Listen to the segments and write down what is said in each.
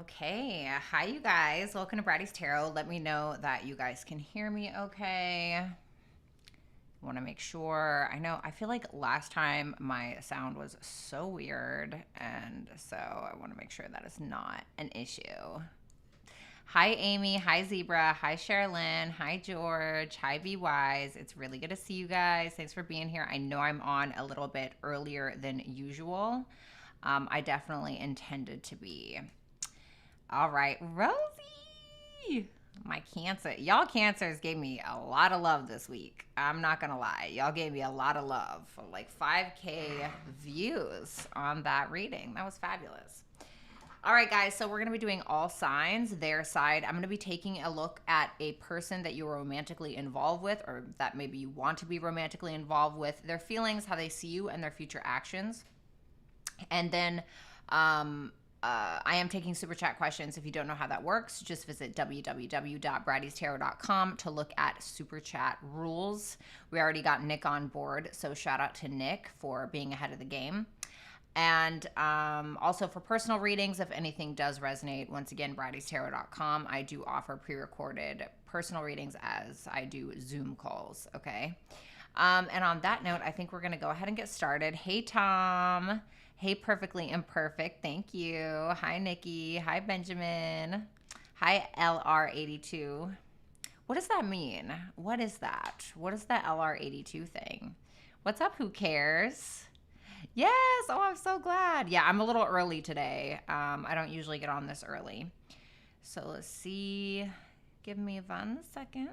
Okay, hi you guys. Welcome to Bratty's Tarot. Let me know that you guys can hear me okay. Want to make sure. I feel like last time my sound was so weird, and so I want to make sure that is not an issue. Hi Amy, hi Zebra, hi Sherilyn, hi George, hi Be Wise. It's really good to see you guys. Thanks for being here. I know I'm on a little bit earlier than usual. I definitely intended to be. All right, Rosie, my Cancer. Y'all Cancers gave me a lot of love this week. I'm not going to lie. Y'all gave me a lot of love. Like 5K views on that reading. That was fabulous. All right, guys, so we're going to be doing all signs, their side. I'm going to be taking a look at a person that you're romantically involved with, or that maybe you want to be romantically involved with, their feelings, how they see you, and their future actions. And then I am taking super chat questions. If you don't know how that works, just visit www.BrattysTarot.com to look at super chat rules. We already got Nick on board, so shout out to Nick for being ahead of the game. And also for personal readings, if anything does resonate, once again, BrattysTarot.com. I do offer pre-recorded personal readings as I do Zoom calls, okay? And on that note, I think we're going to go ahead and get started. Hey, Tom. Hey, Perfectly Imperfect. Thank you. Hi, Nikki. Hi, Benjamin. Hi, LR82. What does that mean? What is that? What is that LR82 thing? What's up? Who cares? Yes. Oh, I'm so glad. Yeah, I'm a little early today. I don't usually get on this early. So let's see. Give me 1 second.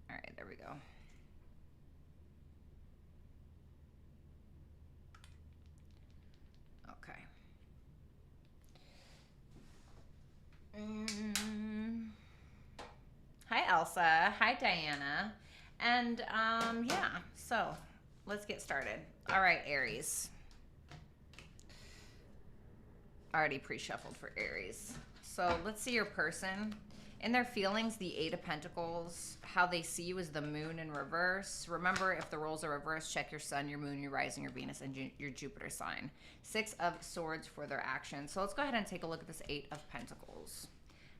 All right, there we go. Okay. Hi, Elsa. Hi, Diana. And yeah, so let's get started. All right, Aries. Already pre-shuffled for Aries. So let's see your person. In their feelings, the Eight of Pentacles, how they see you is the moon in reverse. Remember, if the roles are reversed, check your sun, your moon, your rising, your Venus, and your Jupiter sign. Six of Swords for their actions. So let's go ahead and take a look at this Eight of Pentacles.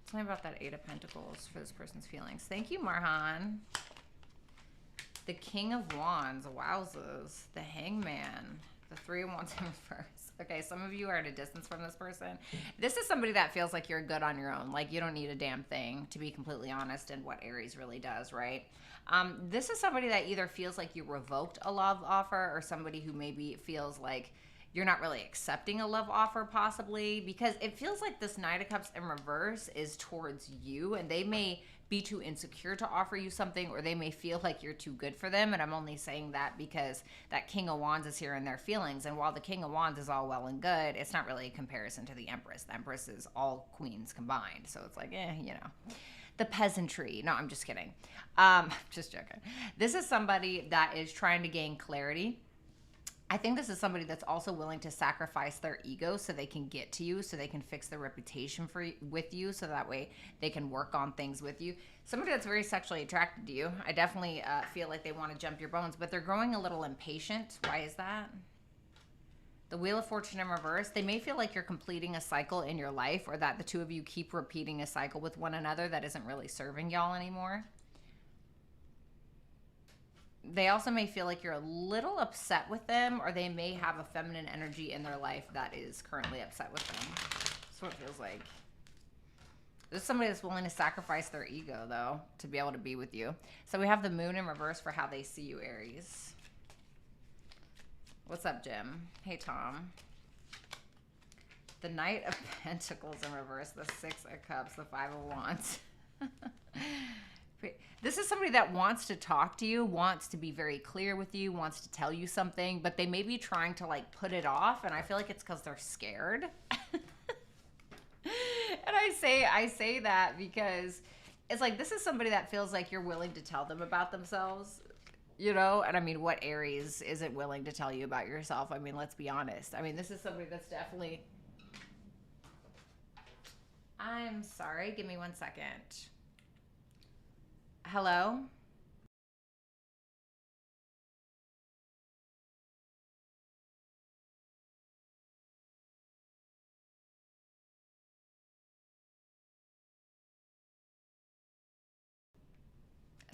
Tell me about that Eight of Pentacles for this person's feelings. Thank you, Marhan. The King of Wands. Wowzers. The Hangman. The Three of Wands in reverse. Okay, some of you are at a distance from this person. This is somebody that feels like you're good on your own. Like you don't need a damn thing, to be completely honest, and what Aries really does, right? This is somebody that either feels like you revoked a love offer, or somebody who maybe feels like you're not really accepting a love offer, possibly, because it feels like this Knight of Cups in reverse is towards you, and they may be too insecure to offer you something, or they may feel like you're too good for them. And I'm only saying that because that King of Wands is here in their feelings. And while the King of Wands is all well and good, it's not really a comparison to the Empress. The Empress is all queens combined. So it's like, you know, the peasantry. No, I'm just kidding. Just joking. This is somebody that is trying to gain clarity. I think this is somebody that's also willing to sacrifice their ego so they can get to you, so they can fix their reputation with you, so that way they can work on things with you. Somebody that's very sexually attracted to you. I definitely feel like they want to jump your bones, but they're growing a little impatient. Why is that? The Wheel of Fortune in reverse. They may feel like you're completing a cycle in your life, or that the two of you keep repeating a cycle with one another that isn't really serving y'all anymore. They also may feel like you're a little upset with them, or they may have a feminine energy in their life that is currently upset with them. That's what it feels like. There's somebody that's willing to sacrifice their ego, though, to be able to be with you. So we have the moon in reverse for how they see you, Aries. What's up, Jim? Hey, Tom. The Knight of Pentacles in reverse, the Six of Cups, the Five of Wands. This is somebody that wants to talk to you, wants to be very clear with you, wants to tell you something, but they may be trying to like put it off, and I feel like it's because they're scared. And I say that because it's like this is somebody that feels like you're willing to tell them about themselves, you know? And I mean, what Aries isn't willing to tell you about yourself? I mean, let's be honest. I mean, this is somebody that's definitely... I'm sorry, give me 1 second. Hello?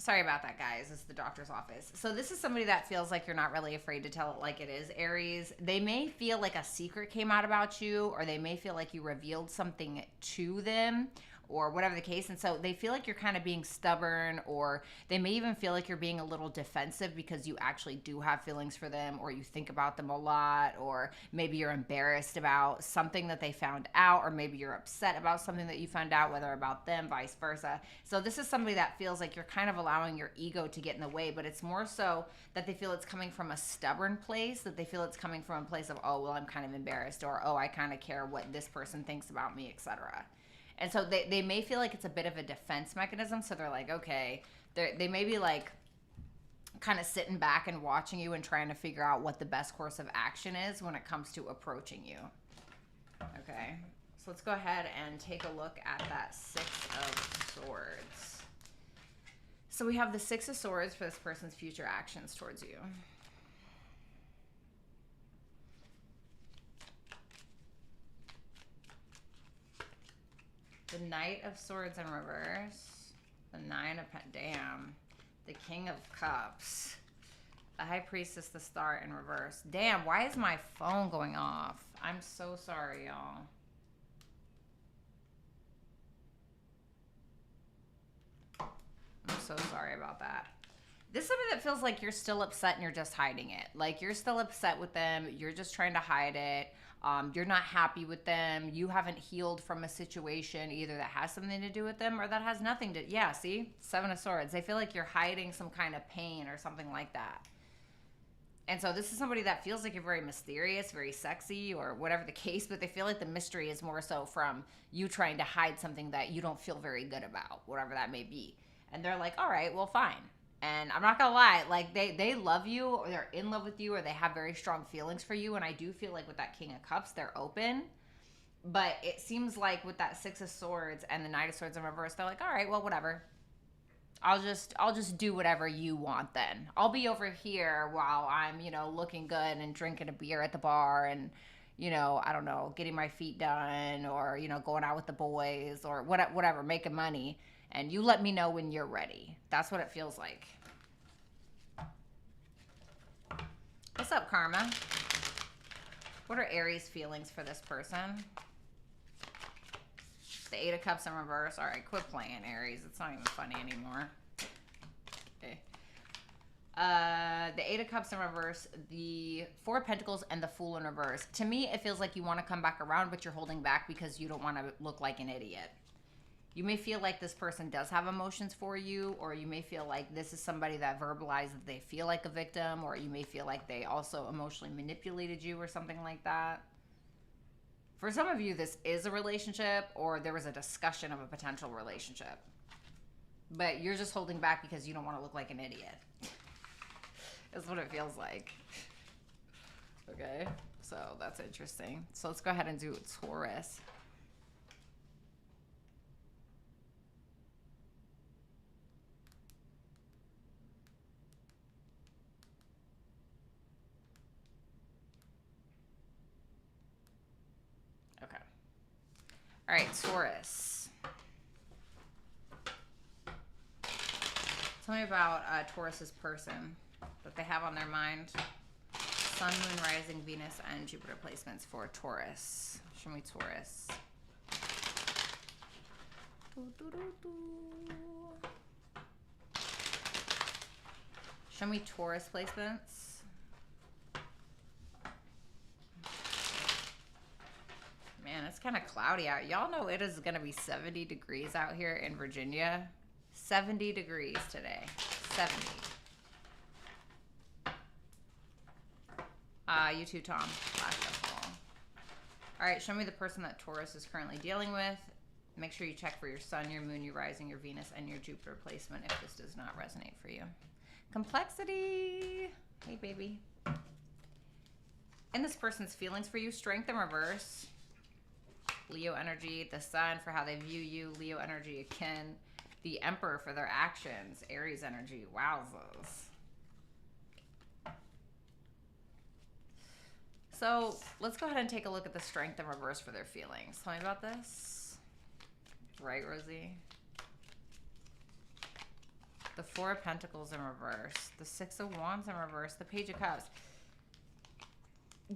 Sorry about that, guys. It's the doctor's office. So this is somebody that feels like you're not really afraid to tell it like it is, Aries. They may feel like a secret came out about you, or they may feel like you revealed something to them, or whatever the case. And so they feel like you're kind of being stubborn, or they may even feel like you're being a little defensive because you actually do have feelings for them, or you think about them a lot, or maybe you're embarrassed about something that they found out, or maybe you're upset about something that you found out, whether about them, vice versa. So this is somebody that feels like you're kind of allowing your ego to get in the way, but it's more so that they feel it's coming from a stubborn place, that they feel it's coming from a place of, oh, well, I'm kind of embarrassed, or, oh, I kind of care what this person thinks about me, etc. And so they may feel like it's a bit of a defense mechanism. So they're like, okay, they may be like kind of sitting back and watching you and trying to figure out what the best course of action is when it comes to approaching you. Okay, so let's go ahead and take a look at that Six of Swords. So we have the Six of Swords for this person's future actions towards you. The Knight of Swords in reverse. The Nine of Damn. The King of Cups. The High Priestess, the Star in reverse. Damn, why is my phone going off? I'm so sorry, y'all. I'm so sorry about that. This is something that feels like you're still upset and you're just hiding it. Like you're still upset with them. You're just trying to hide it. You're not happy with them. You haven't healed from a situation either that has something to do with them or that has nothing to. Yeah, see? Seven of Swords. They feel like you're hiding some kind of pain or something like that. And so this is somebody that feels like you're very mysterious, very sexy, or whatever the case, but they feel like the mystery is more so from you trying to hide something that you don't feel very good about, whatever that may be. And they're like, all right, well, fine. And I'm not gonna lie, like they love you, or they're in love with you, or they have very strong feelings for you. And I do feel like with that King of Cups, they're open. But it seems like with that Six of Swords and the Knight of Swords in reverse, they're like, all right, well, whatever. I'll just do whatever you want then. I'll be over here while I'm, looking good and drinking a beer at the bar and, I don't know, getting my feet done or, going out with the boys or whatever, making money. And you let me know when you're ready. That's what it feels like. What's up, Karma? What are Aries' feelings for this person? The Eight of Cups in reverse. All right, quit playing, Aries. It's not even funny anymore. Okay. The Eight of Cups in reverse, the Four of Pentacles, and the Fool in reverse. To me, it feels like you want to come back around, but you're holding back because you don't want to look like an idiot. You may feel like this person does have emotions for you, or you may feel like this is somebody that verbalized that they feel like a victim, or you may feel like they also emotionally manipulated you or something like that. For some of you, this is a relationship, or there was a discussion of a potential relationship. But you're just holding back because you don't want to look like an idiot. That's what it feels like. Okay, so that's interesting. So let's go ahead and do Taurus. Okay. All right, Taurus. Tell me about Taurus's person that they have on their mind. Sun, Moon, Rising, Venus, and Jupiter placements for Taurus. Show me Taurus. Show me Taurus placements. Man, it's kind of cloudy out. Y'all know it is going to be 70 degrees out here in Virginia. 70 degrees today. 70. You too, Tom. All right, show me the person that Taurus is currently dealing with. Make sure you check for your Sun, your Moon, your Rising, your Venus, and your Jupiter placement if this does not resonate for you. Complexity. Hey, baby. And this person's feelings for you. Strength in reverse. Leo energy. The Sun for how they view you. Leo energy again. The Emperor for their actions. Aries energy. Wowzers. So let's go ahead and take a look at the strength in reverse for their feelings. Tell me about this. Right, Rosie? The Four of Pentacles in reverse. The Six of Wands in reverse. The Page of Cups.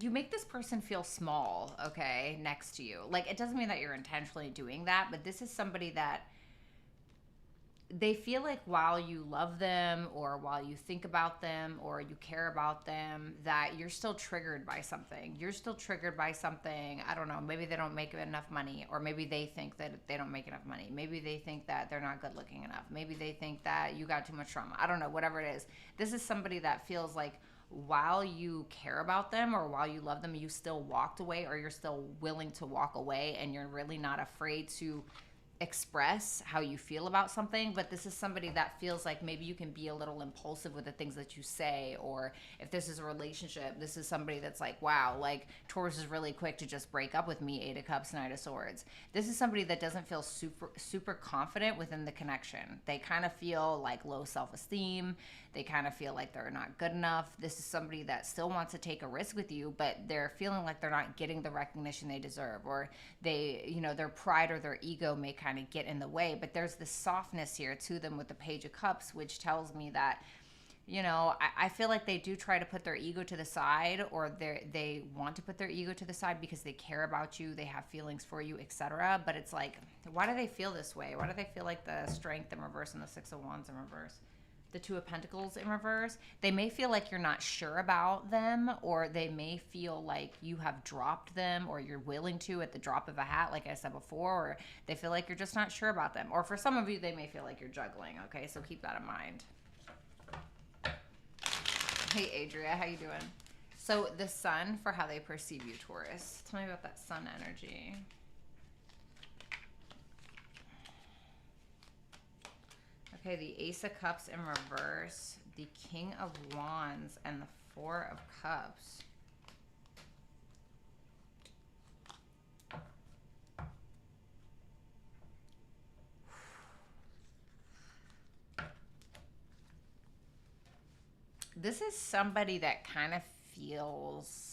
You make this person feel small, okay, next to you. Like, it doesn't mean that you're intentionally doing that, but this is somebody that they feel like while you love them or while you think about them or you care about them, that you're still triggered by something. You're still triggered by something. I don't know. Maybe they don't make enough money, or maybe they think that they don't make enough money. Maybe they think that they're not good looking enough. Maybe they think that you got too much trauma. I don't know, whatever it is. This is somebody that feels like while you care about them or while you love them, you still walked away, or you're still willing to walk away, and you're really not afraid to express how you feel about something. But this is somebody that feels like maybe you can be a little impulsive with the things that you say, or if this is a relationship, this is somebody that's like, wow, like Taurus is really quick to just break up with me. Eight of Cups, Knight of Swords. This is somebody that doesn't feel super confident within the connection. They kind of feel like low self-esteem. They kind of feel like they're not good enough. This is somebody that still wants to take a risk with you, but they're feeling like they're not getting the recognition they deserve, or they, you know, their pride or their ego may kind of get in the way. But there's this softness here to them with the Page of Cups, which tells me that, you know, I feel like they do try to put their ego to the side, or they want to put their ego to the side because they care about you, they have feelings for you, etc. But it's like, why do they feel this way? Why do they feel like the Strength in reverse and the Six of Wands in reverse? The Two of Pentacles in reverse. They may feel like you're not sure about them, or they may feel like you have dropped them, or you're willing to at the drop of a hat, like I said before, or they feel like you're just not sure about them. Or for some of you, they may feel like you're juggling, okay? So keep that in mind. Hey, Adria, how you doing? So the Sun, for how they perceive you, Taurus. Tell me about that Sun energy. Okay, the Ace of Cups in reverse, the King of Wands, and the Four of Cups. This is somebody that kind of feels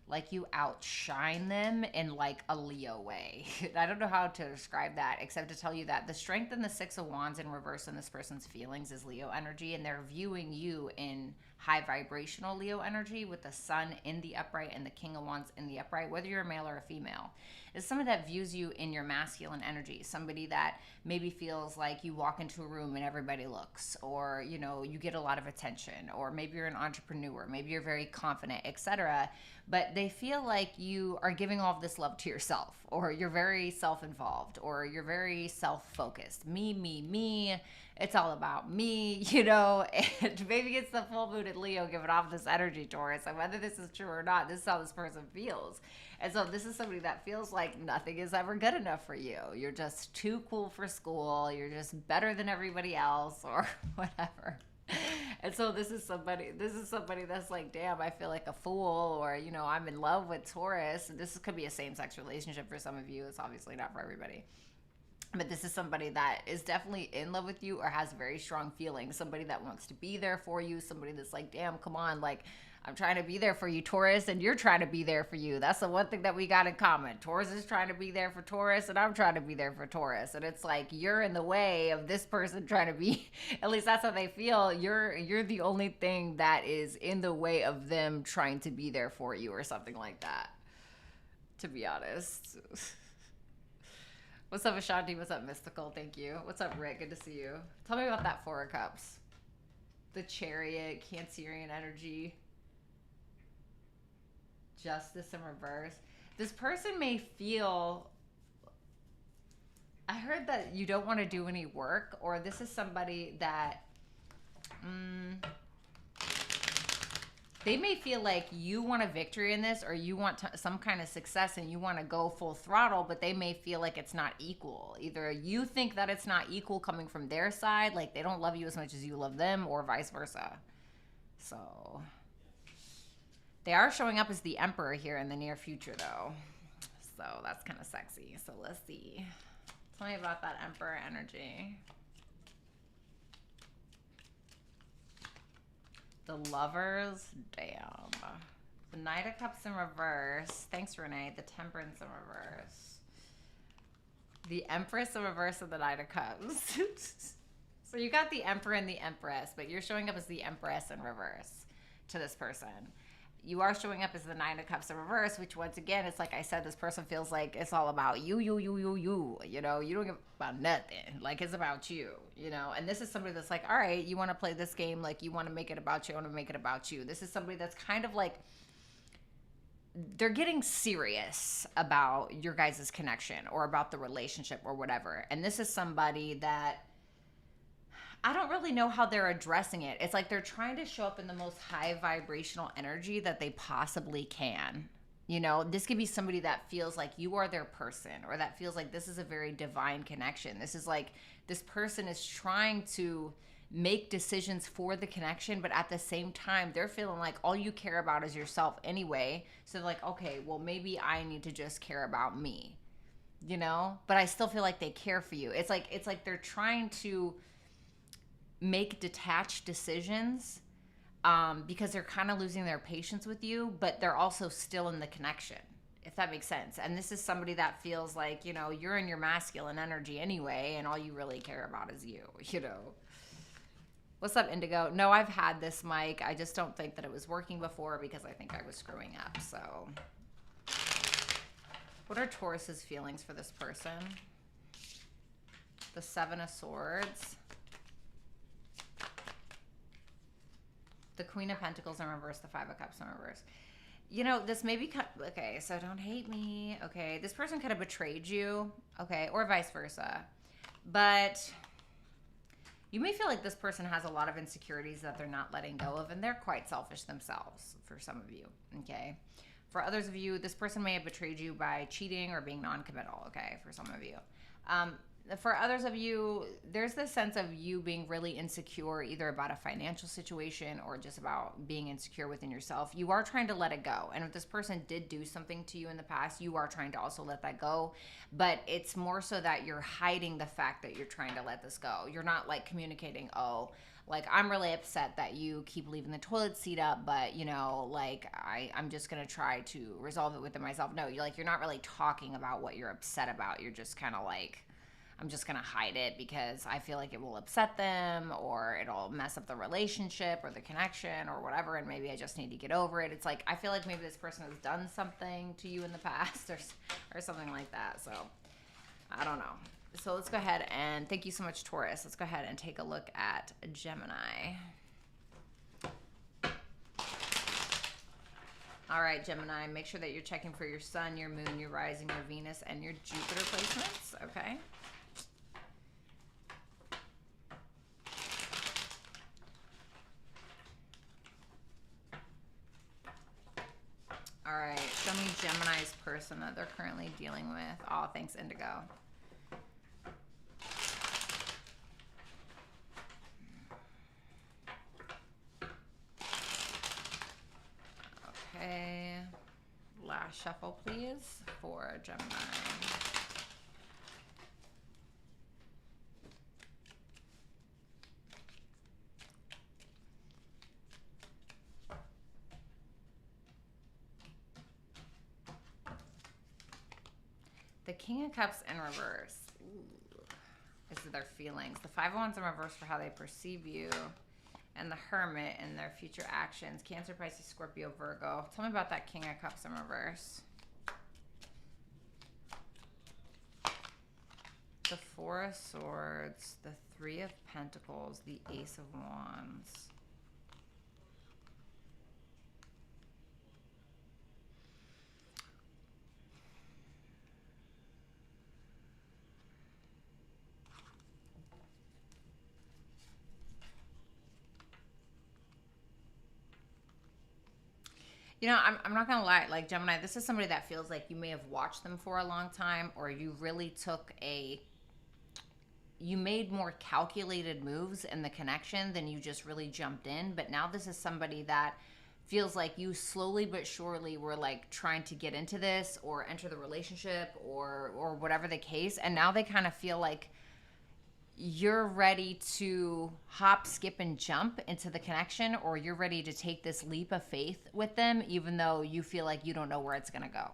like you outshine them in like a Leo way. I don't know how to describe that except to tell you that the Strength in the Six of Wands in reverse in this person's feelings is Leo energy, and they're viewing you in high vibrational Leo energy with the Sun in the upright and the King of Wands in the upright, whether you're a male or a female. It's somebody that views you in your masculine energy, somebody that maybe feels like you walk into a room and everybody looks, or, you know, you get a lot of attention, or maybe you're an entrepreneur, maybe you're very confident, etc. But they feel like you are giving all of this love to yourself, or you're very self-involved, or you're very self-focused. Me. It's all about me, you know, and maybe it's the full moon in Leo giving off this energy, Taurus. And whether this is true or not, this is how this person feels. And so this is somebody that feels like nothing is ever good enough for you. You're just too cool for school. You're just better than everybody else, or whatever. And so this is somebody that's like, damn, I feel like a fool, or, you know, I'm in love with Taurus. This could be a same-sex relationship for some of you. It's obviously not for everybody. But this is somebody that is definitely in love with you or has very strong feelings. Somebody that wants to be there for you. Somebody that's like, damn, come on, like, I'm trying to be there for you, Taurus, and you're trying to be there for you. That's the one thing that we got in common. Taurus is trying to be there for Taurus, and I'm trying to be there for Taurus. And it's like, you're in the way of this person trying to be, at least that's how they feel. You're the only thing that is in the way of them trying to be there for you, or something like that, to be honest. What's up, Ashanti? What's up, Mystical? Thank you. What's up, Rick? Good to see you. Tell me about that Four of Cups. The Chariot, Cancerian energy. Justice in reverse. This person may feel, I heard that you don't want to do any work, or this is somebody that they may feel like you want a victory in this, or you want some kind of success and you want to go full throttle, but they may feel like it's not equal. Either you think that it's not equal coming from their side, like they don't love you as much as you love them, or vice versa. So they are showing up as the Emperor here in the near future, though. So that's kind of sexy. So let's see. Tell me about that Emperor energy. The Lovers, damn. The Knight of Cups in reverse. Thanks, Renee. The Temperance in reverse. The Empress in reverse of the Knight of Cups. So you got the Emperor and the Empress, but you're showing up as the Empress in reverse to this person. You are showing up as the Nine of Cups in reverse, which once again, it's like I said, this person feels like it's all about you. You know, you don't give about nothing. Like, it's about you, you know? And this is somebody that's like, all right, you want to play this game. Like, you want to make it about you. I want to make it about you. This is somebody that's kind of like, they're getting serious about your guys' connection or about the relationship or whatever. And this is somebody that I don't really know how they're addressing it. It's like they're trying to show up in the most high vibrational energy that they possibly can. You know, this could be somebody that feels like you are their person, or that feels like this is a very divine connection. This is like this person is trying to make decisions for the connection, but at the same time, they're feeling like all you care about is yourself anyway. So they're like, okay, well, maybe I need to just care about me, you know? But I still feel like they care for you. It's like they're trying to make detached decisions because they're kind of losing their patience with you, but they're also still in the connection, if that makes sense. And this is somebody that feels like, you know, you're in your masculine energy anyway, and all you really care about is you, you know. What's up, Indigo? No, I've had this mic. I just don't think that it was working before because I think I was screwing up. So what are Taurus's feelings for this person? The Seven of Swords. The Queen of Pentacles in reverse, the Five of Cups in reverse. You know, this may be, okay, so don't hate me. Okay, this person could have betrayed you, okay, or vice versa. But you may feel like this person has a lot of insecurities that they're not letting go of, and they're quite selfish themselves for some of you, okay? For others of you, this person may have betrayed you by cheating or being non-committal, okay, for some of you. For others of you, there's this sense of you being really insecure, either about a financial situation or just about being insecure within yourself. You are trying to let it go. And if this person did do something to you in the past, you are trying to also let that go. But it's more so that you're hiding the fact that you're trying to let this go. You're not like communicating, oh, like, I'm really upset that you keep leaving the toilet seat up, but, you know, like, I'm just going to try to resolve it within myself. No, you're not really talking about what you're upset about. You're just kind of like, I'm just going to hide it because I feel like it will upset them, or it'll mess up the relationship or the connection or whatever, and maybe I just need to get over it. It's like, I feel like maybe this person has done something to you in the past or something like that. So I don't know. So let's go ahead and thank you so much, Taurus. Let's go ahead and take a look at Gemini. All right, Gemini, make sure that you're checking for your sun, your moon, your rising, your Venus, and your Jupiter placements, okay? All right, show me Gemini's person that they're currently dealing with. Oh, thanks, Indigo. Okay, last shuffle, please, for Gemini. The King of Cups in reverse. Ooh. This is their feelings. The Five of Wands in reverse for how they perceive you. And the Hermit in their future actions. Cancer, Pisces, Scorpio, Virgo. Tell me about that King of Cups in reverse. The Four of Swords. The Three of Pentacles. The Ace of Wands. You know, I'm not going to lie. Like, Gemini, this is somebody that feels like you may have watched them for a long time, or you really you made more calculated moves in the connection than you just really jumped in. But now this is somebody that feels like you slowly but surely were like trying to get into this or enter the relationship or whatever the case. And now they kind of feel like you're ready to hop, skip, and jump into the connection, or you're ready to take this leap of faith with them, even though you feel like you don't know where it's going to go.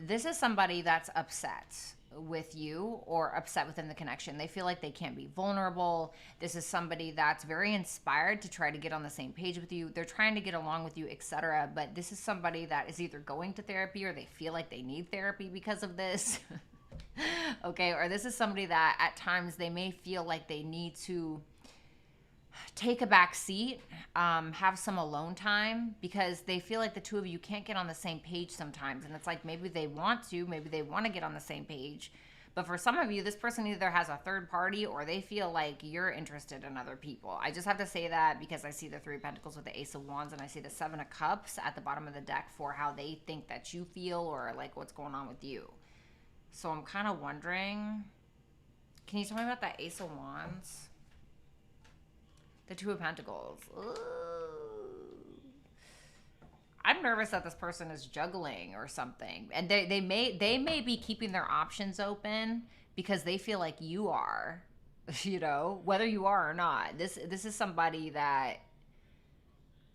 This is somebody that's upset with you or upset within the connection. They feel like they can't be vulnerable. This is somebody that's very inspired to try to get on the same page with you. They're trying to get along with you, etc. But this is somebody that is either going to therapy or they feel like they need therapy because of this. Okay, or this is somebody that at times they may feel like they need to take a back seat, have some alone time, because they feel like the two of you can't get on the same page sometimes. And it's like maybe they want to get on the same page. But for some of you, this person either has a third party or they feel like you're interested in other people. I just have to say that because I see the Three of Pentacles with the Ace of Wands and I see the Seven of Cups at the bottom of the deck for how they think that you feel or like what's going on with you. So I'm kind of wondering, can you tell me about that Ace of Wands? The Two of Pentacles. Ooh. I'm nervous that this person is juggling or something. And they may be keeping their options open because they feel like you are, you know, whether you are or not. This is somebody that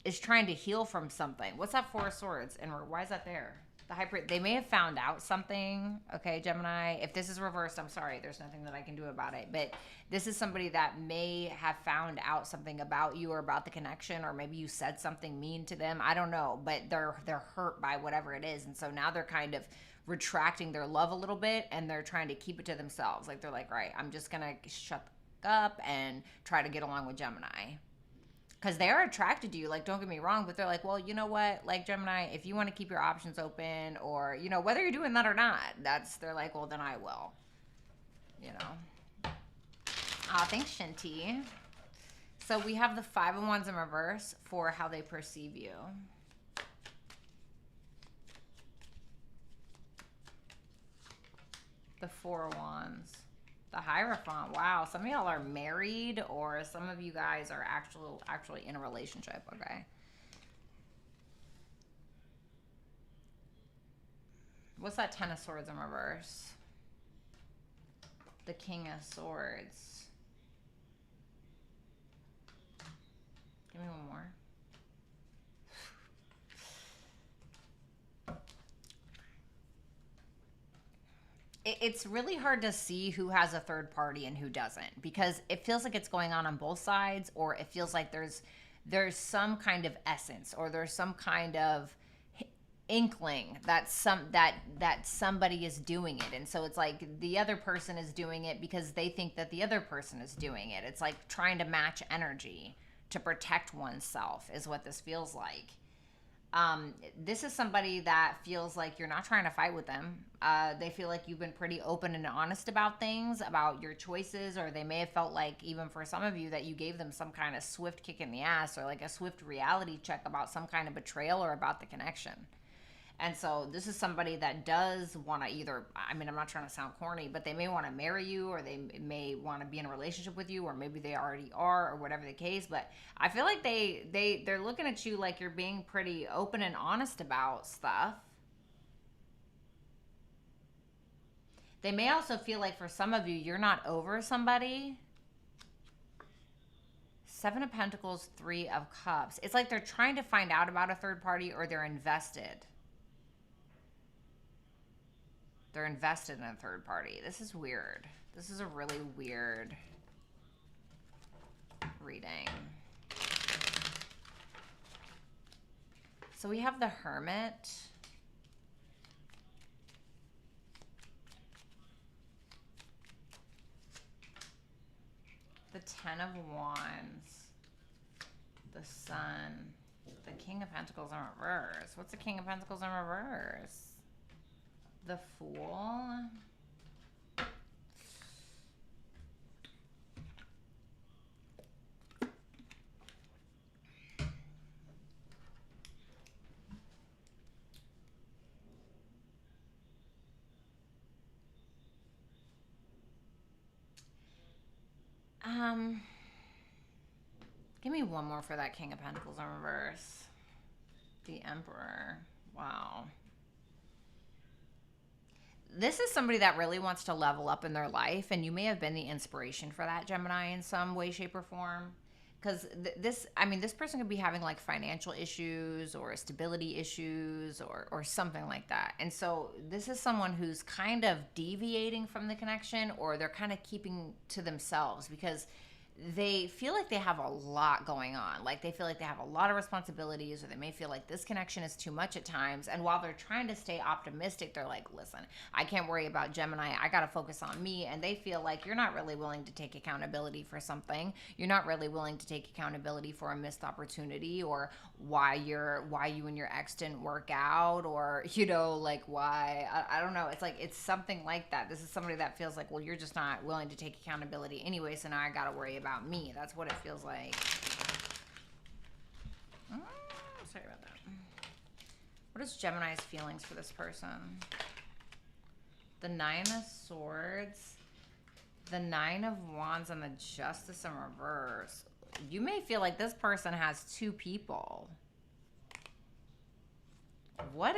is trying to heal from something. What's that Four of Swords? And why is that there? The they may have found out something. Okay, Gemini, if this is reversed, I'm sorry. There's nothing that I can do about it. But this is somebody that may have found out something about you or about the connection, or maybe you said something mean to them. I don't know, but they're hurt by whatever it is. And so now they're kind of retracting their love a little bit and they're trying to keep it to themselves. Like they're like, right, I'm just going to shut up and try to get along with Gemini. Because they are attracted to you, like, don't get me wrong, but they're like, well, you know what, like, Gemini, if you want to keep your options open, or, you know, whether you're doing that or not, they're like, well, then I will, you know. Thanks, Shinty. So we have the Five of Wands in reverse for how they perceive you. The Four of Wands. The Hierophant. Wow, some of y'all are married, or some of you guys are actually in a relationship. Okay. What's that Ten of Swords in reverse? The King of Swords. Give me one more. It's really hard to see who has a third party and who doesn't, because it feels like it's going on both sides, or it feels like there's some kind of essence, or there's some kind of inkling that somebody is doing it. And so it's like the other person is doing it because they think that the other person is doing it. It's like trying to match energy to protect oneself is what this feels like. This is somebody that feels like you're not trying to fight with them. They feel like you've been pretty open and honest about things, about your choices, or they may have felt like, even for some of you, that you gave them some kind of swift kick in the ass, or like a swift reality check about some kind of betrayal or about the connection. And so this is somebody that does want to either, I mean, I'm not trying to sound corny, but they may want to marry you, or they may want to be in a relationship with you, or maybe they already are, or whatever the case. But I feel like they're looking at you like you're being pretty open and honest about stuff. They may also feel like for some of you, you're not over somebody. Seven of Pentacles, Three of Cups. It's like they're trying to find out about a third party, or they're invested. They're invested in a third party. This is weird. This is a really weird reading. So we have the Hermit. The Ten of Wands. The Sun. The King of Pentacles in reverse. What's the King of Pentacles in reverse? The Fool. Give me one more for that King of Pentacles in reverse. The Emperor. Wow. This is somebody that really wants to level up in their life, and you may have been the inspiration for that, Gemini, in some way, shape, or form. because this person could be having like financial issues or stability issues or something like that. And so this is someone who's kind of deviating from the connection, or they're kind of keeping to themselves because they feel like they have a lot going on. Like they feel like they have a lot of responsibilities, or they may feel like this connection is too much at times. And while they're trying to stay optimistic, they're like, listen, I can't worry about Gemini. I got to focus on me. And they feel like you're not really willing to take accountability for something. You're not really willing to take accountability for a missed opportunity, or why you and your ex didn't work out, or, like why, I don't know. It's like, it's something like that. This is somebody that feels like, well, you're just not willing to take accountability anyway. So now I got to worry about me. That's what it feels like. Sorry about that. What is Gemini's feelings for this person? The 9 of Swords, the 9 of Wands, and the Justice in reverse. You may feel like this person has 2 people. What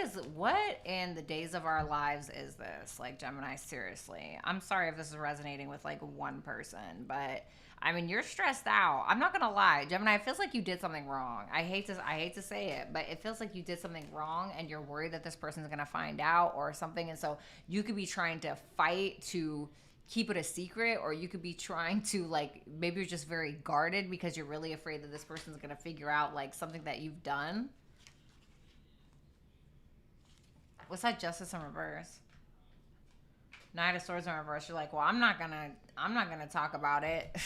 in the days of our lives is this? Like, Gemini, seriously. I'm sorry if this is resonating with like one person, but I mean, you're stressed out. I'm not gonna lie, Gemini. It feels like you did something wrong. I hate to say it, but it feels like you did something wrong, and you're worried that this person's gonna find out or something. And so you could be trying to fight to keep it a secret, or you could be trying to, like, maybe you're just very guarded because you're really afraid that this person's gonna figure out like something that you've done. What's that Justice in reverse? 9 of Swords in reverse. You're like, well, I'm not gonna talk about it.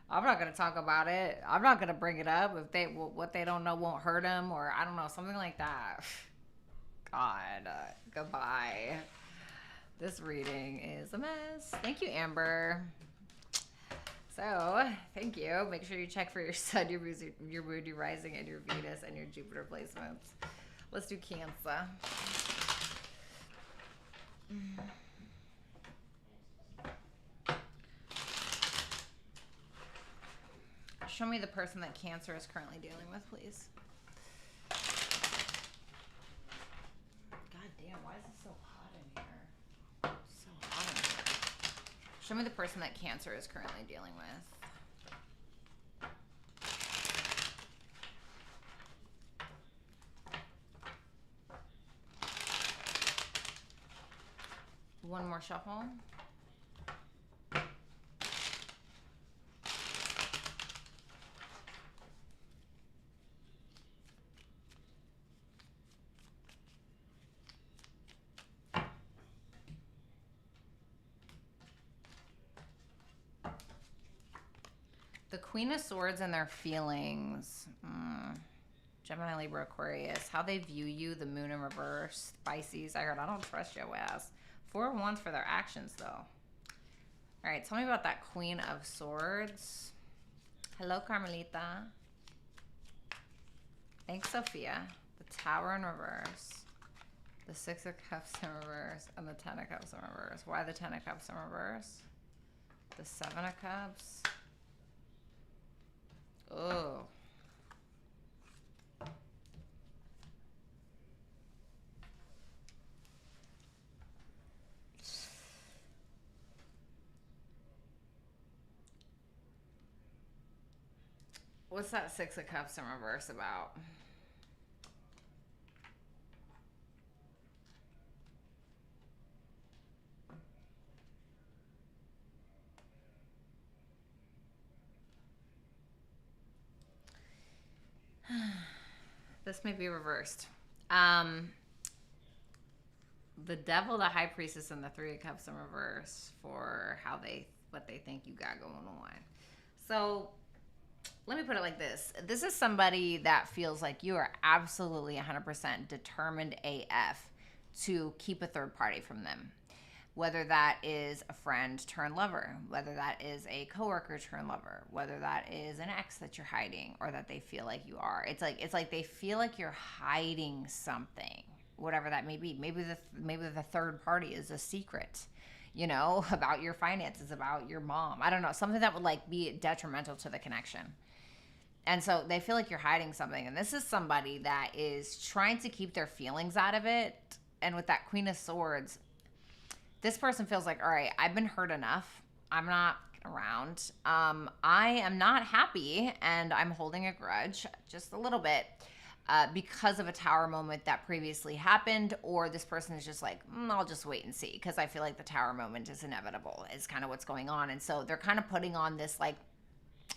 I'm not gonna talk about it. I'm not gonna bring it up. If what they don't know won't hurt them, or I don't know, something like that. God, goodbye. This reading is a mess. Thank you, Amber. So, thank you. Make sure you check for your Sun, your Moon, your Rising, and your Venus, and your Jupiter placements. Let's do Cancer. Show me the person that Cancer is currently dealing with, please. God damn, why is it so hot in here? It's so hot in here. Show me the person that Cancer is currently dealing with. One more shuffle. The Queen of Swords and their feelings. Gemini, Libra, Aquarius. How they view you. The Moon in reverse. Pisces. I heard I don't trust your ass. 4 of Wands for their actions, though. All right, tell me about that Queen of Swords. Hello, Carmelita. Thanks, Sophia. The Tower in reverse. The 6 of Cups in reverse. And the 10 of Cups in reverse. Why the 10 of Cups in reverse? The 7 of Cups. Oh. What's that 6 of Cups in reverse about? This may be reversed. The Devil, the High Priestess, and the 3 of Cups in reverse for what they think you got going on. So let me put it like this. This is somebody that feels like you are absolutely 100% determined AF to keep a third party from them. Whether that is a friend turned lover, whether that is a coworker turned lover, whether that is an ex that you're hiding or that they feel like you are. It's like they feel like you're hiding something, whatever that may be. Maybe the third party is a secret, about your finances, about your mom. I don't know, something that would like be detrimental to the connection. And so they feel like you're hiding something. And this is somebody that is trying to keep their feelings out of it. And with that Queen of Swords, this person feels like, all right, I've been hurt enough. I'm not around. I am not happy, and I'm holding a grudge just a little bit because of a tower moment that previously happened, or this person is just like, I'll just wait and see, because I feel like the tower moment is inevitable, is kind of what's going on. And so they're kind of putting on this like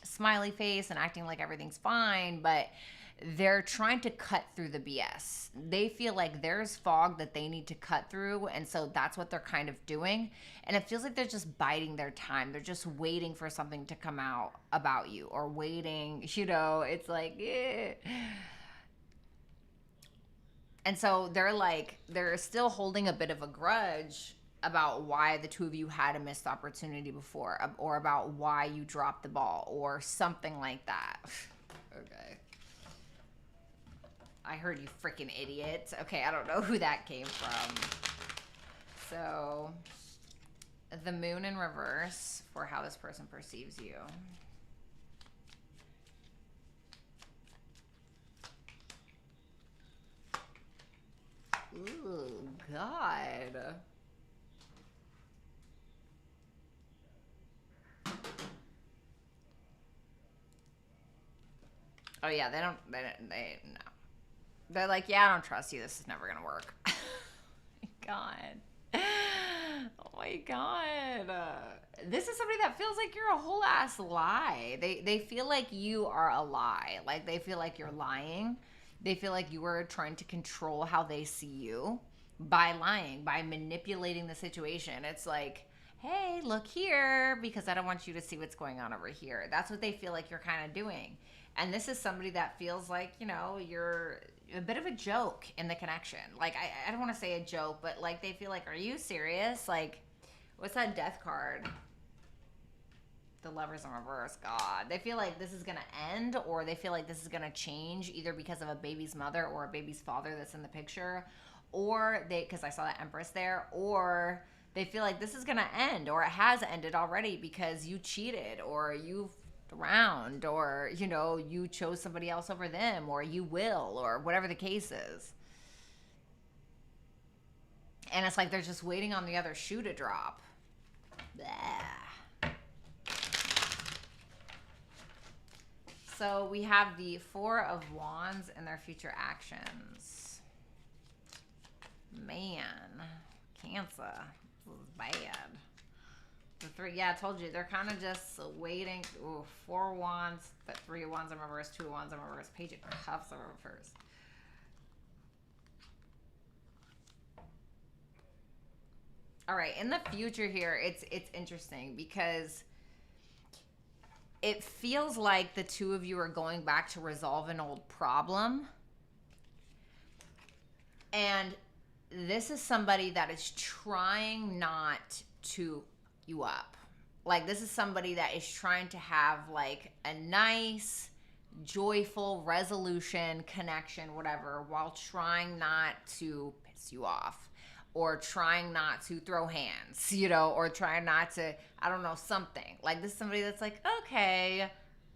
smiley face and acting like everything's fine, but they're trying to cut through the BS. They feel like there's fog that they need to cut through, and so that's what they're kind of doing. And it feels like they're just biding their time. They're just waiting for something to come out about you, or waiting, it's like, And so they're still holding a bit of a grudge about why the two of you had a missed opportunity before, or about why you dropped the ball, or something like that. Okay. I heard you freaking idiot. Okay, I don't know who that came from. So, the moon in reverse for how this person perceives you. Ooh, God. Oh yeah, they no. They're like, yeah, I don't trust you. This is never gonna work. Oh my God. Oh my God. This is somebody that feels like you're a whole ass lie. They feel like you are a lie. Like they feel like you're lying. They feel like you are trying to control how they see you by lying, by manipulating the situation. It's like, hey, look here, because I don't want you to see what's going on over here. That's what they feel like you're kind of doing. And this is somebody that feels like, you're a bit of a joke in the connection. Like, I don't want to say a joke, but like they feel like, are you serious? Like, what's that death card? The Lovers in reverse. God. They feel like this is going to end, or they feel like this is going to change, either because of a baby's mother or a baby's father that's in the picture, or because I saw that Empress there, or they feel like this is going to end, or it has ended already because you cheated, or you around, or you chose somebody else over them, or you will, or whatever the case is. And it's like they're just waiting on the other shoe to drop. Blah. So we have the Four of Wands and their future actions. Man, Cancer, this is bad. The three, yeah, I told you, they're kind of just waiting. Ooh, 4 wands, but 3 of wands in reverse, 2 of wands in reverse, Page of Cups in reverse. All right, in the future here, it's interesting because it feels like the two of you are going back to resolve an old problem. And this is somebody that is trying not to you up. Like, this is somebody that is trying to have like a nice, joyful resolution, connection, whatever, while trying not to piss you off, or trying not to throw hands, or trying not to, I don't know, something. Like, this is somebody that's like, okay,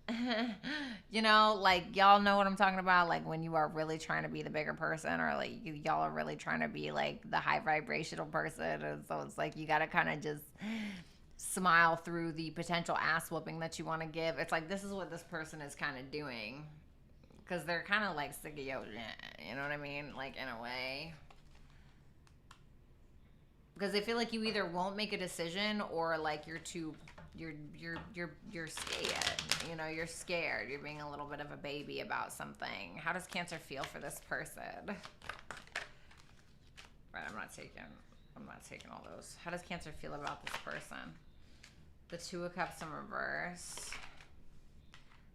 like, y'all know what I'm talking about. Like, when you are really trying to be the bigger person, or like y'all are really trying to be like the high vibrational person. And so it's like, you got to kind of just smile through the potential ass whooping that you want to give. It's like, this is what this person is kind of doing, because they're kind of like sick of you know what I mean? Like, in a way. Because they feel like you either won't make a decision, or like you're scared. You're scared. You're being a little bit of a baby about something. How does Cancer feel for this person? Right, I'm not taking all those. How does Cancer feel about this person? The 2 of Cups in reverse.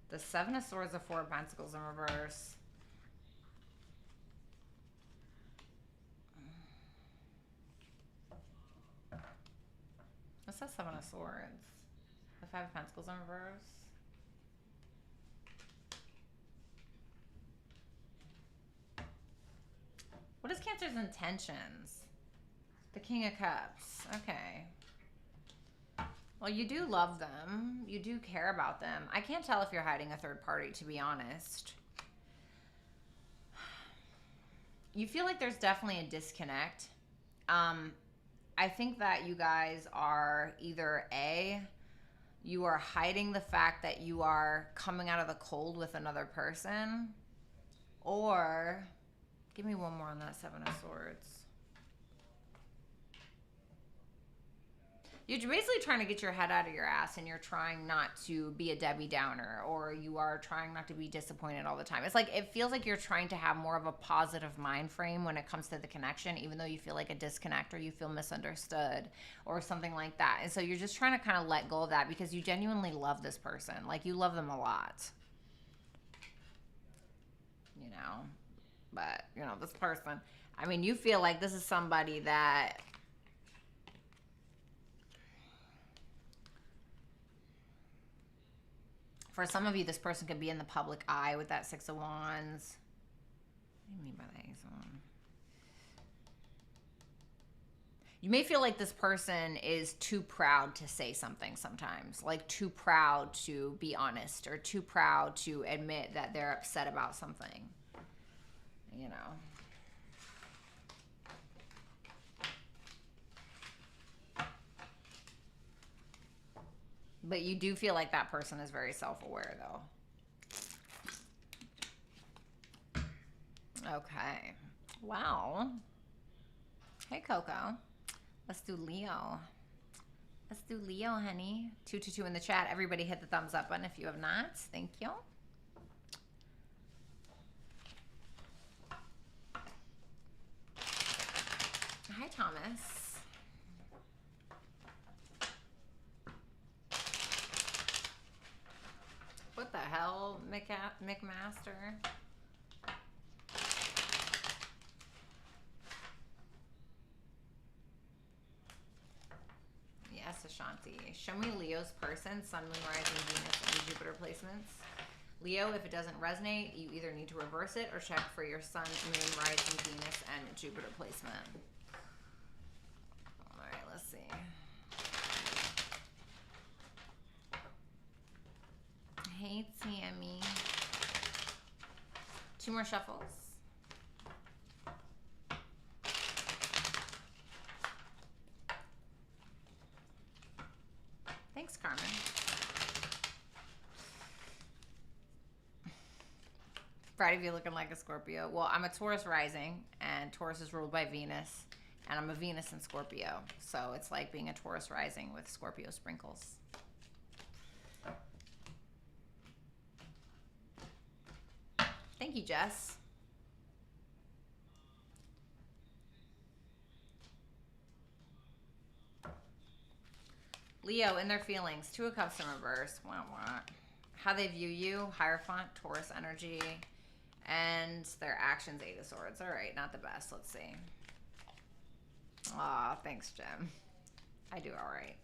The 7 of Swords, the 4 of Pentacles in reverse. What's that 7 of Swords? The 5 of Pentacles in reverse. What is Cancer's intentions? The King of Cups. Okay. Well, you do love them. You do care about them. I can't tell if you're hiding a third party, to be honest. You feel like there's definitely a disconnect. I think that you guys are either A, you are hiding the fact that you are coming out of the cold with another person, or give me one more on that Seven of Swords. You're basically trying to get your head out of your ass, and you're trying not to be a Debbie Downer, or you are trying not to be disappointed all the time. It's like, it feels like you're trying to have more of a positive mind frame when it comes to the connection, even though you feel like a disconnect or you feel misunderstood or something like that. And so you're just trying to kind of let go of that because you genuinely love this person. Like, you love them a lot. You know? But, you know, this person, I mean, you feel like this is somebody that... For some of you, this person could be in the public eye with that Six of Wands. What do you mean by that? You may feel like this person is too proud to say something sometimes. Like, too proud to be honest, or too proud to admit that they're upset about something. You know. But you do feel like that person is very self-aware, though. Okay. Well. Hey, Coco. Let's do Leo. Let's do Leo, honey. 222 in the chat. Everybody hit the thumbs up button if you have not. Thank you. Hi, Thomas. What the hell, McMaster? Yes, Ashanti. Show me Leo's person, Sun, Moon, Rising, Venus, and Jupiter placements. Leo, if it doesn't resonate, you either need to reverse it or check for your Sun, Moon, Rising, Venus, and Jupiter placement. All right, let's see. Hey, Tammy. 2 more shuffles. Thanks, Carmen. Bratty, you're looking like a Scorpio. Well, I'm a Taurus rising, and Taurus is ruled by Venus, and I'm a Venus in Scorpio. So it's like being a Taurus rising with Scorpio sprinkles. Thank you, Jess. Leo, in their feelings. 2 of Cups in reverse. How they view you. Hierophant, Taurus energy. And their actions, 8 of Swords. All right, not the best. Let's see. Aw, thanks, Jim. I do all right.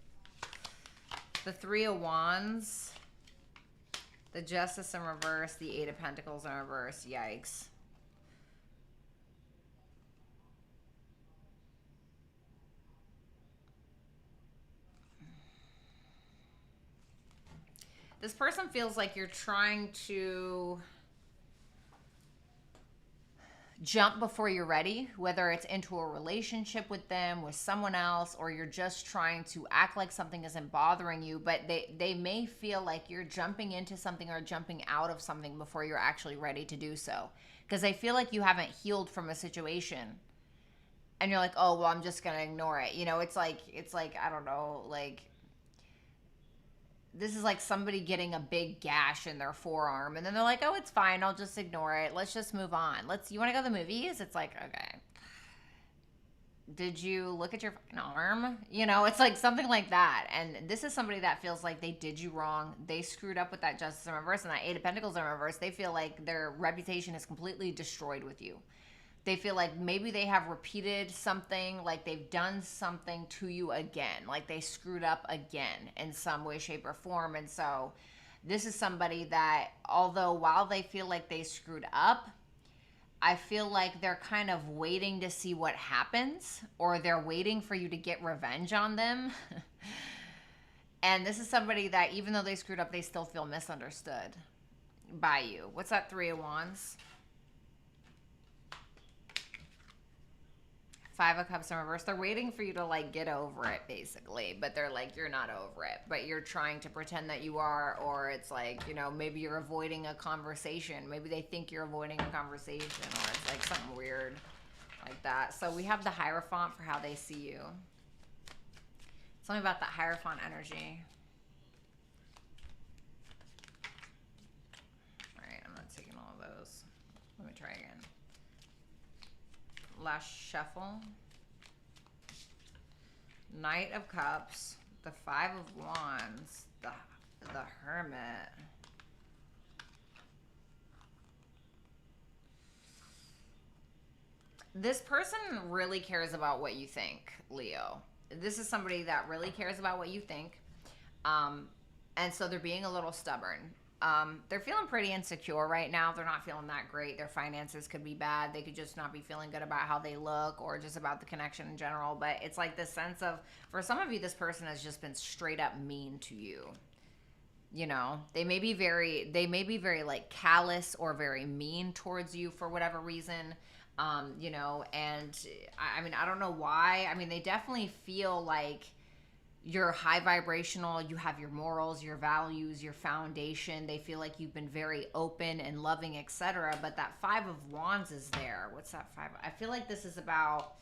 The 3 of Wands. The Justice in reverse, the 8 of Pentacles in reverse. Yikes. This person feels like you're trying to jump before you're ready, whether it's into a relationship with them, with someone else, or you're just trying to act like something isn't bothering you, but they may feel like you're jumping into something or jumping out of something before you're actually ready to do so. Because they feel like you haven't healed from a situation. And you're like, oh, well, I'm just going to ignore it. You know, it's like, I don't know, like, this is like somebody getting a big gash in their forearm, and then they're like, oh, it's fine, I'll just ignore it. Let's just move on. You want to go to the movies? It's like, okay. Did you look at your fucking arm? You know, it's like something like that. And this is somebody that feels like they did you wrong. They screwed up with that Justice in reverse and that 8 of Pentacles in reverse. They feel like their reputation is completely destroyed with you. They feel like maybe they have repeated something, like they've done something to you again, like they screwed up again in some way, shape, or form. And so this is somebody that, although while they feel like they screwed up, I feel like they're kind of waiting to see what happens, or they're waiting for you to get revenge on them. And this is somebody that, even though they screwed up, they still feel misunderstood by you. What's that 3 of Wands? Five of Cups in reverse. They're waiting for you to like get over it, basically. But they're like, you're not over it. But you're trying to pretend that you are. Or it's like, you know, maybe you're avoiding a conversation. Maybe they think you're avoiding a conversation. Or it's like something weird like that. So we have the Hierophant for how they see you. Tell me about that Hierophant energy. All right, I'm not taking all of those. Let me try again. Last shuffle. Knight of Cups, the Five of Wands, the Hermit. This person really cares about what you think, Leo. This is somebody that really cares about what you think. And so they're being a little stubborn. They're feeling pretty insecure right now. They're not feeling that great. Their finances could be bad. They could just not be feeling good about how they look or just about the connection in general. But it's like this sense of, for some of you, this person has just been straight up mean to you. You know, they may be very like callous or very mean towards you for whatever reason. You know, and I mean, I don't know why. I mean, they definitely feel like you're high vibrational, you have your morals, your values, your foundation. They feel like you've been very open and loving, etc. But that Five of Wands is there. What's that five? I feel like this is about,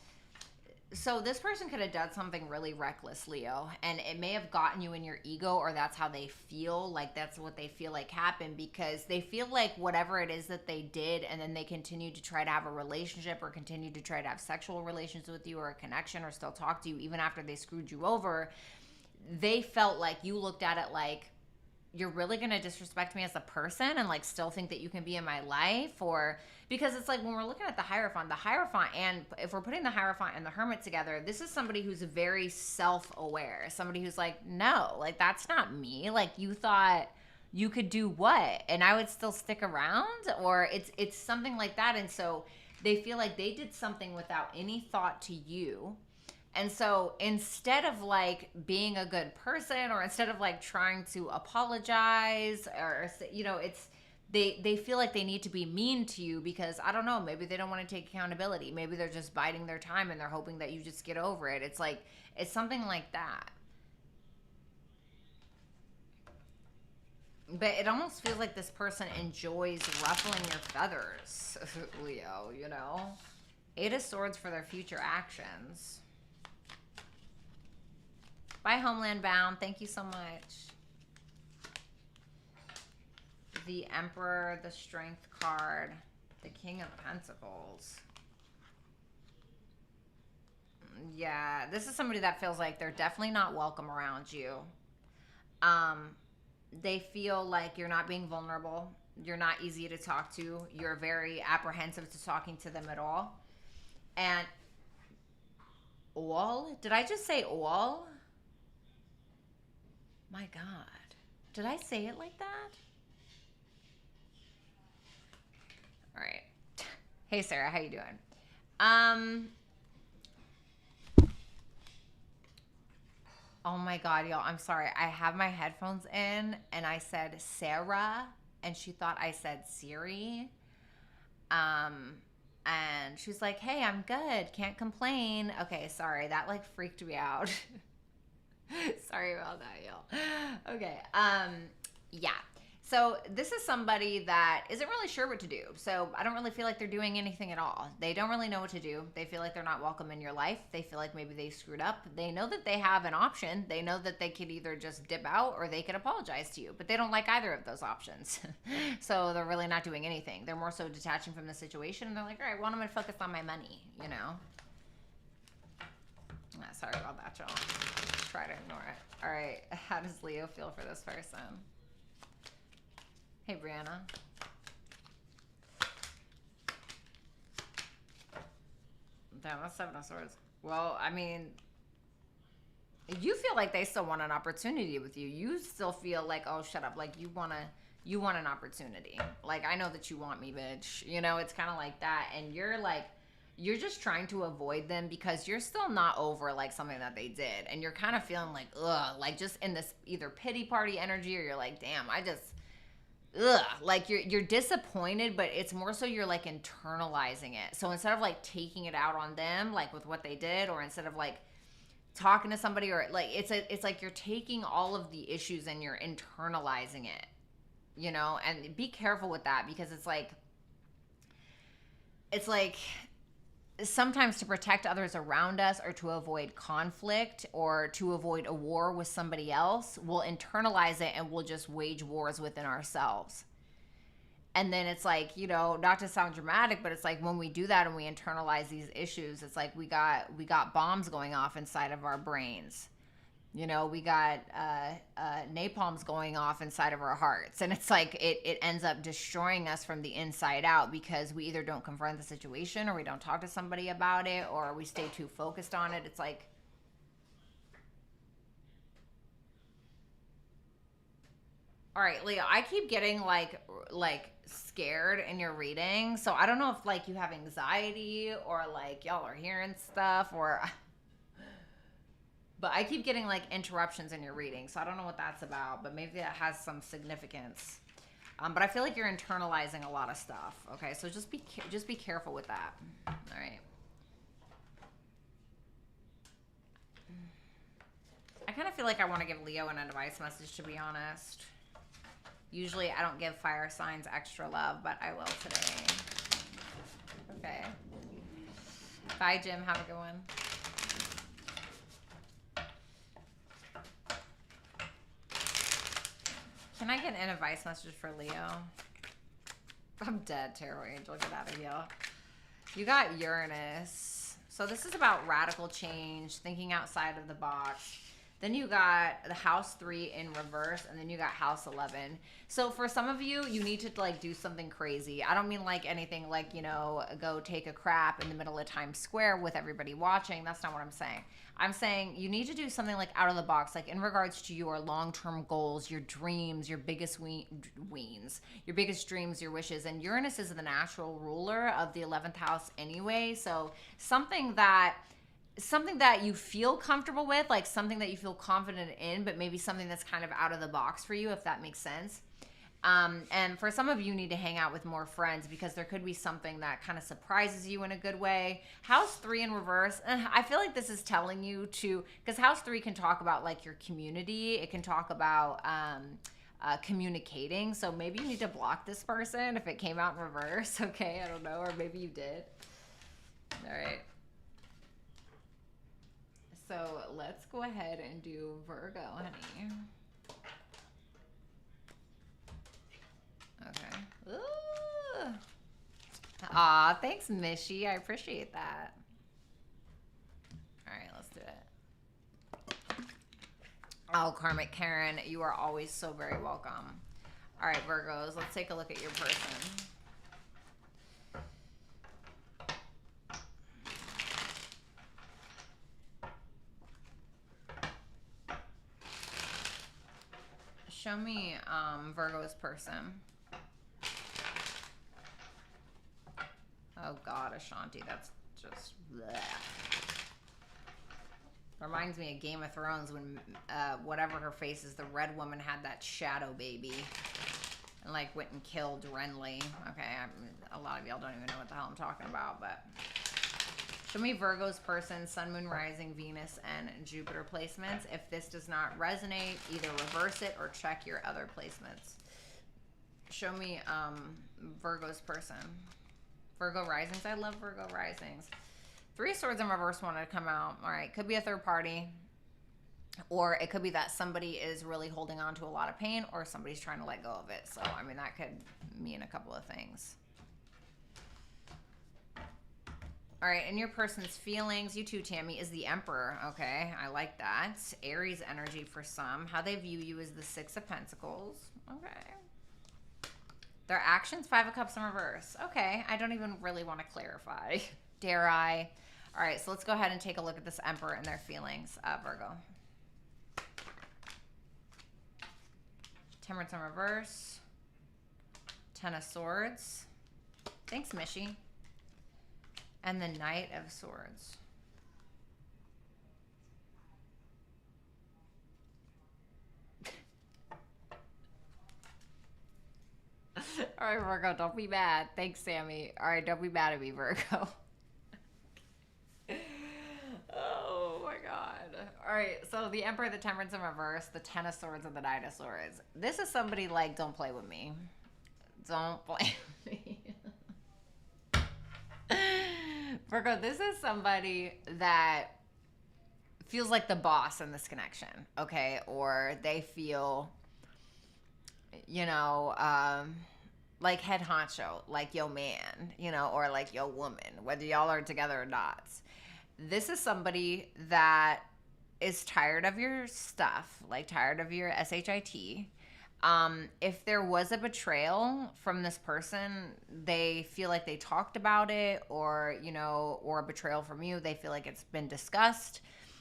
so this person could have done something really reckless, Leo, and it may have gotten you in your ego, or that's how they feel, like that's what they feel like happened, because they feel like whatever it is that they did, and then they continue to try to have a relationship or continue to try to have sexual relations with you or a connection or still talk to you even after they screwed you over. They felt like you looked at it like, you're really going to disrespect me as a person and like still think that you can be in my life? Or because it's like when we're looking at the Hierophant, and if we're putting the Hierophant and the Hermit together, this is somebody who's very self-aware, somebody who's like, no, like that's not me. Like you thought you could do what? And I would still stick around? Or it's something like that. And so they feel like they did something without any thought to you. And so instead of like being a good person, or instead of like trying to apologize, or, you know, it's, they feel like they need to be mean to you because, I don't know, maybe they don't want to take accountability. Maybe they're just biding their time and they're hoping that you just get over it. It's like, it's something like that. But it almost feels like this person enjoys ruffling your feathers, Leo, you know? Eight of Swords for their future actions. Bye, Homeland Bound. Thank you so much. The Emperor, the Strength card, the King of Pentacles. Yeah, this is somebody that feels like they're definitely not welcome around you. They feel like you're not being vulnerable. You're not easy to talk to. You're very apprehensive to talking to them at all. And all? Did I just say all? My God. Did I say it like that? All right. Hey, Sarah. How you doing? Oh, my God, y'all. I'm sorry. I have my headphones in, and I said Sarah, and she thought I said Siri. And she's like, hey, I'm good. Can't complain. Okay, sorry. That, like, freaked me out. Sorry about that, y'all. Okay. Yeah. So this is somebody that isn't really sure what to do. So I don't really feel like they're doing anything at all. They don't really know what to do. They feel like they're not welcome in your life. They feel like maybe they screwed up. They know that they have an option. They know that they could either just dip out or they could apologize to you, but they don't like either of those options. So they're really not doing anything. They're more so detaching from the situation, and they're like, all right, well, I'm going to focus on my money, you know? Sorry about that, y'all. Try to ignore it. All right. How does Leo feel for this person? Hey, Brianna. Damn, that's Seven of Swords. Well, I mean, you feel like they still want an opportunity with you. You still feel like, oh, shut up. Like, you want an opportunity. Like, I know that you want me, bitch. You know, it's kind of like that. And you're like, you're just trying to avoid them because you're still not over like something that they did. And you're kind of feeling like, ugh, like just in this either pity party energy, or you're like, damn, ugh, like you're disappointed, but it's more so you're like internalizing it. So instead of like taking it out on them, like with what they did, or instead of like talking to somebody, or like it's like you're taking all of the issues and you're internalizing it, you know. And be careful with that, because it's like sometimes to protect others around us, or to avoid conflict, or to avoid a war with somebody else, we'll internalize it and we'll just wage wars within ourselves. And then it's like, you know, not to sound dramatic, but it's like when we do that and we internalize these issues, it's like we got bombs going off inside of our brains. You know, we got napalms going off inside of our hearts. And it's like it ends up destroying us from the inside out, because we either don't confront the situation, or we don't talk to somebody about it, or we stay too focused on it. It's like, all right, Leo, I keep getting like scared in your reading. So I don't know if like you have anxiety, or like y'all are hearing stuff, or but I keep getting like interruptions in your reading. So I don't know what that's about, but maybe that has some significance. But I feel like you're internalizing a lot of stuff. Okay, so just be careful with that. All right. I kind of feel like I want to give Leo an advice message, to be honest. Usually I don't give fire signs extra love, but I will today. Okay. Bye, Jim. Have a good one. Can I get an advice message for Leo? I'm dead, Tarot Angel. Get out of here. You got Uranus. So this is about radical change, thinking outside of the box. Then you got the house 3 in reverse, and then you got house 11. So for some of you, you need to like do something crazy. I don't mean like anything like, you know, go take a crap in the middle of Times Square with everybody watching. That's not what I'm saying. I'm saying you need to do something like out of the box, like in regards to your long-term goals, your dreams, your biggest your biggest dreams, your wishes. And Uranus is the natural ruler of the 11th house anyway. So something that you feel comfortable with, like something that you feel confident in, but maybe something that's kind of out of the box for you, if that makes sense. And for some of you need to hang out with more friends, because there could be something that kind of surprises you in a good way. House 3 in reverse, I feel like this is telling you to, because house 3 can talk about like your community. It can talk about communicating. So maybe you need to block this person if it came out in reverse. Okay, I don't know, or maybe you did. All right. So let's go ahead and do Virgo, honey. Okay. Ooh. Aw, thanks, Mishy. I appreciate that. All right, let's do it. Oh, Karmic Karen, you are always so very welcome. All right, Virgos, let's take a look at your person. Show me Virgo's person. Oh God, Ashanti, that's just bleh. Reminds me of Game of Thrones when whatever her face is, the red woman had that shadow baby and like went and killed Renly. Okay, a lot of y'all don't even know what the hell I'm talking about, but show me Virgo's person, Sun, Moon, Rising, Venus, and Jupiter placements. If this does not resonate, either reverse it or check your other placements. Show me Virgo's person. Virgo risings. I love Virgo risings. 3 swords in reverse wanted to come out. All right. Could be a third party. Or it could be that somebody is really holding on to a lot of pain, or somebody's trying to let go of it. So, I mean, that could mean a couple of things. All right, and your person's feelings, you too, Tammy, is the Emperor. Okay, I like that. Aries energy for some. How they view you is the 6 of Pentacles. Okay. Their actions, 5 of Cups in reverse. Okay, I don't even really want to clarify. Dare I? All right, so let's go ahead and take a look at this Emperor and their feelings. Virgo. Temperance in reverse. 10 of Swords. Thanks, Mishy. And the Knight of Swords. right, Virgo, don't be mad. Thanks, Sammy. All right, don't be mad at me, Virgo. Oh my God. All right, so the Emperor, the Temperance in reverse, the Ten of Swords, and the Knight of Swords. This is somebody like, don't play with me. Don't play with me. Virgo, this is somebody that feels like the boss in this connection, okay? Or they feel, you know, like head honcho, like yo man, you know, or like yo woman, whether y'all are together or not. This is somebody that is tired of your stuff, like tired of your SHIT. If there was a betrayal from this person, they feel like they talked about it, or, you know, or a betrayal from you, they feel like it's been discussed.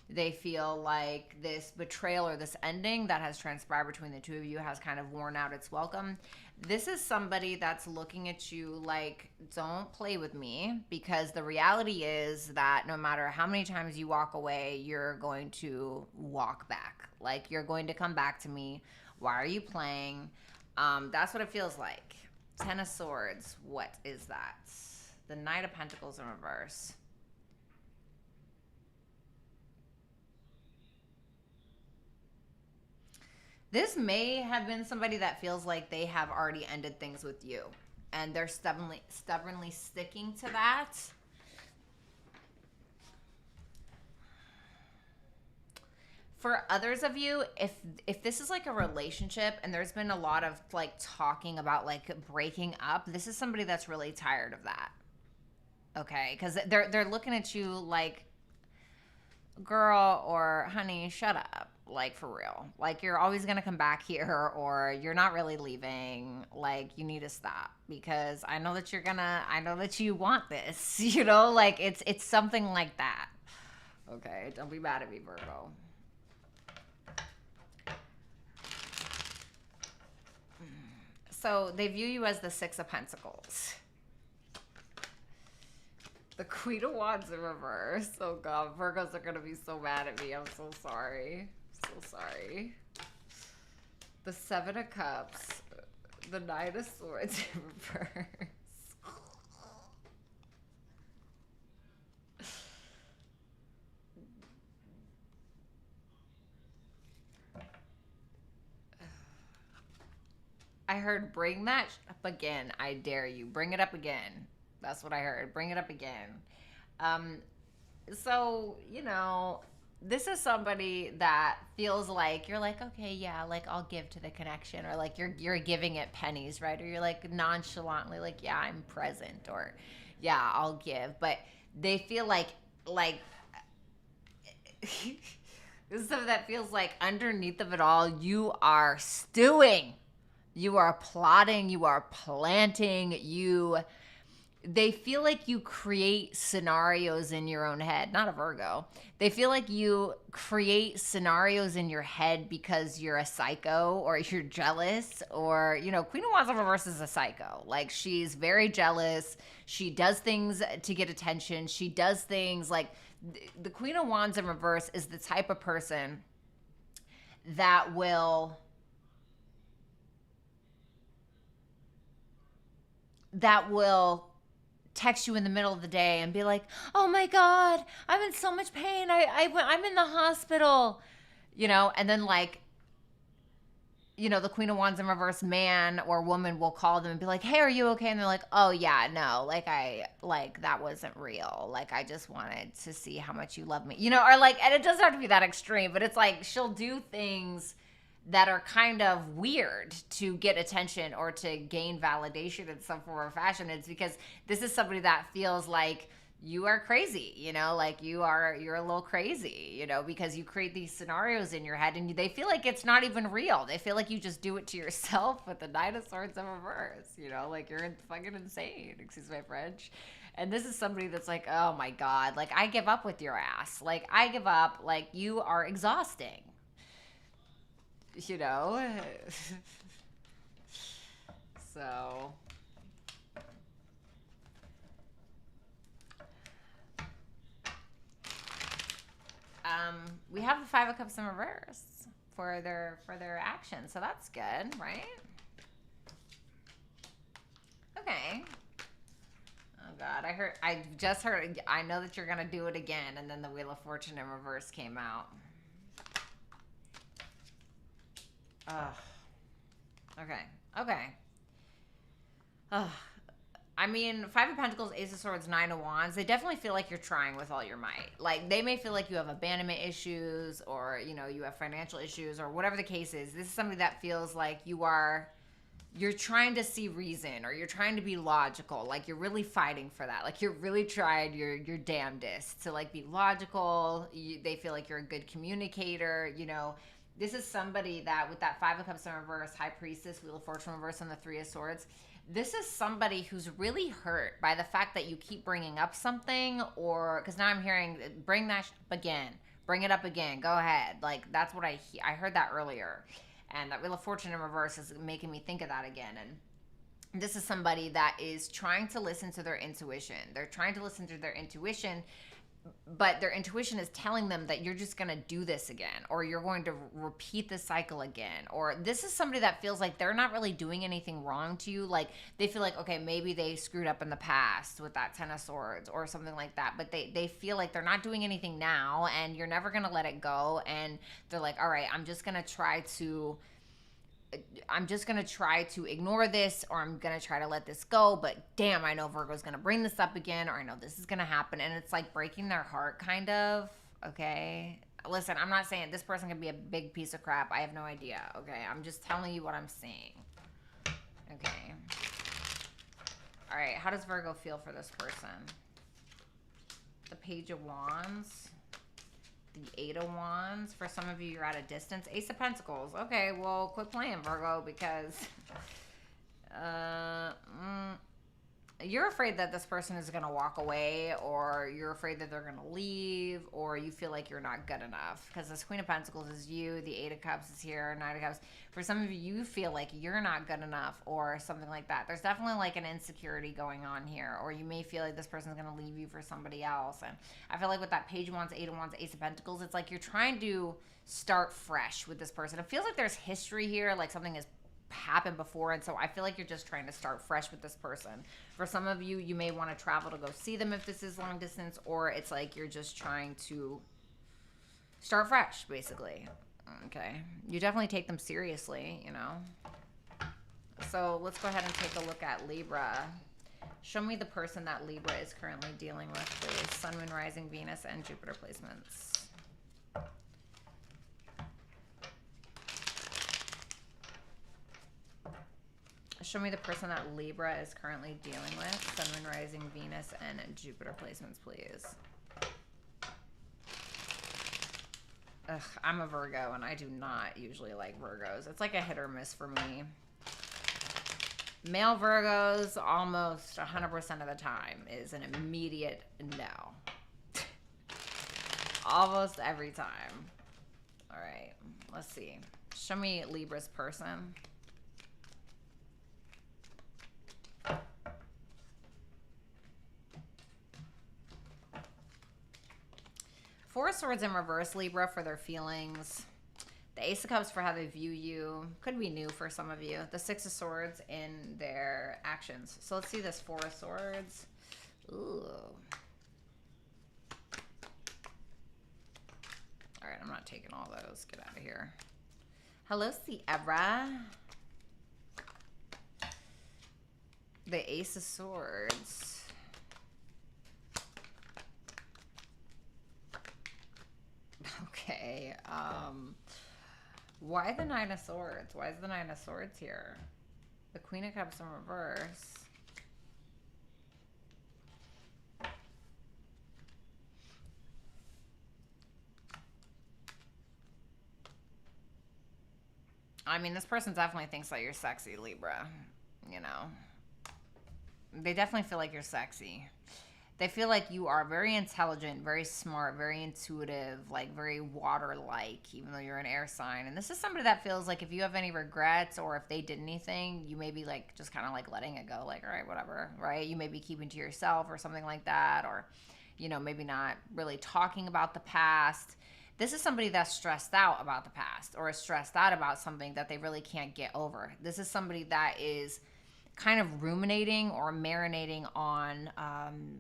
They feel like this betrayal or this ending that has transpired between the two of you has kind of worn out its welcome. This is somebody that's looking at you like, don't play with me, because the reality is that no matter how many times you walk away, you're going to walk back. Like, you're going to come back to me. Why are you playing? That's what it feels like. Ten of Swords. What is that? The Knight of Pentacles in reverse. This may have been somebody that feels like they have already ended things with you, and they're stubbornly sticking to that. For others of you, if this is like a relationship and there's been a lot of like talking about like breaking up, this is somebody that's really tired of that. Okay, because they're looking at you like, girl or honey, shut up. Like, for real. Like, you're always going to come back here, or you're not really leaving. Like, you need to stop, because I know that I know that you want this, you know, like it's something like that. Okay. Don't be mad at me, Virgo. So they view you as the Six of Pentacles. The Queen of Wands in reverse. Oh God, Virgos are gonna be so mad at me. I'm so sorry. So sorry. The Seven of Cups. The Knight of Swords in reverse. I heard, bring that up again. I dare you. Bring it up again. That's what I heard. Bring it up again. So, you know, this is somebody that feels like you're like, okay, yeah, like I'll give to the connection, or like you're giving it pennies, right? Or you're like nonchalantly like, yeah, I'm present, or yeah, I'll give. But they feel like this is something that feels like underneath of it all, you are stewing. You are plotting, you are planting, they feel like you create scenarios in your own head. Not a Virgo. They feel like you create scenarios in your head because you're a psycho, or you're jealous, or, you know, Queen of Wands in reverse is a psycho. Like, she's very jealous. She does things to get attention. She does things like, the Queen of Wands in reverse is the type of person that will text you in the middle of the day and be like, oh my God, I'm in so much pain. I'm in the hospital, you know, and then like, you know, the Queen of Wands in reverse man or woman will call them and be like, hey, are you okay? And they're like, oh yeah, no, like that wasn't real. Like, I just wanted to see how much you love me, you know, or like, and it doesn't have to be that extreme, but it's like, she'll do things that are kind of weird to get attention or to gain validation in some form or fashion. It's because this is somebody that feels like you are crazy, you know, like you're a little crazy, you know, because you create these scenarios in your head and they feel like it's not even real. They feel like you just do it to yourself with the Knight of Swords in reverse, you know, like you're fucking insane, excuse my French. And this is somebody that's like, oh my God, like I give up with your ass. Like I give up, like you are exhausting. You know, so we have the Five of Cups in reverse for their action, so that's good, right? Okay. Oh God, I just heard, I know that you're going to do it again. And then the Wheel of Fortune in reverse came out. Ugh. Okay. Okay. Ugh. I mean, Five of Pentacles, Ace of Swords, Nine of Wands, they definitely feel like you're trying with all your might. Like, they may feel like you have abandonment issues or, you know, you have financial issues or whatever the case is. This is somebody that feels like you're trying to see reason or you're trying to be logical. Like, you're really fighting for that. Like, you're really tried your damnedest to, like, be logical. They feel like you're a good communicator, you know. This is somebody that, with that Five of Cups in reverse, High Priestess, Wheel of Fortune reverse, and the Three of Swords, this is somebody who's really hurt by the fact that you keep bringing up something, or because now I'm hearing bring that up again, bring it up again, go ahead. Like, that's what I heard that earlier, and that Wheel of Fortune in reverse is making me think of that again. And this is somebody that is trying to listen to their intuition. They're trying to listen to their intuition, but their intuition is telling them that you're just going to do this again, or you're going to repeat the cycle again. Or this is somebody that feels like they're not really doing anything wrong to you. Like, they feel like, okay, maybe they screwed up in the past with that Ten of Swords or something like that, but they feel like they're not doing anything now, and you're never going to let it go. And they're like, all right, I'm just going to try to ignore this, or I'm going to try to let this go. But damn, I know Virgo's going to bring this up again, or I know this is going to happen. And it's like breaking their heart, kind of. Okay. Listen, I'm not saying this person can be a big piece of crap. I have no idea. Okay. I'm just telling you what I'm seeing. Okay. All right. How does Virgo feel for this person? The Page of Wands. The Eight of Wands. For some of you, you're at a distance. Ace of Pentacles. Okay, well, quit playing, Virgo, because you're afraid that this person is going to walk away, or you're afraid that they're going to leave, or you feel like you're not good enough. Because this Queen of Pentacles is you. The Eight of Cups is here. Nine of Cups. For some of you, you feel like you're not good enough, or something like that. There's definitely like an insecurity going on here, or you may feel like this person's going to leave you for somebody else. And I feel like with that Page of Wands, Eight of Wands, Ace of Pentacles, it's like you're trying to start fresh with this person. It feels like there's history here, like something has happened before, and so I feel like you're just trying to start fresh with this person. For some of you, you may want to travel to go see them if this is long distance, or it's like you're just trying to start fresh, basically. Okay, you definitely take them seriously, you know. So let's go ahead and take a look at Libra. Show me the person that Libra is currently dealing with, please. Sun, Moon, Rising, Venus, and Jupiter placements. Show me the person that Libra is currently dealing with. Sun, Moon, Rising, Venus, and Jupiter placements, please. Ugh, I'm a Virgo, and I do not usually like Virgos. It's like a hit or miss for me. Male Virgos, almost 100% of the time, is an immediate no. Almost every time. All right, let's see. Show me Libra's person. Four of Swords in reverse, Libra, for their feelings. The Ace of Cups for how they view you. Could be new for some of you. The Six of Swords in their actions. So let's see this Four of Swords. Ooh. All right, I'm not taking all those. Get out of here. Hello, Sierra. The Ace of Swords. Okay, why the Nine of Swords? Why is the Nine of Swords here? The Queen of Cups in reverse. I mean, this person definitely thinks that you're sexy, Libra. You know, they definitely feel like you're sexy. They feel like you are very intelligent, very smart, very intuitive, like very water-like, even though you're an air sign. And this is somebody that feels like if you have any regrets, or if they did anything, you may be like just kind of like letting it go, like, all right, whatever, right? You may be keeping to yourself or something like that, or, you know, maybe not really talking about the past. This is somebody that's stressed out about the past, or is stressed out about something that they really can't get over. This is somebody that is kind of ruminating or marinating on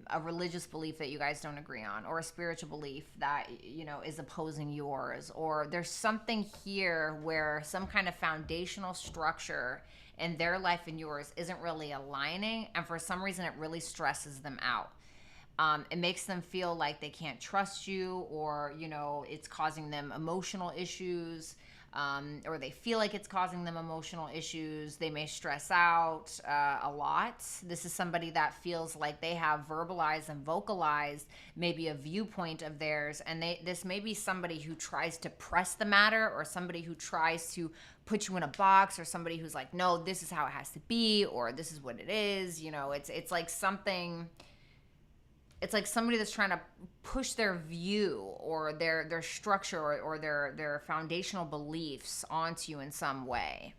a religious belief that you guys don't agree on, or a spiritual belief that, you know, is opposing yours, or there's something here where some kind of foundational structure in their life and yours isn't really aligning, and for some reason it really stresses them out. It makes them feel like they can't trust you, or, you know, it's causing them emotional issues, or they feel like it's causing them emotional issues. They may stress out a lot. This is somebody that feels like they have verbalized and vocalized maybe a viewpoint of theirs, and this may be somebody who tries to press the matter, or somebody who tries to put you in a box, or somebody who's like, no, this is how it has to be, or this is what it is. You know, it's like something... It's like somebody that's trying to push their view or their structure or their foundational beliefs onto you in some way.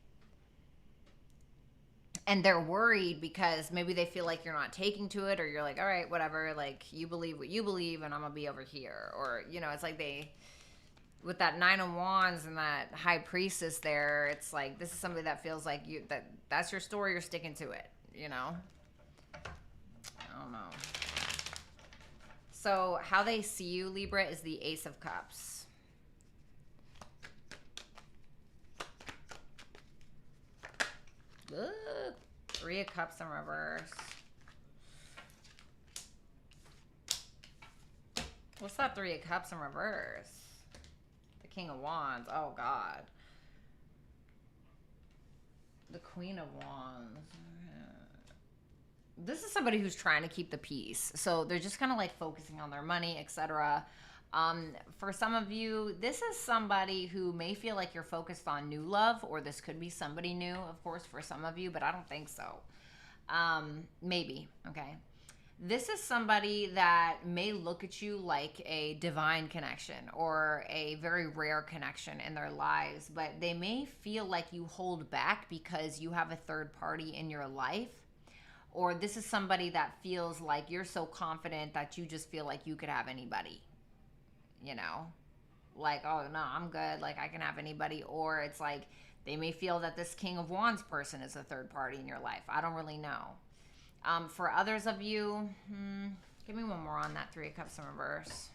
And they're worried because maybe they feel like you're not taking to it, or you're like, all right, whatever, like, you believe what you believe and I'm gonna be over here. Or, you know, it's like they, with that Nine of Wands and that High Priestess there, it's like, this is somebody that feels like that's your story, you're sticking to it, you know? I don't know. So how they see you, Libra, is the Ace of Cups. Ugh. Three of Cups in reverse. What's that Three of Cups in reverse? The King of Wands. Oh, God. The Queen of Wands. This is somebody who's trying to keep the peace. So they're just kind of like focusing on their money, etc. For some of you, this is somebody who may feel like you're focused on new love, or this could be somebody new, of course, for some of you, but I don't think so. Maybe, okay. This is somebody that may look at you like a divine connection or a very rare connection in their lives, but they may feel like you hold back because you have a third party in your life. Or this is somebody that feels like you're so confident that you just feel like you could have anybody, you know, like, oh no, I'm good, like I can have anybody. Or it's like they may feel that this King of Wands person is a third party in your life. I don't really know. For others of you, give me one more on that Three of Cups in reverse.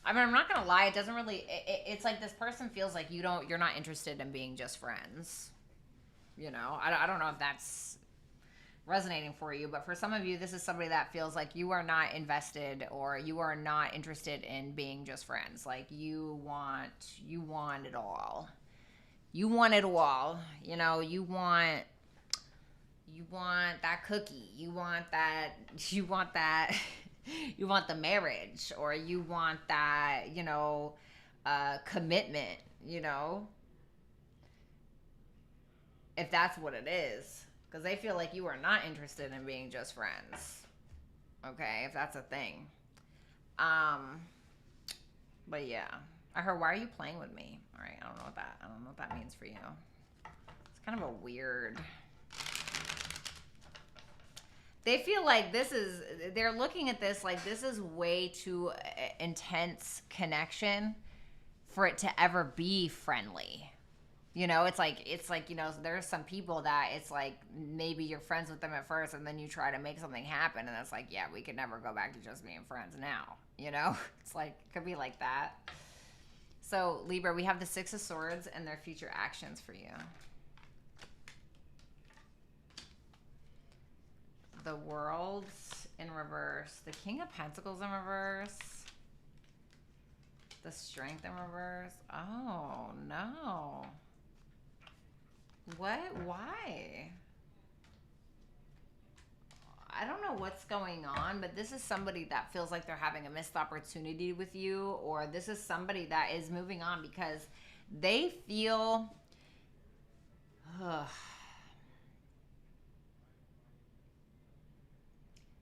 I mean, I'm not gonna lie. It doesn't really. It's like this person feels like you're not interested in being just friends. You know, I don't know if that's resonating for you, but for some of you, this is somebody that feels like you are not invested, or you are not interested in being just friends. Like you want it all. You want it all. You know, you want that cookie. You want that. You want the marriage, or you want that, you know, commitment, you know, if that's what it is, because they feel like you are not interested in being just friends. Okay, if that's a thing. But yeah, I heard, why are you playing with me? All right, I don't know what that means for you. It's kind of a weird. They feel like they're looking at this like this is way too intense connection for it to ever be friendly. You know, it's like, you know, there's some people that it's like maybe you're friends with them at first and then you try to make something happen and it's like, yeah, we could never go back to just being friends now. You know, it's like, it could be like that. So Libra, we have the Six of Swords and their future actions for you. The World in reverse, the King of Pentacles in reverse, the Strength in reverse. Oh no. What? Why? I don't know what's going on, but this is somebody that feels like they're having a missed opportunity with you, or this is somebody that is moving on because they feel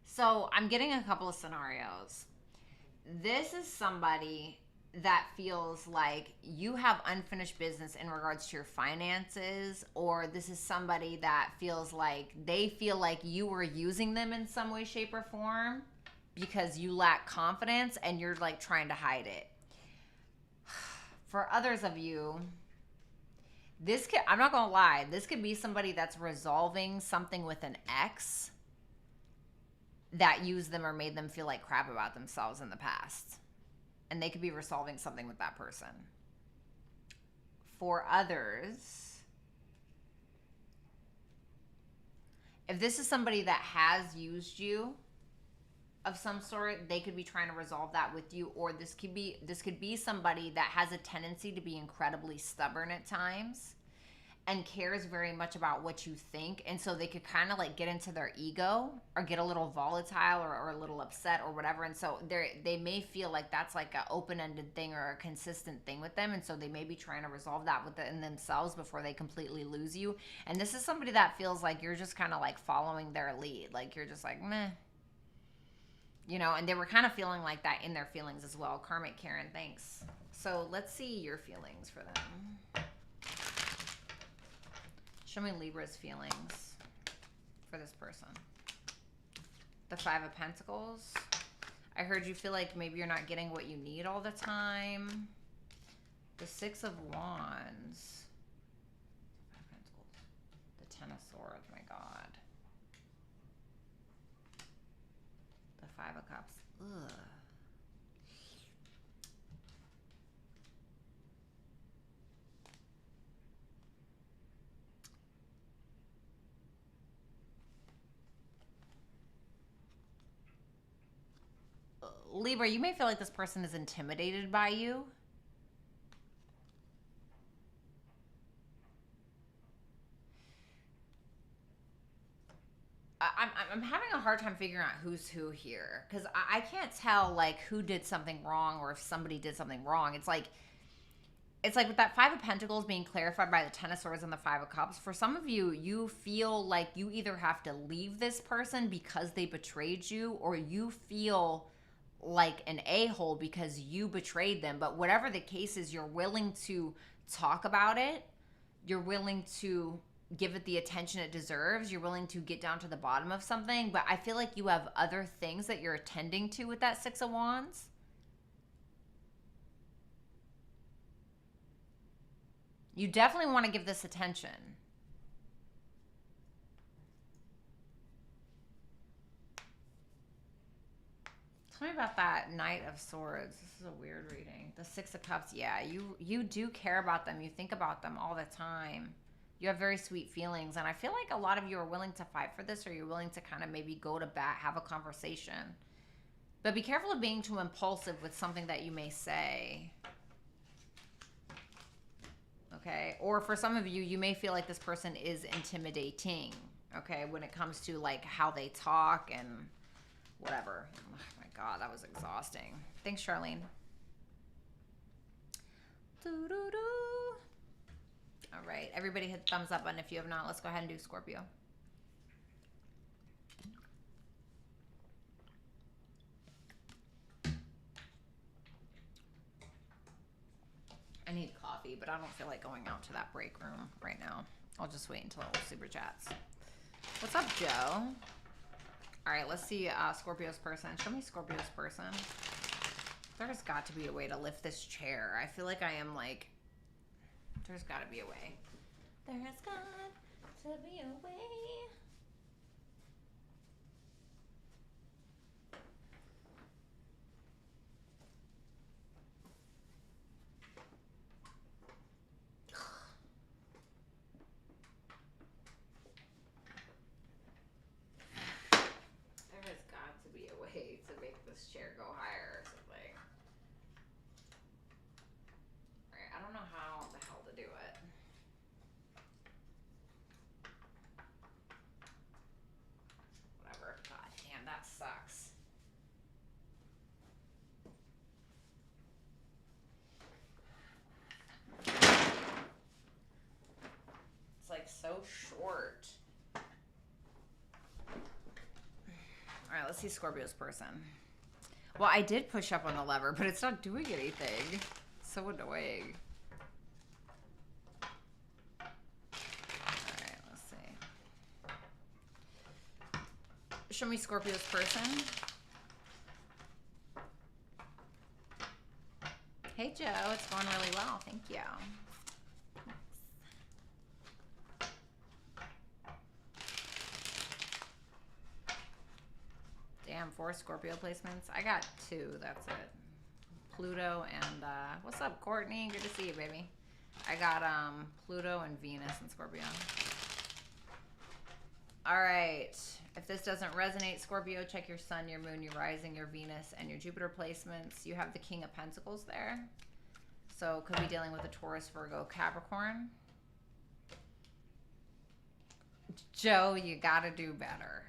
So I'm getting a couple of scenarios. This is somebody that feels like you have unfinished business in regards to your finances, or this is somebody that feels like they feel like you were using them in some way, shape, or form. because you lack confidence and you're like trying to hide it. For others of you, this could, I'm not gonna lie, this could be somebody that's resolving something with an ex that used them or made them feel like crap about themselves in the past. And they could be resolving something with that person. For others, if this is somebody that has used you of some sort, they could be trying to resolve that with you, or this could be somebody that has a tendency to be incredibly stubborn at times and cares very much about what you think, and so they could kind of like get into their ego or get a little volatile or a little upset or whatever, and so they may feel like that's like an open-ended thing or a consistent thing with them, and so they may be trying to resolve that within themselves before they completely lose you. And this is somebody that feels like you're just kind of like following their lead, like you're just like meh, you know, and they were kind of feeling like that in their feelings as well. Karmic Karen, thanks. So let's see your feelings for them. Show me Libra's feelings for this person. The Five of Pentacles. I heard you feel like maybe you're not getting what you need all the time. The Six of Wands. Five of Pentacles. The Ten of Swords, my God. The Five of Cups. Ugh. Libra, you may feel like this person is intimidated by you. I'm having a hard time figuring out who's who here, because I can't tell like who did something wrong or if somebody did something wrong. It's like with that Five of Pentacles being clarified by the Ten of Swords and the Five of Cups. For some of you, you feel like you either have to leave this person because they betrayed you, or you feel like an a-hole because you betrayed them. But whatever the case is, you're willing to talk about it. You're willing to give it the attention it deserves. You're willing to get down to the bottom of something. But I feel like you have other things that you're attending to with that Six of Wands. You definitely want to give this attention. Tell me about that Knight of Swords. This is a weird reading. The Six of Cups. Yeah, you do care about them. You think about them all the time. You have very sweet feelings. And I feel like a lot of you are willing to fight for this, or you're willing to kind of maybe go to bat, have a conversation. But be careful of being too impulsive with something that you may say. Okay? Or for some of you, you may feel like this person is intimidating. Okay? When it comes to like how they talk and whatever. Oh my God, that was exhausting. Thanks, Charlene. Doo-doo-doo. All right, everybody hit the thumbs up button if you have not. Let's go ahead and do Scorpio. I need coffee, but I don't feel like going out to that break room right now. I'll just wait until Super Chats. What's up, Joe? All right, let's see Scorpio's person. Show me Scorpio's person. There's got to be a way to lift this chair. I feel like I am like, there's got to be a way. There has got to be a way. To make this chair go higher or something. Alright, I don't know how the hell to do it. Whatever. God damn, that sucks. It's like so short. Alright, let's see Scorpio's person. Well, I did push up on the lever, but it's not doing anything. It's so annoying. Alright, let's see. Show me Scorpio's person. Hey, Joe. It's going really well. Thank you. Damn, 4 Scorpio placements. I got 2. That's it. Pluto and, what's up, Courtney? Good to see you, baby. I got Pluto and Venus in Scorpio. All right. If this doesn't resonate, Scorpio, check your sun, your moon, your rising, your Venus, and your Jupiter placements. You have the King of Pentacles there. So could be dealing with a Taurus, Virgo, Capricorn. Joe, you got to do better.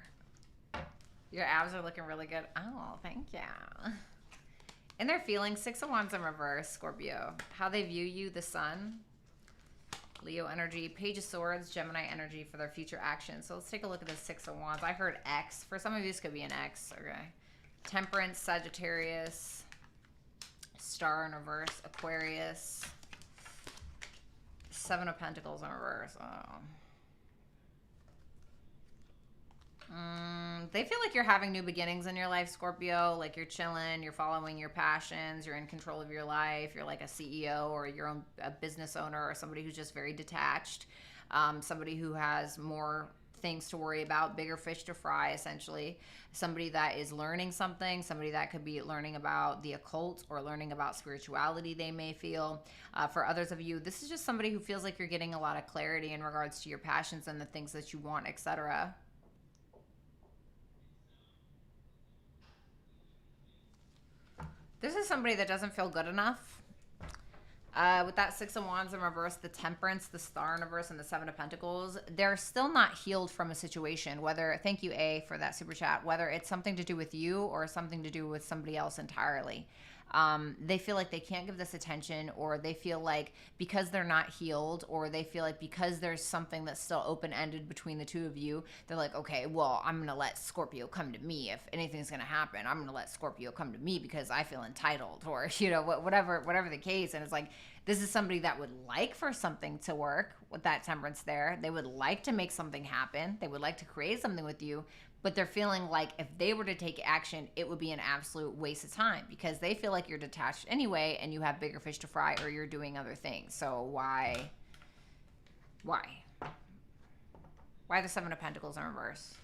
Your abs are looking really good. Oh, thank you. In their feelings, 6 of Wands in reverse, Scorpio. How they view you, the sun. Leo energy, Page of Swords, Gemini energy for their future actions. So let's take a look at the 6 of Wands. I heard X. For some of you, this could be an X. Okay. Temperance, Sagittarius, Star in reverse, Aquarius, 7 of Pentacles in reverse. Oh. They feel like you're having new beginnings in your life, Scorpio. Like you're chilling, you're following your passions, you're in control of your life. You're like a CEO or a business owner or somebody who's just very detached. Somebody who has more things to worry about, bigger fish to fry, essentially. Somebody that is learning something, somebody that could be learning about the occult or learning about spirituality, they may feel. For others of you, this is just somebody who feels like you're getting a lot of clarity in regards to your passions and the things that you want, etc. This is somebody that doesn't feel good enough. With that 6 of Wands in reverse, the Temperance, the Star in reverse, and the 7 of Pentacles, they're still not healed from a situation. Whether, thank you, A, for that super chat, whether it's something to do with you or something to do with somebody else entirely. They feel like they can't give this attention, or they feel like because they're not healed, or they feel like because there's something that's still open-ended between the two of you, they're like, okay, well, I'm going to let Scorpio come to me. If anything's going to happen, I'm going to let Scorpio come to me because I feel entitled, or, you know, whatever the case. And it's like, this is somebody that would like for something to work with that Temperance there. They would like to make something happen. They would like to create something with you. But they're feeling like if they were to take action, it would be an absolute waste of time because they feel like you're detached anyway and you have bigger fish to fry or you're doing other things. So why the 7 of Pentacles in reverse?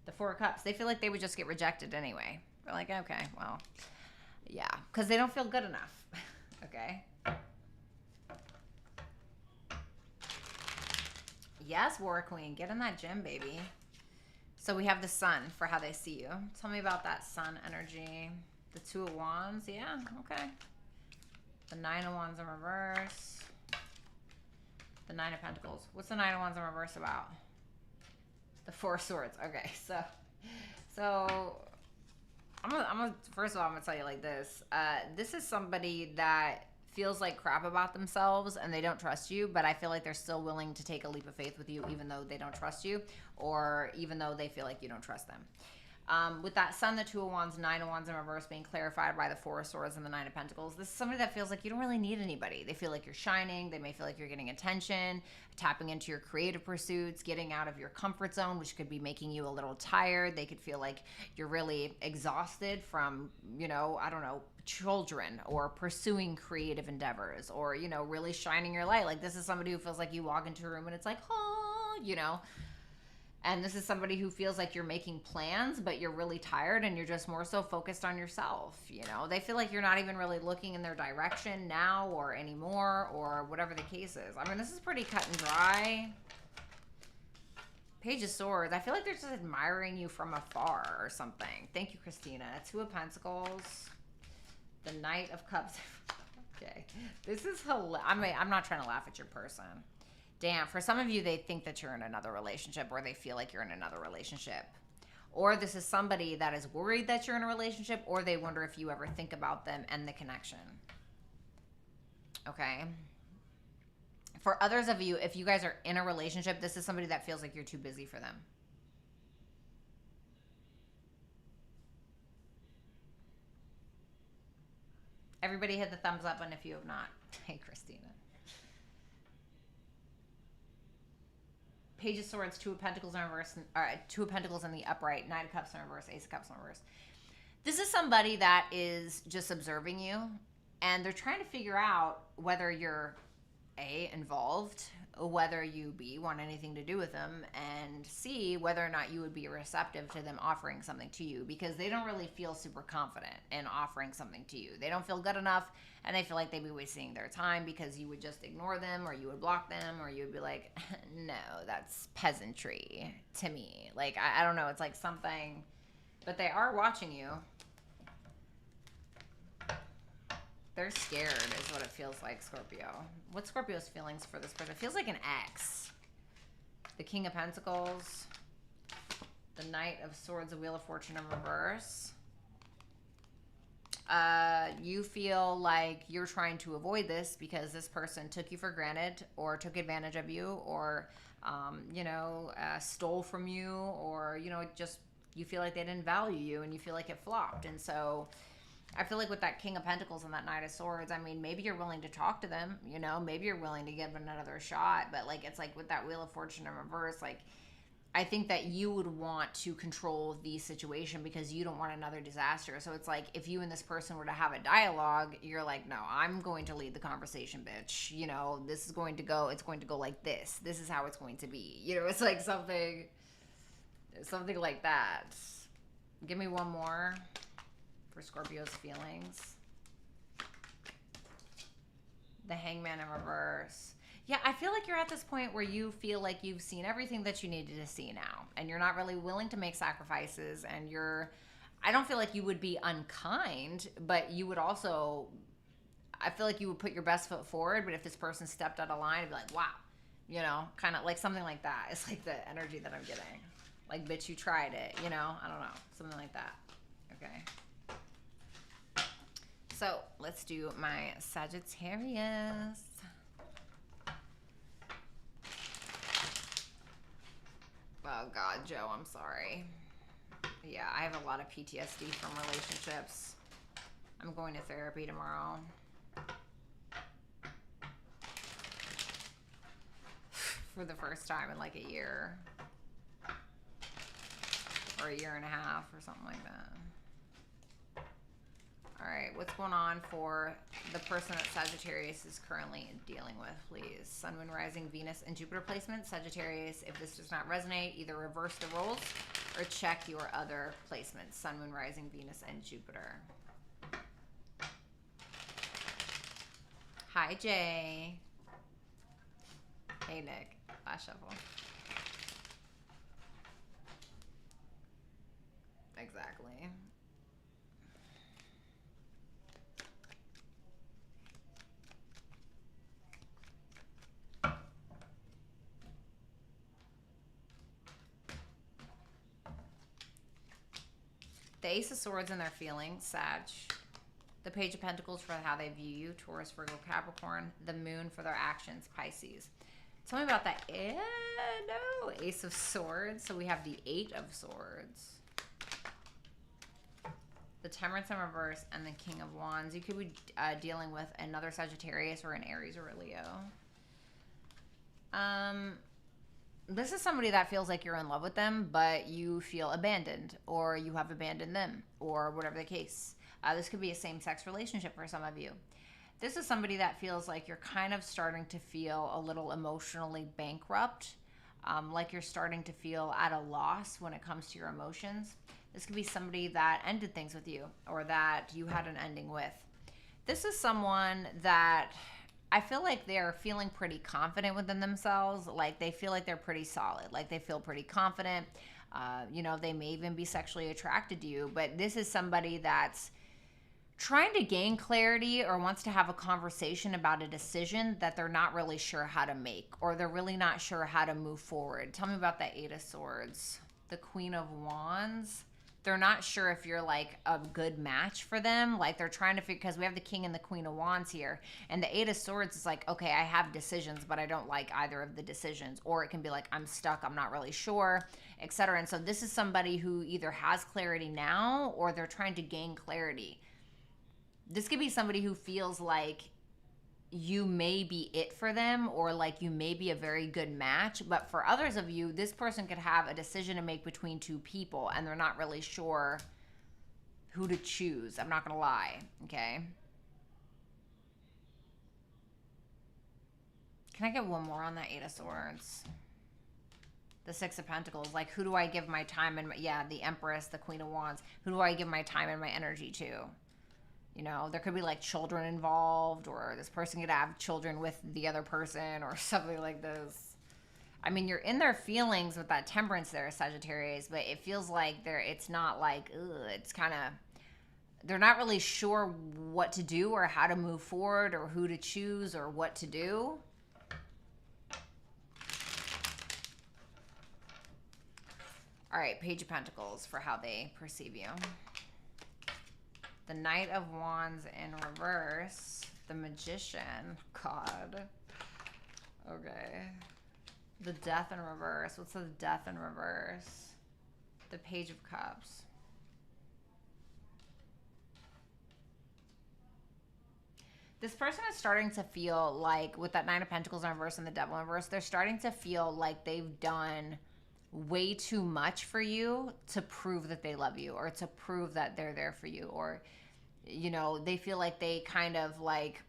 The 4 of Cups. They feel like they would just get rejected anyway. They're like, okay, well, yeah, because they don't feel good enough. Okay. Yes, War Queen. Get in that gym, baby. So we have the Sun for how they see you. Tell me about that Sun energy. The 2 of Wands. Yeah, okay. The 9 of Wands in reverse. The 9 of Pentacles. What's the 9 of Wands in reverse about? The 4 of Swords. Okay, so I'm gonna first of all, I'm gonna tell you like this. This is somebody that feels like crap about themselves and they don't trust you, but I feel like they're still willing to take a leap of faith with you even though they don't trust you, or even though they feel like you don't trust them. With that Sun, the 2 of Wands, 9 of Wands in reverse being clarified by the 4 of Swords and the 9 of Pentacles, this is somebody that feels like you don't really need anybody. They feel like you're shining. They may feel like you're getting attention, tapping into your creative pursuits, getting out of your comfort zone, which could be making you a little tired. They could feel like you're really exhausted from, you know, I don't know, children or pursuing creative endeavors or, you know, really shining your light. Like this is somebody who feels like you walk into a room and it's like, oh, you know. And this is somebody who feels like you're making plans, but you're really tired and you're just more so focused on yourself. You know, they feel like you're not even really looking in their direction now or anymore or whatever the case is. I mean, this is pretty cut and dry. Page of Swords. I feel like they're just admiring you from afar or something. Thank you, Christina. 2 of Pentacles. The Knight of Cups. Okay. This is hilarious. I'm not trying to laugh at your person. Damn, for some of you, they think that you're in another relationship or they feel like you're in another relationship. Or this is somebody that is worried that you're in a relationship or they wonder if you ever think about them and the connection. Okay. For others of you, if you guys are in a relationship, this is somebody that feels like you're too busy for them. Everybody hit the thumbs up button if you have not. Hey, Christina. Page of Swords, 2 of Pentacles in reverse, 2 of Pentacles in the upright, 9 of Cups in reverse, Ace of Cups in reverse. This is somebody that is just observing you. And they're trying to figure out whether you're A, involved, whether you B, want anything to do with them, and C, whether or not you would be receptive to them offering something to you, because they don't really feel super confident in offering something to you. They don't feel good enough, and they feel like they'd be wasting their time because you would just ignore them, or you would block them, or you would be like, no, that's peasantry to me. Like, I don't know, it's like something, but they are watching you. They're scared is what it feels like, Scorpio. What's Scorpio's feelings for this person? It feels like an ex. The King of Pentacles. The Knight of Swords, the Wheel of Fortune in reverse. You feel like you're trying to avoid this because this person took you for granted or took advantage of you or, stole from you or, just you feel like they didn't value you and you feel like it flopped. And so I feel like with that King of Pentacles and that Knight of Swords, I mean, maybe you're willing to talk to them, maybe you're willing to give them another shot, but like, it's like with that Wheel of Fortune in reverse, like, I think that you would want to control the situation because you don't want another disaster. So it's like, if you and this person were to have a dialogue, you're like, no, I'm going to lead the conversation, bitch. This is going to go, it's going to go like this. This is how it's going to be. It's like something like that. Give me one more for Scorpio's feelings. The Hangman in reverse. Yeah, I feel like you're at this point where you feel like you've seen everything that you needed to see now, and you're not really willing to make sacrifices, and I don't feel like you would be unkind, but you would also, I feel like you would put your best foot forward, but if this person stepped out of line, it'd be like, wow, kind of like something like that. It's like the energy that I'm getting. Like, bitch, you tried it, I don't know, something like that. Okay. So let's do my Sagittarius. Oh God, Joe, I'm sorry. Yeah, I have a lot of PTSD from relationships. I'm going to therapy tomorrow. For the first time in like a year. Or a year and a half or something like that. All right, what's going on for the person that Sagittarius is currently dealing with, please? Sun, Moon, Rising, Venus, and Jupiter placement. Sagittarius, if this does not resonate, either reverse the roles or check your other placements. Sun, Moon, Rising, Venus, and Jupiter. Hi, Jay. Hey, Nick. Last shuffle. Exactly. The Ace of Swords and their feelings, Sag. The Page of Pentacles for how they view you, Taurus, Virgo, Capricorn. The Moon for their actions, Pisces. Tell me about that. No, Ace of Swords. So we have the Eight of Swords. The Temperance in reverse and the King of Wands. You could be dealing with another Sagittarius or an Aries or a Leo. This is somebody that feels like you're in love with them, but you feel abandoned, or you have abandoned them, or whatever the case. This could be a same-sex relationship for some of you. This is somebody that feels like you're kind of starting to feel a little emotionally bankrupt, like you're starting to feel at a loss when it comes to your emotions. This could be somebody that ended things with you, or that you had an ending with. This is someone that I feel like they're feeling pretty confident within themselves. Like they feel like they're pretty solid. Like they feel pretty confident. They may even be sexually attracted to you. But this is somebody that's trying to gain clarity or wants to have a conversation about a decision that they're not really sure how to make, or they're really not sure how to move forward. Tell me about the Eight of Swords. The Queen of Wands. They're not sure if you're like a good match for them. Like they're trying to figure, because we have the King and the Queen of Wands here. And the Eight of Swords is like, okay, I have decisions, but I don't like either of the decisions. Or it can be like, I'm stuck, I'm not really sure, etc. And so this is somebody who either has clarity now or they're trying to gain clarity. This could be somebody who feels like you may be it for them, or like you may be a very good match. But for others of you, this person could have a decision to make between two people and they're not really sure who to choose. I'm not gonna lie, okay? Can I get one more on that Eight of Swords? The Six of Pentacles. Like, who do I give my time and the Empress, the Queen of Wands. Who do I give my time and my energy to? You know, there could be like children involved, or this person could have children with the other person or something like this. I mean, you're in their feelings with that Temperance there, Sagittarius, but it feels like it's not like, it's kind of, they're not really sure what to do or how to move forward or who to choose or what to do. All right, Page of Pentacles for how they perceive you. The Knight of Wands in reverse. The Magician. God. Okay. The Death in reverse. What's the Death in reverse? The Page of Cups. This person is starting to feel like, with that Nine of Pentacles in reverse and the Devil in reverse, they're starting to feel like they've done way too much for you to prove that they love you or to prove that they're there for you, or you know, they feel like they kind of like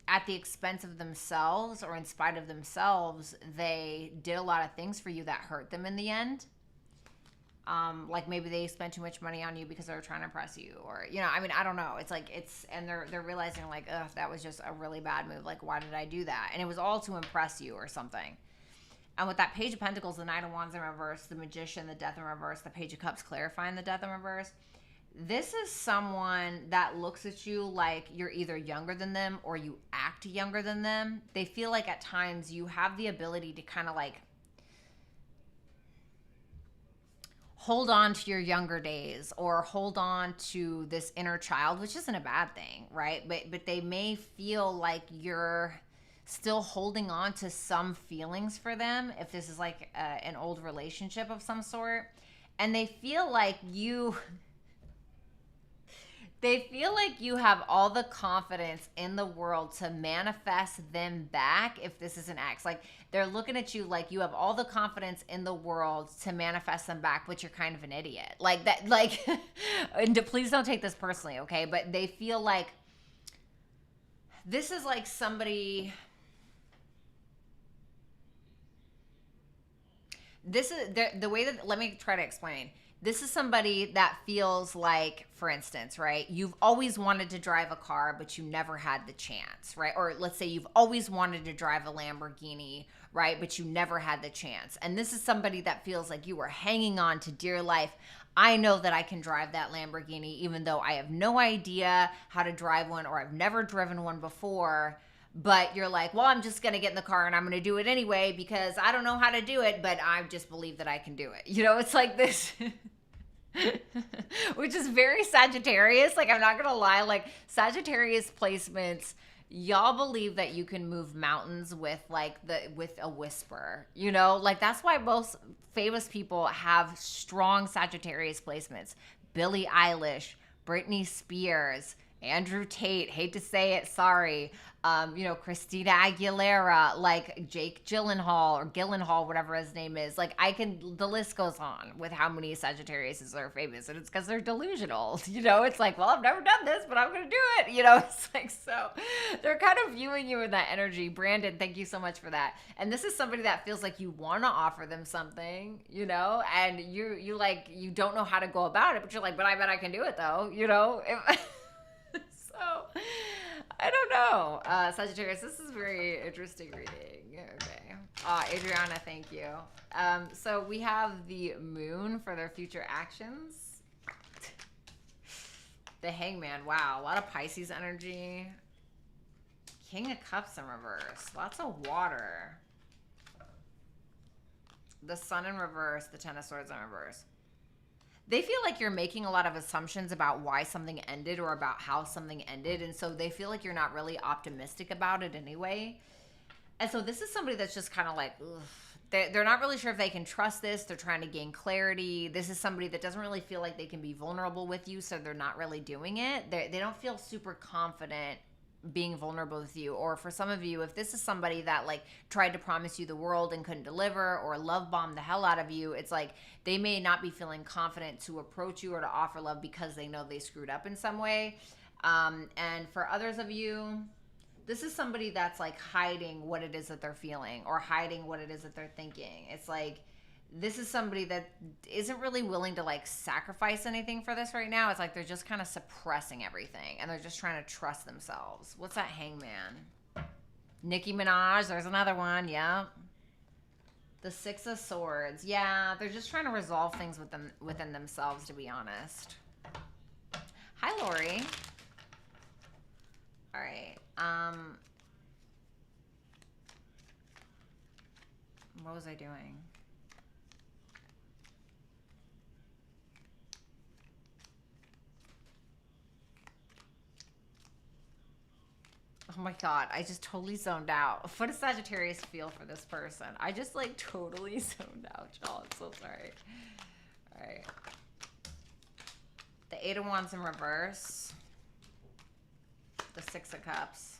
at the expense of themselves or in spite of themselves, they did a lot of things for you that hurt them in the end. Like maybe they spent too much money on you because they were trying to impress you, or you know, I mean, I don't know. It's like and they're realizing like, ugh, that was just a really bad move. Like, why did I do that? And it was all to impress you or something. And with that Page of Pentacles, the Knight of Wands in reverse, the Magician, the Death in reverse, the Page of Cups clarifying the Death in reverse. This is someone that looks at you like you're either younger than them or you act younger than them. They feel like at times you have the ability to kind of like hold on to your younger days or hold on to this inner child, which isn't a bad thing, right? But they may feel like you're still holding on to some feelings for them if this is like an old relationship of some sort. And they feel like you have all the confidence in the world to manifest them back if this is an ex. Like, they're looking at you like you have all the confidence in the world to manifest them back, but you're kind of an idiot. Like that, like, and please don't take this personally, okay? But they feel like this is like somebody... This is the way that, let me try to explain. This is somebody that feels like, for instance, right? You've always wanted to drive a car, but you never had the chance, right? Or let's say you've always wanted to drive a Lamborghini, right? But you never had the chance. And this is somebody that feels like you were hanging on to dear life. I know that I can drive that Lamborghini, even though I have no idea how to drive one or I've never driven one before. But you're like, well, I'm just going to get in the car and I'm going to do it anyway because I don't know how to do it, but I just believe that I can do it. You know, it's like this, which is very Sagittarius. Like, I'm not going to lie, like Sagittarius placements, y'all believe that you can move mountains with with a whisper, you know, like that's why most famous people have strong Sagittarius placements. Billie Eilish, Britney Spears, Andrew Tate, hate to say it, sorry. You know, Christina Aguilera, like Jake Gyllenhaal or Gyllenhaal, whatever his name is. Like, the list goes on with how many Sagittariuses are famous, and it's because they're delusional. You know, it's like, well, I've never done this, but I'm going to do it. You know, it's like, so they're kind of viewing you in that energy. Brandon, thank you so much for that. And this is somebody that feels like you want to offer them something, you know, and you like, you don't know how to go about it, but you're like, but I bet I can do it though, you know? So, I don't know. Sagittarius, this is very interesting reading. Okay. Adriana, thank you. So we have the Moon for their future actions. The Hangman. Wow. A lot of Pisces energy. King of Cups in reverse. Lots of water. The Sun in reverse. The Ten of Swords in reverse. They feel like you're making a lot of assumptions about why something ended or about how something ended. And so they feel like you're not really optimistic about it anyway. And so this is somebody that's just kind of like, ugh. They're not really sure if they can trust this. They're trying to gain clarity. This is somebody that doesn't really feel like they can be vulnerable with you, so they're not really doing it. They don't feel super confident being vulnerable with you. Or for some of you, if this is somebody that like tried to promise you the world and couldn't deliver, or love bomb the hell out of you, it's like they may not be feeling confident to approach you or to offer love because they know they screwed up in some way. And for others of you, This is somebody that's like hiding what it is that they're feeling or hiding what it is that they're thinking. It's like, this is somebody that isn't really willing to like sacrifice anything for this right now. It's like they're just kind of suppressing everything and they're just trying to trust themselves. What's that Hangman? Nicki Minaj, there's another one. Yeah. The Six of Swords. Yeah, they're just trying to resolve things within themselves, to be honest. Hi, Lori. All right. What was I doing? Oh my God, I just totally zoned out. What does Sagittarius feel for this person? I just like totally zoned out, y'all. I'm so sorry. All right. The Eight of Wands in reverse. The Six of Cups.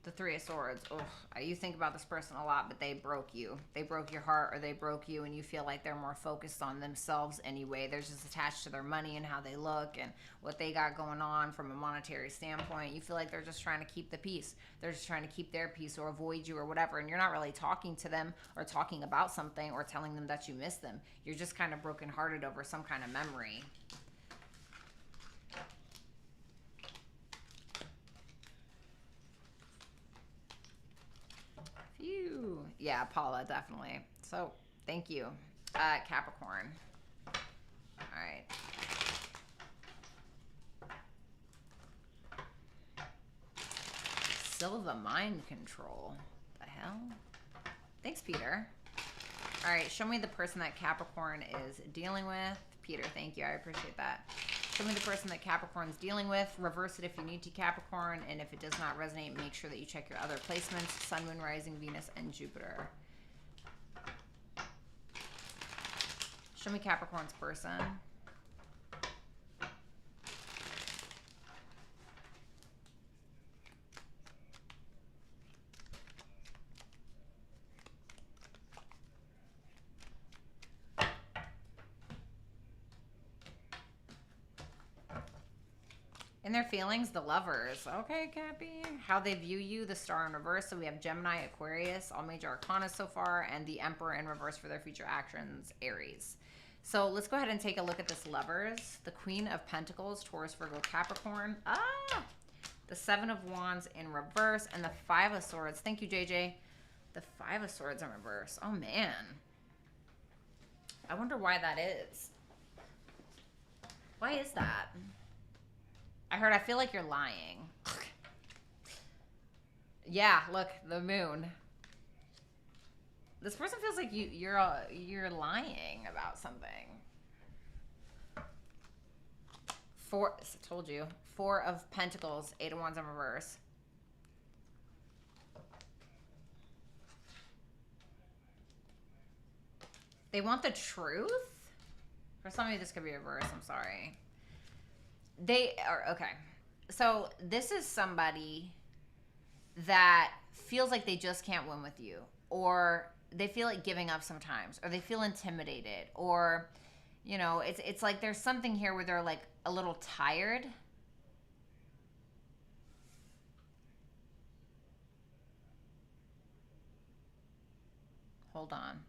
The Three of Swords. Ugh, you think about this person a lot, but they broke you. They broke your heart, or they broke you, and you feel like they're more focused on themselves anyway. They're just attached to their money and how they look and what they got going on from a monetary standpoint. You feel like they're just trying to keep the peace. They're just trying to keep their peace or avoid you or whatever, and you're not really talking to them or talking about something or telling them that you miss them. You're just kind of brokenhearted over some kind of memory. Phew. Yeah, Paula, definitely. So, thank you. Capricorn. All right. Silva mind control. The hell? Thanks, Peter. All right, show me the person that Capricorn is dealing with. Peter, thank you. I appreciate that. Show me the person that Capricorn's dealing with. Reverse it if you need to, Capricorn. And if it does not resonate, make sure that you check your other placements. Sun, Moon, Rising, Venus, and Jupiter. Show me Capricorn's person. In their feelings, the Lovers. Okay, Cappy. How they view you, the Star in reverse. So we have Gemini, Aquarius, all major arcana so far, and the Emperor in reverse for their future actions, Aries. So let's go ahead and take a look at this Lovers. The Queen of Pentacles, Taurus, Virgo, Capricorn. The Seven of Wands in reverse, and the Five of Swords. Thank you, JJ. The Five of Swords in reverse. Oh, man. I wonder why that is. Why is that? I feel like you're lying. Yeah, look, the Moon. This person feels like you're lying about something. I told you. Four of Pentacles, Eight of Wands in reverse. They want the truth? For some of you, this could be reverse. I'm sorry. They are, okay. So this is somebody that feels like they just can't win with you, or they feel like giving up sometimes, or they feel intimidated, or, you know, it's like there's something here where they're like a little tired. Hold on.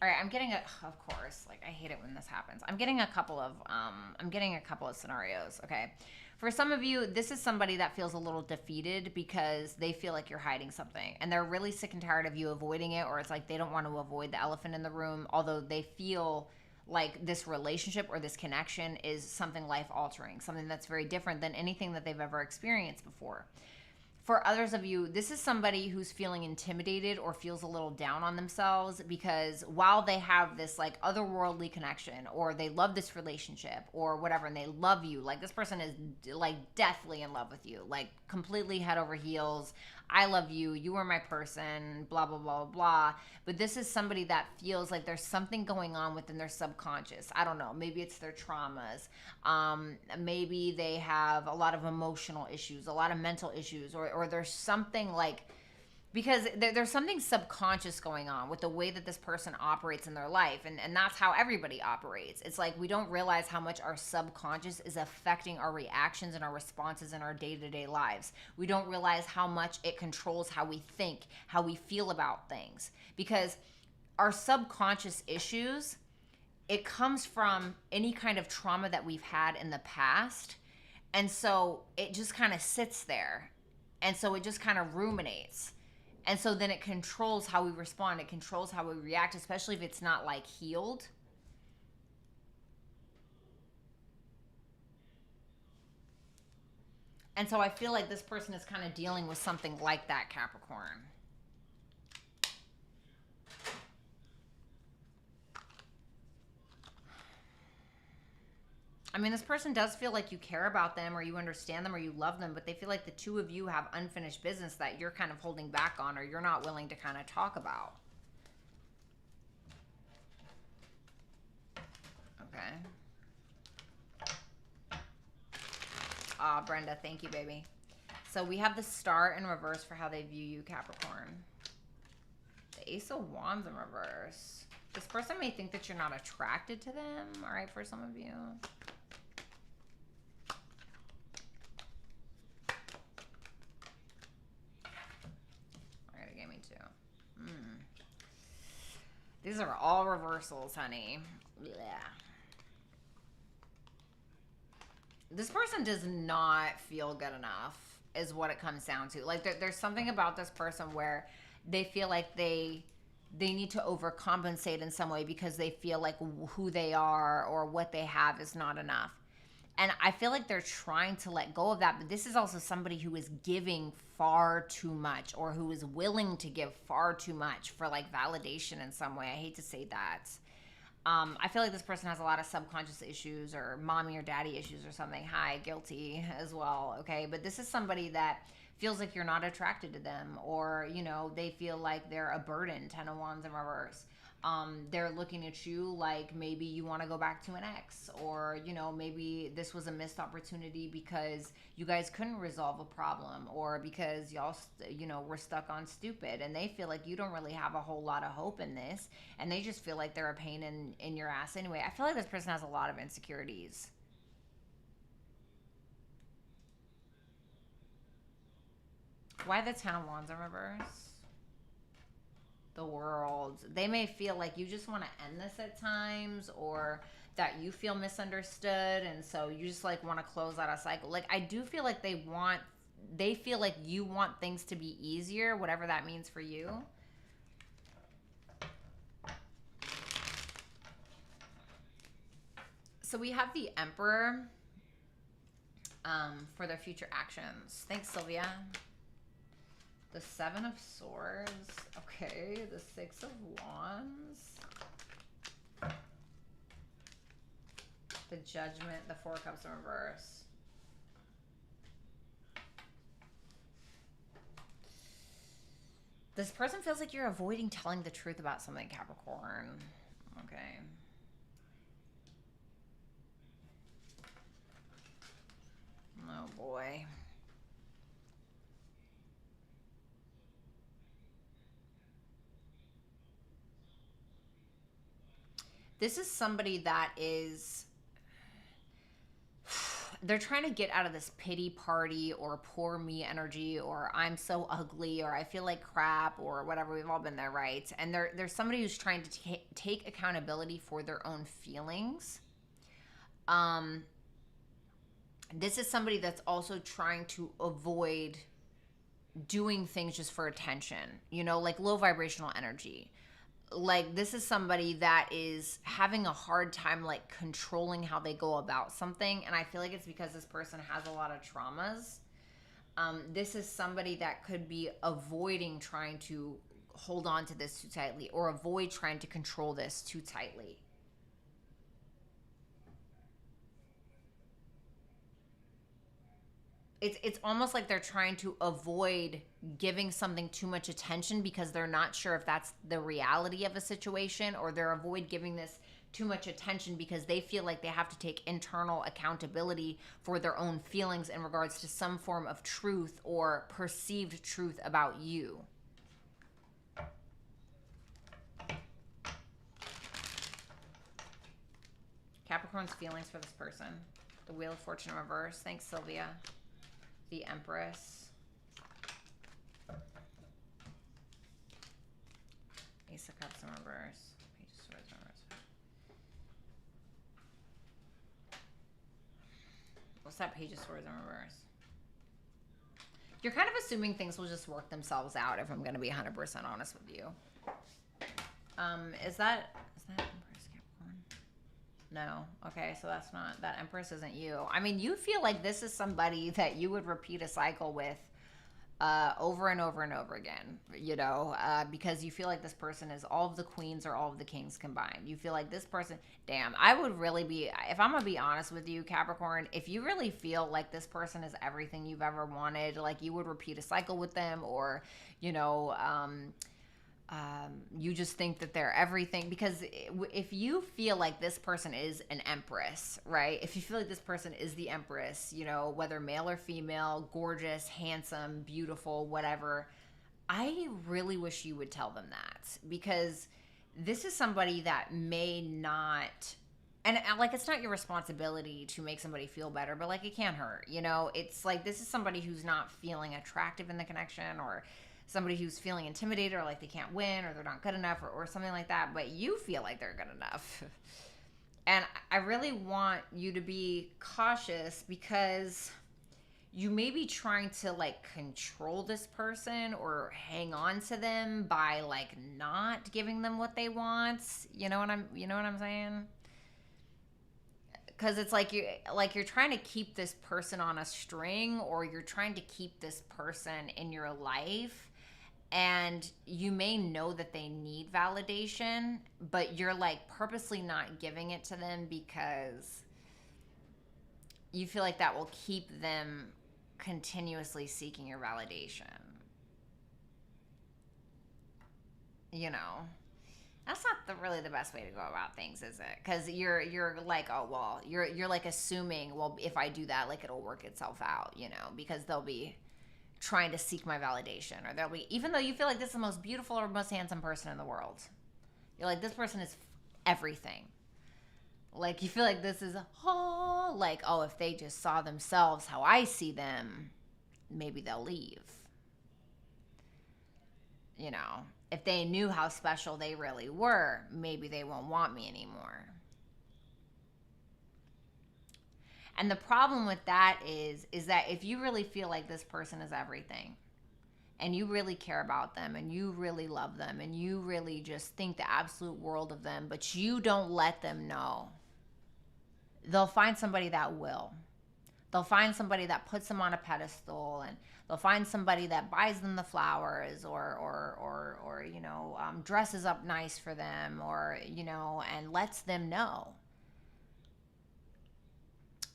All right, I'm getting of course, like I hate it when this happens. I'm getting a couple of scenarios, okay? For some of you, this is somebody that feels a little defeated because they feel like you're hiding something and they're really sick and tired of you avoiding it, or it's like they don't want to avoid the elephant in the room, although they feel like this relationship or this connection is something life-altering, something that's very different than anything that they've ever experienced before. For others of you, this is somebody who's feeling intimidated or feels a little down on themselves because while they have this like otherworldly connection, or they love this relationship or whatever, and they love you, like this person is like deathly in love with you, like completely head over heels. I love you. You are my person, blah, blah, blah, blah. But this is somebody that feels like there's something going on within their subconscious. I don't know. Maybe it's their traumas. Maybe they have a lot of emotional issues, a lot of mental issues, or there's something like because there's something subconscious going on with the way that this person operates in their life, and that's how everybody operates. It's like we don't realize how much our subconscious is affecting our reactions and our responses in our day-to-day lives. We don't realize how much it controls how we think, how we feel about things, because our subconscious issues, it comes from any kind of trauma that we've had in the past, and so it just kind of sits there, and so it just kind of ruminates. And so then it controls how we respond. It controls how we react, especially if it's not like healed. And so I feel like this person is kind of dealing with something like that, Capricorn. I mean, this person does feel like you care about them, or you understand them, or you love them, but they feel like the two of you have unfinished business that you're kind of holding back on, or you're not willing to kind of talk about. Okay. Ah, Brenda, thank you, baby. So we have the Star in reverse for how they view you, Capricorn. The Ace of Wands in reverse. This person may think that you're not attracted to them, all right, for some of you. These are all reversals, honey. Yeah. This person does not feel good enough, is what it comes down to. Like, there's something about this person where they feel like they need to overcompensate in some way because they feel like who they are or what they have is not enough. And I feel like they're trying to let go of that, but this is also somebody who is giving far too much, or who is willing to give far too much for like validation in some way. I hate to say that. I feel like this person has a lot of subconscious issues, or mommy or daddy issues or something. Hi, guilty as well, okay? But this is somebody that feels like you're not attracted to them, or, you know, they feel like they're a burden, 10 of Wands in reverse. They're looking at you like maybe you want to go back to an ex, or, you know, maybe this was a missed opportunity because you guys couldn't resolve a problem, or because y'all, you know, were stuck on stupid, and they feel like you don't really have a whole lot of hope in this, and they just feel like they're a pain in your ass anyway. I feel like this person has a lot of insecurities. Why the 10 of Wands in reverse? The World. They may feel like you just want to end this at times, or that you feel misunderstood, and so you just like want to close out a cycle. Like, I do feel like they feel like you want things to be easier, whatever that means for you. So we have the Emperor for their future actions. Thanks, Sylvia. The 7 of Swords. Okay. The 6 of Wands. The Judgment. The 4 of Cups in reverse. This person feels like you're avoiding telling the truth about something, Capricorn. Okay. Oh, boy. This is somebody that is, they're trying to get out of this pity party or poor me energy, or I'm so ugly, or I feel like crap, or whatever. We've all been there, right? And there's somebody who's trying to take accountability for their own feelings. This is somebody that's also trying to avoid doing things just for attention, you know, like low vibrational energy. Like, this is somebody that is having a hard time like controlling how they go about something, and I feel like it's because this person has a lot of traumas. This is somebody that could be avoiding trying to hold on to this too tightly, or avoid trying to control this too tightly. It's almost like they're trying to avoid giving something too much attention because they're not sure if that's the reality of a situation, or they're avoid giving this too much attention because they feel like they have to take internal accountability for their own feelings in regards to some form of truth or perceived truth about you. Capricorn's feelings for this person. The Wheel of Fortune in reverse. Thanks, Sylvia. The Empress. Ace of Cups in reverse. Page of Swords in reverse. What's that Page of Swords in reverse? You're kind of assuming things will just work themselves out, if I'm going to be 100% honest with you. Is that Empress Capricorn? No. Okay, so that's not, that Empress isn't you. I mean, you feel like this is somebody that you would repeat a cycle with over and over and over again, you know, because you feel like this person is all of the queens or all of the kings combined. You feel like this person, damn, I would really be, if I'm gonna be honest with you, Capricorn, if you really feel like this person is everything you've ever wanted, like you would repeat a cycle with them, or, you know, you just think that they're everything, because if you feel like this person is an empress, right? If you feel like this person is the empress, you know, whether male or female, gorgeous, handsome, beautiful, whatever, I really wish you would tell them that, because this is somebody that may not, and like, it's not your responsibility to make somebody feel better, but like, it can't hurt, you know? It's like, this is somebody who's not feeling attractive in the connection, or somebody who's feeling intimidated, or like they can't win, or they're not good enough, or something like that, but you feel like they're good enough. And I really want you to be cautious, because you may be trying to like control this person or hang on to them by like not giving them what they want. You know what I'm saying? Because it's like you're trying to keep this person on a string, or you're trying to keep this person in your life. And you may know that they need validation, but you're like purposely not giving it to them because you feel like that will keep them continuously seeking your validation. You know, that's not really the best way to go about things, is it? Because you're like, oh, well, you're like assuming, well, if I do that, like it'll work itself out, you know, because they'll be trying to seek my validation, or they'll be, even though you feel like this is the most beautiful or most handsome person in the world, you're like, this person is everything. Like, you feel like this is, oh, like, oh, if they just saw themselves how I see them, maybe they'll leave. You know, if they knew how special they really were, maybe they won't want me anymore. And the problem with that is that if you really feel like this person is everything, and you really care about them, and you really love them, and you really just think the absolute world of them, but you don't let them know, they'll find somebody that will. They'll find somebody that puts them on a pedestal, and they'll find somebody that buys them the flowers, or you know, dresses up nice for them, or, you know, and lets them know.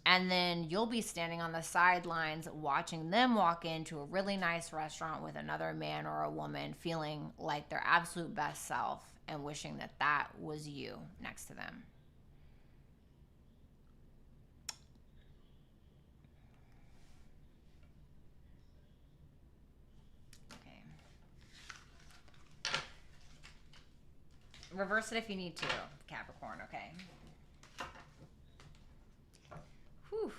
And then you'll be standing on the sidelines watching them walk into a really nice restaurant with another man or a woman, feeling like their absolute best self and wishing that that was you next to them. Okay. Reverse it if you need to, Capricorn, okay? Whew.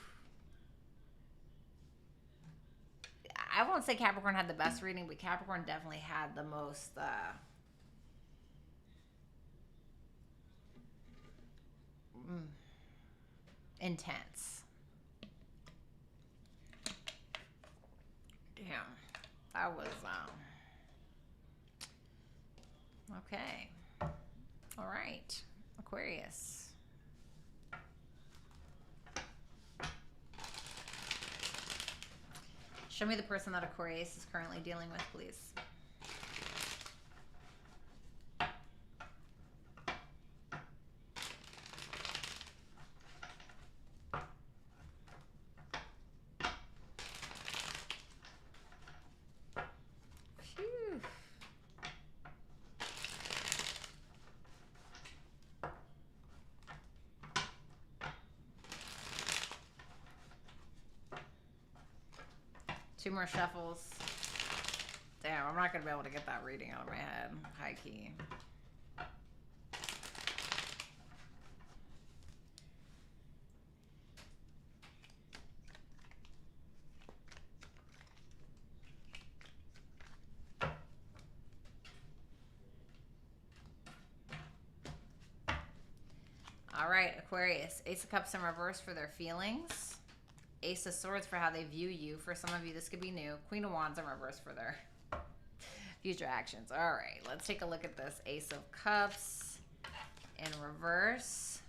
I won't say Capricorn had the best reading, but Capricorn definitely had the most intense. Damn. That was okay. All right. Aquarius. Show me the person that Aquarius is currently dealing with, please. Phew. Two more shuffles. Damn, I'm not going to be able to get that reading out of my head. High key. right, Aquarius. Ace of Cups in reverse for their feelings. Ace of Swords for how they view you. For some of you, this could be new. Queen of Wands in reverse for their future actions. All right, let's take a look at this. Ace of Cups in reverse.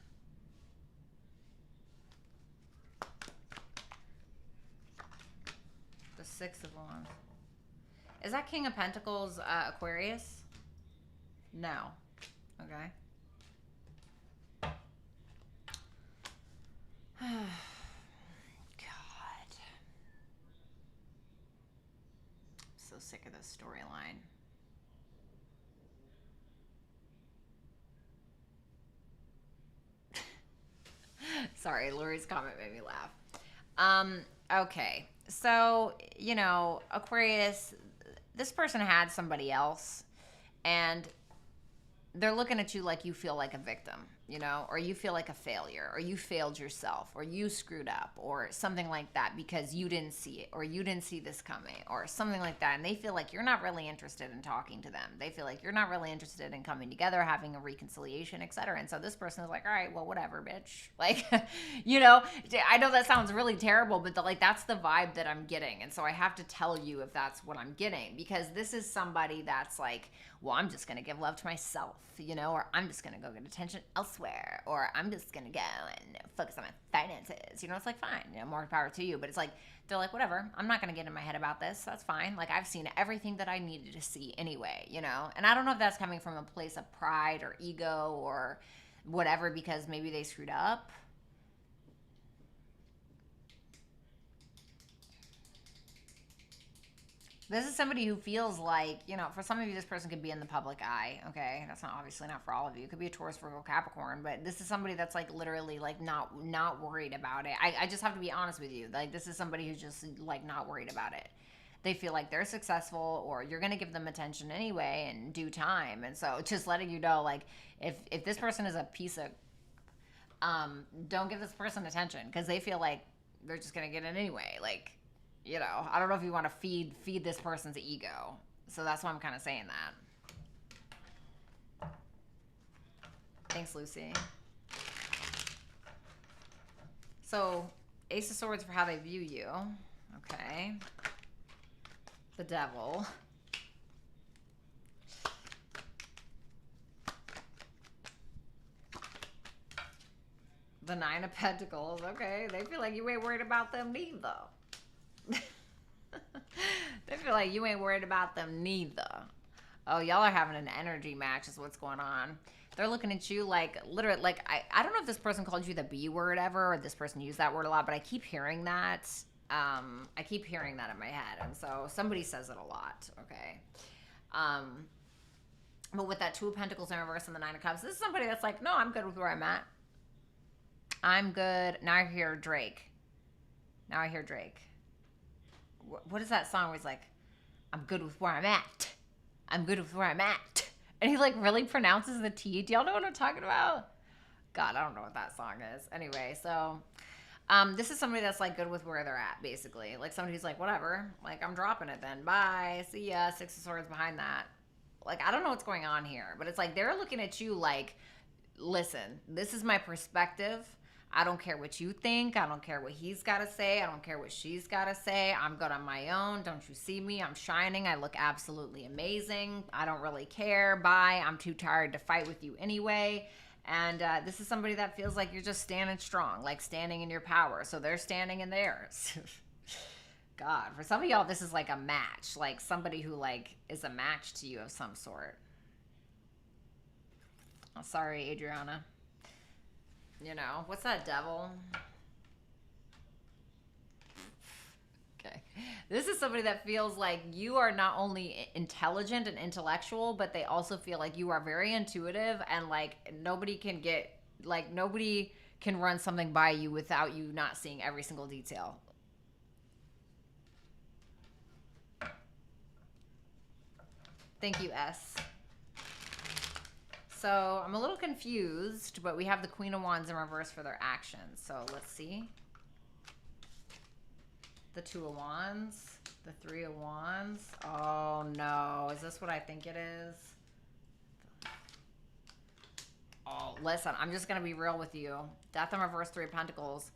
The Six of Wands. Is that King of Pentacles, Aquarius? No. Okay. God. So sick of this storyline. Sorry, Lori's comment made me laugh. Okay. So, you know, Aquarius, this person had somebody else, and they're looking at you like you feel like a victim, you know, or you feel like a failure, or you failed yourself, or you screwed up, or something like that because you didn't see it, or you didn't see this coming, or something like that. And they feel like you're not really interested in talking to them. They feel like you're not really interested in coming together, having a reconciliation, etc. And so this person is like, all right, well, whatever, bitch. Like, you know, I know that sounds really terrible, but that's the vibe that I'm getting. And so I have to tell you if that's what I'm getting, because this is somebody that's like, well, I'm just going to give love to myself, you know, or I'm just going to go get attention elsewhere, or I'm just going to go and focus on my finances. You know, it's like, fine, you know, more power to you. But it's like, they're like, whatever, I'm not going to get in my head about this. That's fine. Like, I've seen everything that I needed to see anyway, you know. And I don't know if that's coming from a place of pride or ego or whatever, because maybe they screwed up. This is somebody who feels like, you know, for some of you, this person could be in the public eye, okay? That's not obviously not for all of you. It could be a Taurus, Virgo, Capricorn, but this is somebody that's like literally like not worried about it. I just have to be honest with you. Like, this is somebody who's just like not worried about it. They feel like they're successful, or you're going to give them attention anyway in due time. And so just letting you know, like, if this person is a piece of, don't give this person attention, because they feel like they're just going to get it anyway. Like, you know, I don't know if you want to feed this person's ego. So that's why I'm kind of saying that. Thanks, Lucy. So, Ace of Swords for how they view you. Okay. The Devil. The Nine of Pentacles. Okay. They feel like you ain't worried about them neither. They feel like you ain't worried about them neither. Oh, y'all are having an energy match is what's going on. They're looking at you like, literally, like, I don't know if this person called you the B word ever, or this person used that word a lot, but I keep hearing that. I keep hearing that in my head. And so somebody says it a lot, okay? But with that Two of Pentacles in reverse and the Nine of Cups, this is somebody that's like, no, I'm good with where I'm at. I'm good. Now I hear Drake. What is that song where he's like, I'm good with where I'm at. I'm good with where I'm at. And he like really pronounces the T. Do y'all know what I'm talking about? God, I don't know what that song is. Anyway, so this is somebody that's like good with where they're at, basically. Like somebody who's like, whatever, like I'm dropping it then. Bye. See ya. Six of Swords behind that. Like, I don't know what's going on here, but it's like they're looking at you like, listen, this is my perspective. I don't care what you think. I don't care what he's got to say. I don't care what she's got to say. I'm good on my own. Don't you see me? I'm shining. I look absolutely amazing. I don't really care. Bye. I'm too tired to fight with you anyway. And this is somebody that feels like you're just standing strong, like standing in your power. So they're standing in theirs. God, for some of y'all, this is like a match. Like somebody who like is a match to you of some sort. Oh, sorry, Adriana. You know, what's that, Devil? Okay. This is somebody that feels like you are not only intelligent and intellectual, but they also feel like you are very intuitive, and like nobody can run something by you without you not seeing every single detail. Thank you, S. So I'm a little confused, but we have the Queen of Wands in reverse for their actions. So let's see. The Two of Wands, the Three of Wands. Oh no, is this what I think it is? Oh listen, I'm just going to be real with you. Death in reverse, 3 of Pentacles.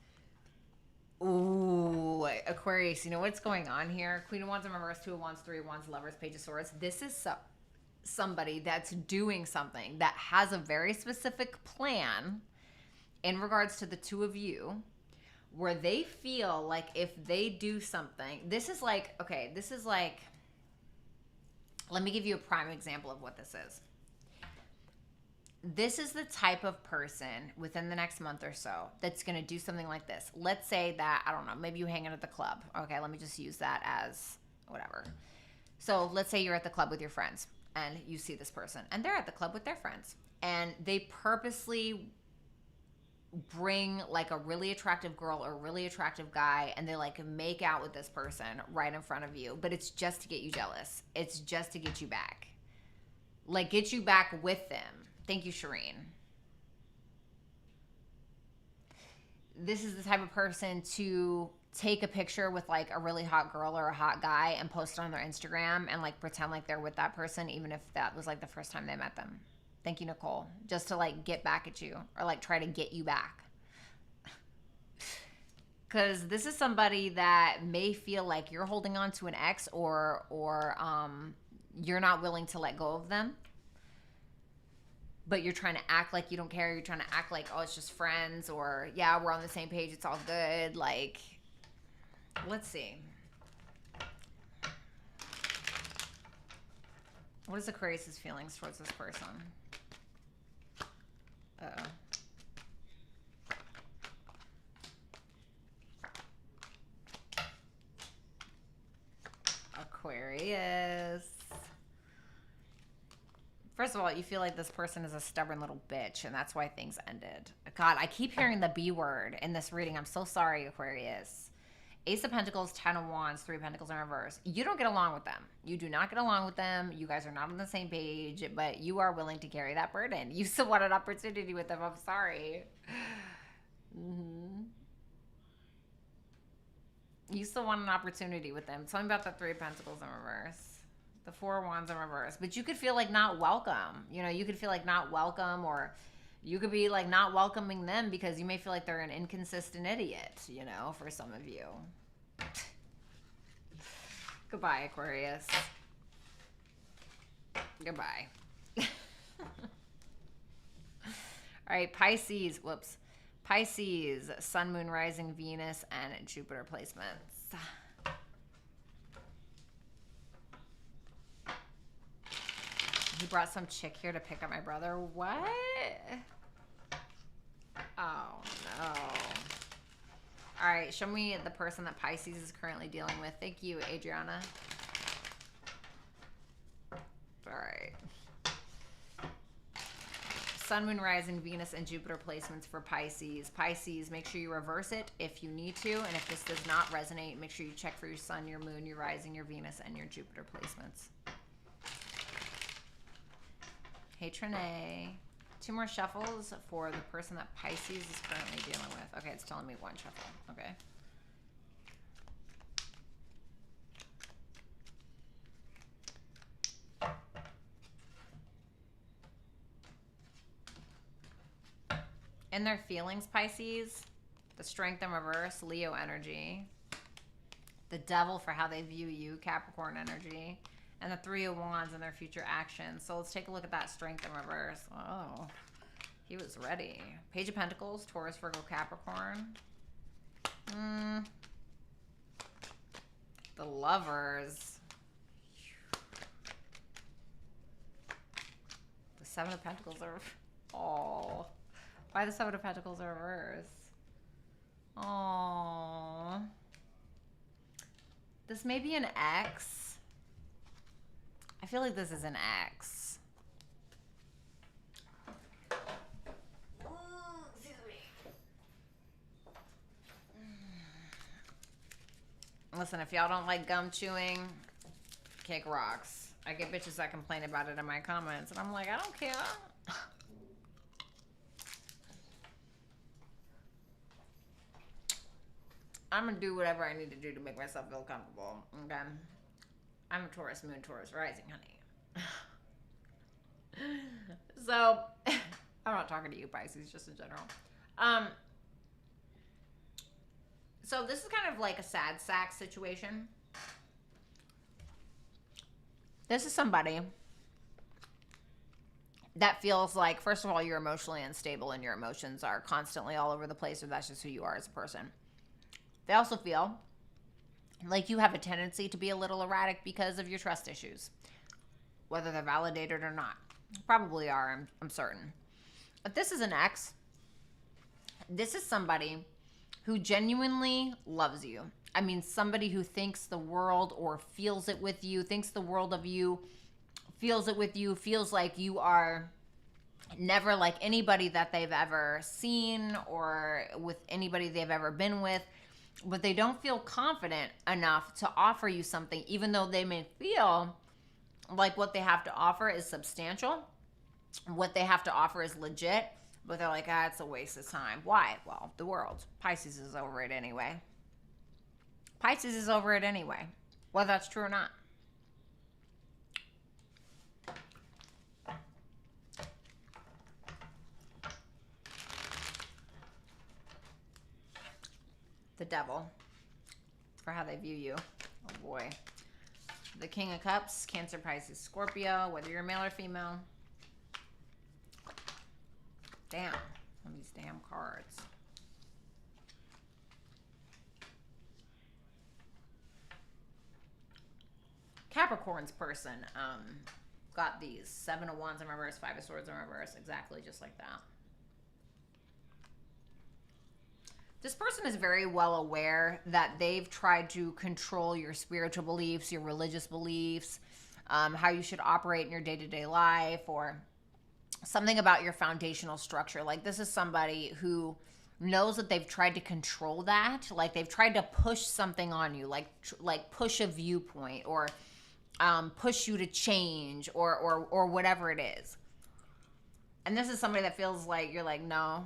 Ooh, Aquarius, you know what's going on here? Queen of Wands in reverse, 2 of Wands, 3 of Wands, Lovers, Page of Swords. This is somebody that's doing something that has a very specific plan in regards to the two of you, where they feel like if they do something, this is like, let me give you a prime example of what this is. This is the type of person within the next month or so that's going to do something like this. Let's say that, I don't know, maybe you hang out at the club. Okay, let me just use that as whatever. So let's say you're at the club with your friends and you see this person and they're at the club with their friends and they purposely bring like a really attractive girl or a really attractive guy and they like make out with this person right in front of you, but it's just to get you jealous. It's just to get you back. Like get you back with them. Thank you, Shireen. This is the type of person to take a picture with like a really hot girl or a hot guy and post it on their Instagram and like pretend like they're with that person even if that was like the first time they met them. Thank you, Nicole. Just to like get back at you or like try to get you back. Because this is somebody that may feel like you're holding on to an ex or you're not willing to let go of them. But you're trying to act like you don't care. You're trying to act like, oh, it's just friends or, yeah, we're on the same page. It's all good. Like, let's see. What is Aquarius' feelings towards this person? Uh-oh. Aquarius. First of all, you feel like this person is a stubborn little bitch, and that's why things ended. God, I keep hearing the B word in this reading. I'm so sorry, Aquarius. Ace of Pentacles, 10 of Wands, 3 of Pentacles in reverse. You don't get along with them. You do not get along with them. You guys are not on the same page, but you are willing to carry that burden. You still want an opportunity with them. I'm sorry. You still want an opportunity with them. Tell me about the 3 of Pentacles in reverse. The 4 of Wands in reverse. But you could feel like not welcome. You know, you could feel like not welcome, or you could be like not welcoming them because you may feel like they're an inconsistent idiot, you know, for some of you. Goodbye, Aquarius. Goodbye. All right, Pisces. Whoops. Pisces, Sun, Moon, Rising, Venus, and Jupiter placements. He brought some chick here to pick up my brother. What? Oh, no. All right, show me the person that Pisces is currently dealing with. Thank you, Adriana. All right. Sun, Moon, Rising, Venus, and Jupiter placements for Pisces. Pisces, make sure you reverse it if you need to. And if this does not resonate, make sure you check for your Sun, your Moon, your Rising, your Venus, and your Jupiter placements. Hey, Trinae. 2 more shuffles for the person that Pisces is currently dealing with. Okay, it's telling me 1 shuffle. Okay. In their feelings, Pisces, the Strength in reverse, Leo energy. The Devil for how they view you, Capricorn energy. And the 3 of Wands in their future actions. So let's take a look at that Strength in reverse. Oh, he was ready. Page of Pentacles, Taurus, Virgo, Capricorn. The Lovers. The 7 of Pentacles are... Oh. Why the 7 of Pentacles are reverse? Oh. This may be an ex. I feel like this is an ex. Excuse me. Listen, if y'all don't like gum chewing, kick rocks. I get bitches that complain about it in my comments, and I'm like, I don't care. I'm gonna do whatever I need to do to make myself feel comfortable. Okay. I'm a Taurus, Moon, Taurus, Rising, honey. So, I'm not talking to you, Pisces, just in general. So this is kind of like a sad sack situation. This is somebody that feels like, first of all, you're emotionally unstable and your emotions are constantly all over the place, or that's just who you are as a person. They also feel like you have a tendency to be a little erratic because of your trust issues, whether they're validated or not. Probably are, I'm certain. But this is an ex. This is somebody who genuinely loves you. I mean, somebody who thinks the world or feels it with you, thinks the world of you, feels it with you, feels like you are never like anybody that they've ever seen or with anybody they've ever been with, but they don't feel confident enough to offer you something, even though they may feel like what they have to offer is substantial, what they have to offer is legit, but they're like, it's a waste of time. Why? Well, the world. Pisces is over it anyway. Pisces is over it anyway, whether that's true or not. The devil, for how they view you. Oh boy. The King of Cups, Cancer, Pisces, Scorpio, whether you're male or female. Damn, some of these damn cards. Capricorn's person got these 7 of Wands in reverse, 5 of Swords in reverse, exactly just like that. This person is very well aware that they've tried to control your spiritual beliefs, your religious beliefs, how you should operate in your day-to-day life, or something about your foundational structure. Like, this is somebody who knows that they've tried to control that. Like, they've tried to push something on you, like push a viewpoint, or push you to change, or whatever it is. And this is somebody that feels like you're like, no.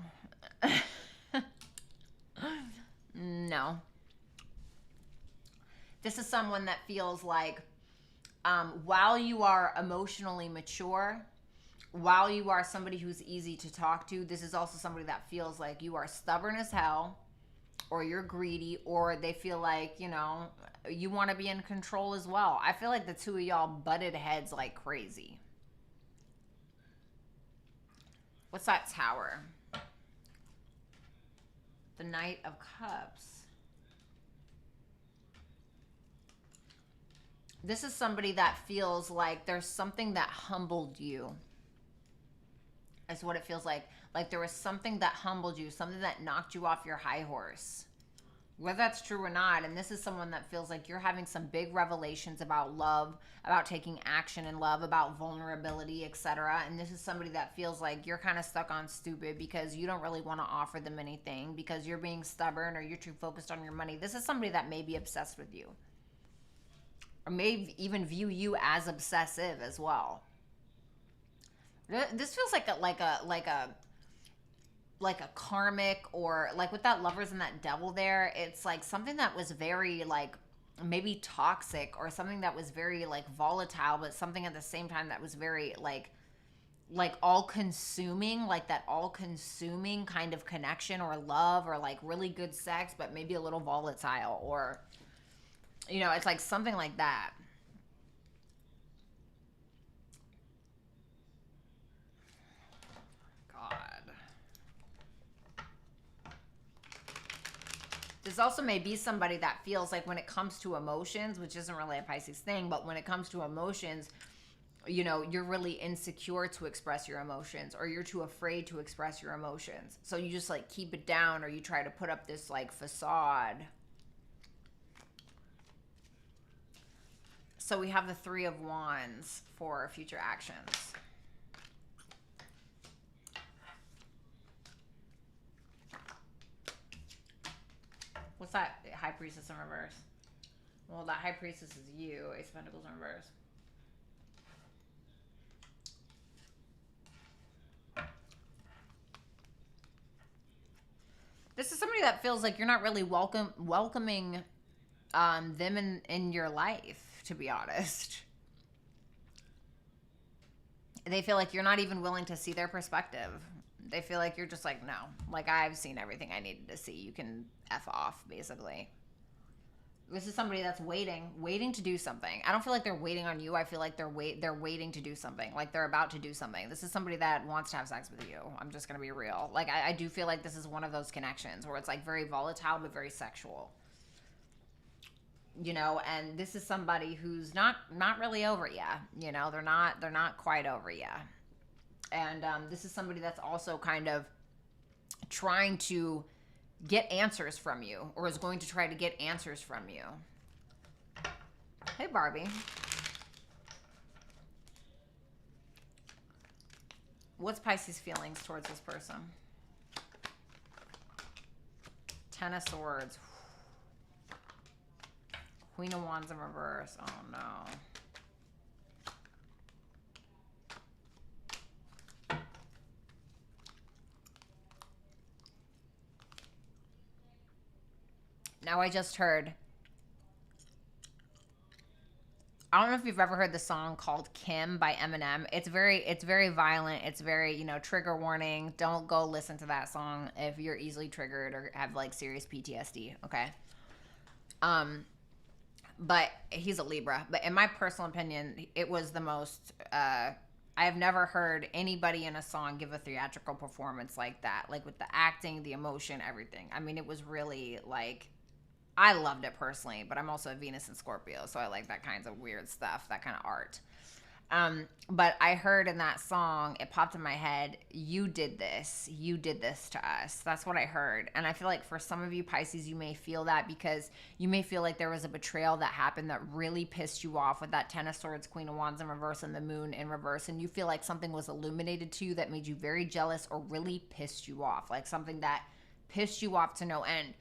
No. This is someone that feels like while you are emotionally mature, while you are somebody who's easy to talk to, this is also somebody that feels like you are stubborn as hell, or you're greedy, or they feel like, you know, you want to be in control as well. I feel like the two of y'all butted heads like crazy. What's that Tower? The Knight of Cups. This is somebody that feels like there's something that humbled you. That's what it feels like. Like there was something that humbled you, something that knocked you off your high horse. Whether that's true or not, and this is someone that feels like you're having some big revelations about love, about taking action in love, about vulnerability, etc. And this is somebody that feels like you're kind of stuck on stupid because you don't really want to offer them anything because you're being stubborn or you're too focused on your money. This is somebody that may be obsessed with you, or may even view you as obsessive as well. This feels like a karmic, or like with that Lovers and that Devil there, it's like something that was very like maybe toxic, or something that was very like volatile, but something at the same time that was very like all consuming, like that all consuming kind of connection or love, or like really good sex, but maybe a little volatile, or, you know, it's like something like that. This also may be somebody that feels like when it comes to emotions, which isn't really a Pisces thing, but when it comes to emotions, you know, you're really insecure to express your emotions, or you're too afraid to express your emotions. So you just like keep it down, or you try to put up this like facade. So we have the 3 of Wands for future actions. What's that? High Priestess in reverse. Well, that High Priestess is you. Ace of Pentacles in reverse. This is somebody that feels like you're not really welcoming them in your life, to be honest. They feel like you're not even willing to see their perspective. They feel like you're just like, no. Like, I've seen everything I needed to see. You can F off, basically. This is somebody that's waiting to do something. I don't feel like they're waiting on you. I feel like they're waiting to do something. Like, they're about to do something. This is somebody that wants to have sex with you. I'm just going to be real. Like, I do feel like this is one of those connections where it's, like, very volatile but very sexual. You know, and this is somebody who's not really over you. You know, they're not quite over you. And this is somebody that's also kind of trying to get answers from you, or is going to try to get answers from you. Hey, Barbie. What's Pisces' feelings towards this person? Ten of Swords. Queen of Wands in reverse. Oh, no. Now I just heard, I don't know if you've ever heard the song called Kim by Eminem. It's very violent. It's very, you know, trigger warning. Don't go listen to that song if you're easily triggered or have like serious PTSD, okay? But he's a Libra. But in my personal opinion, it was the most, I have never heard anybody in a song give a theatrical performance like that. Like with the acting, the emotion, everything. I mean, it was really like, I loved it personally, but I'm also a Venus and Scorpio, so I like that kinds of weird stuff, that kind of art. But I heard in that song, it popped in my head, you did this to us. That's what I heard. And I feel like for some of you Pisces, you may feel that because you may feel like there was a betrayal that happened that really pissed you off with that Ten of Swords, Queen of Wands in reverse, and the Moon in reverse. And you feel like something was illuminated to you that made you very jealous or really pissed you off, like something that pissed you off to no end.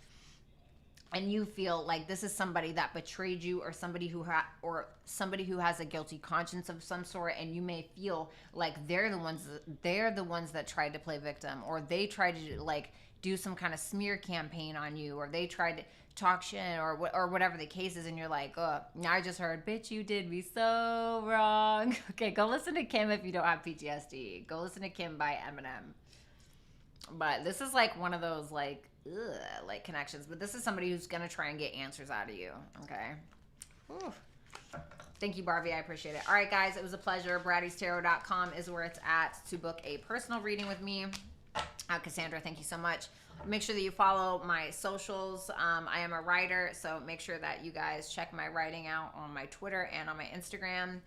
And you feel like this is somebody that betrayed you, or somebody who has a guilty conscience of some sort, and you may feel like they're the ones that tried to play victim, or they tried to like do some kind of smear campaign on you, or they tried to talk shit, or whatever the case is, and you're like, oh, now I just heard, bitch, you did me so wrong. Okay, go listen to Kim if you don't have PTSD. Go listen to Kim by Eminem. But this is like one of those like connections. But this is somebody who's gonna try and get answers out of you. Okay. Ooh. Thank you, Barbie. I appreciate it. All right, guys. It was a pleasure. BrattysTarot.com is where it's at to book a personal reading with me. Cassandra, thank you so much. Make sure that you follow my socials. I am a writer, so make sure that you guys check my writing out on my Twitter and on my Instagram.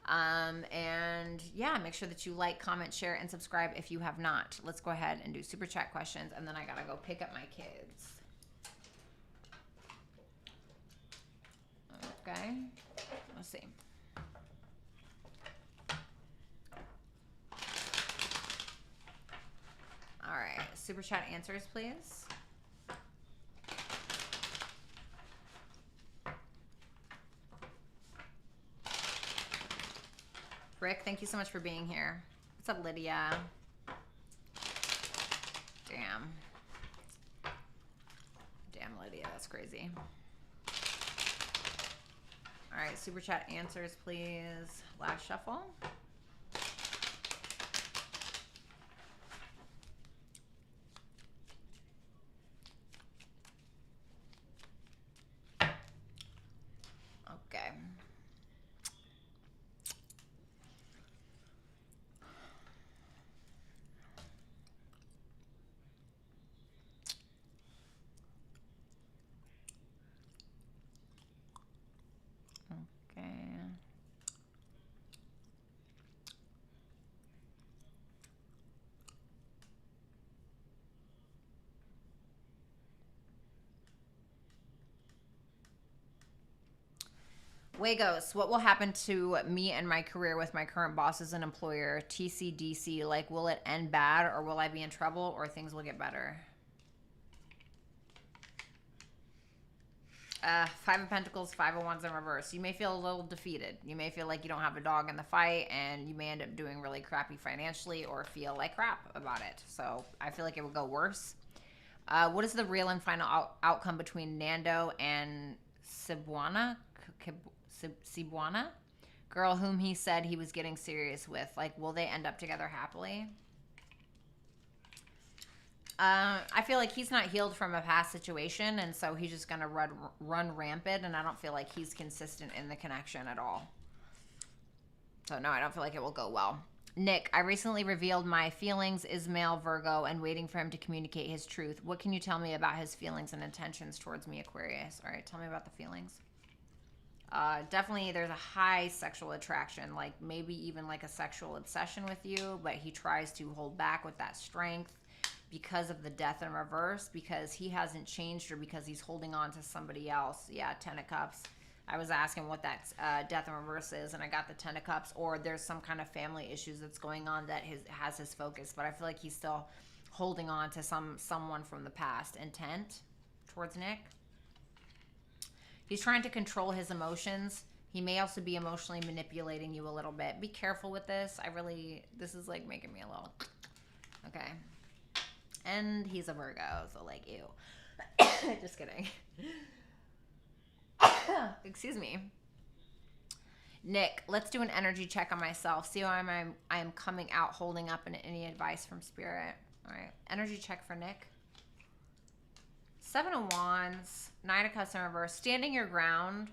And yeah, make sure that you like, comment, share, and subscribe if you have not. Let's go ahead and do super chat questions, and then I gotta go pick up my kids. Okay, let's see. All right, super chat answers, please. Rick, thank you so much for being here. What's up, Lydia? Damn, Lydia, that's crazy. All right, super chat answers, please. Last shuffle. Okay. Wagos, what will happen to me and my career with my current bosses and employer? TCDC, like, will it end bad, or will I be in trouble, or things will get better? Five of Pentacles, Five of Wands in reverse. You may feel a little defeated. You may feel like you don't have a dog in the fight, and you may end up doing really crappy financially, or feel like crap about it. So I feel like it will go worse. What is the real and final outcome between Nando and Cebuana girl whom he said he was getting serious with? Like, will they end up together happily? I feel like he's not healed from a past situation, and so he's just gonna run rampant, and I don't feel like he's consistent in the connection at all. So no, I don't feel like it will go well. Nick, I recently revealed my feelings, is male, Virgo, and waiting for him to communicate his truth. What can you tell me about his feelings and intentions towards me, Aquarius? All right, tell me about the feelings. Definitely there's a high sexual attraction, like maybe even like a sexual obsession with you, but he tries to hold back with that strength because of the death in reverse, because he hasn't changed or because he's holding on to somebody else. Yeah, 10 of Cups. I was asking what that death in reverse is, and I got the 10 of Cups, or there's some kind of family issues that's going on that has his focus, but I feel like he's still holding on to someone from the past. Intent towards Nick. He's trying to control his emotions. He may also be emotionally manipulating you a little bit. Be careful with this. This is like making me a little, okay. And he's a Virgo, so like, ew. Just kidding. Excuse me. Nick, let's do an energy check on myself. See how I am coming out holding up in any advice from Spirit. All right, energy check for Nick. 7 of Wands, 9 of Cups in reverse, standing your ground.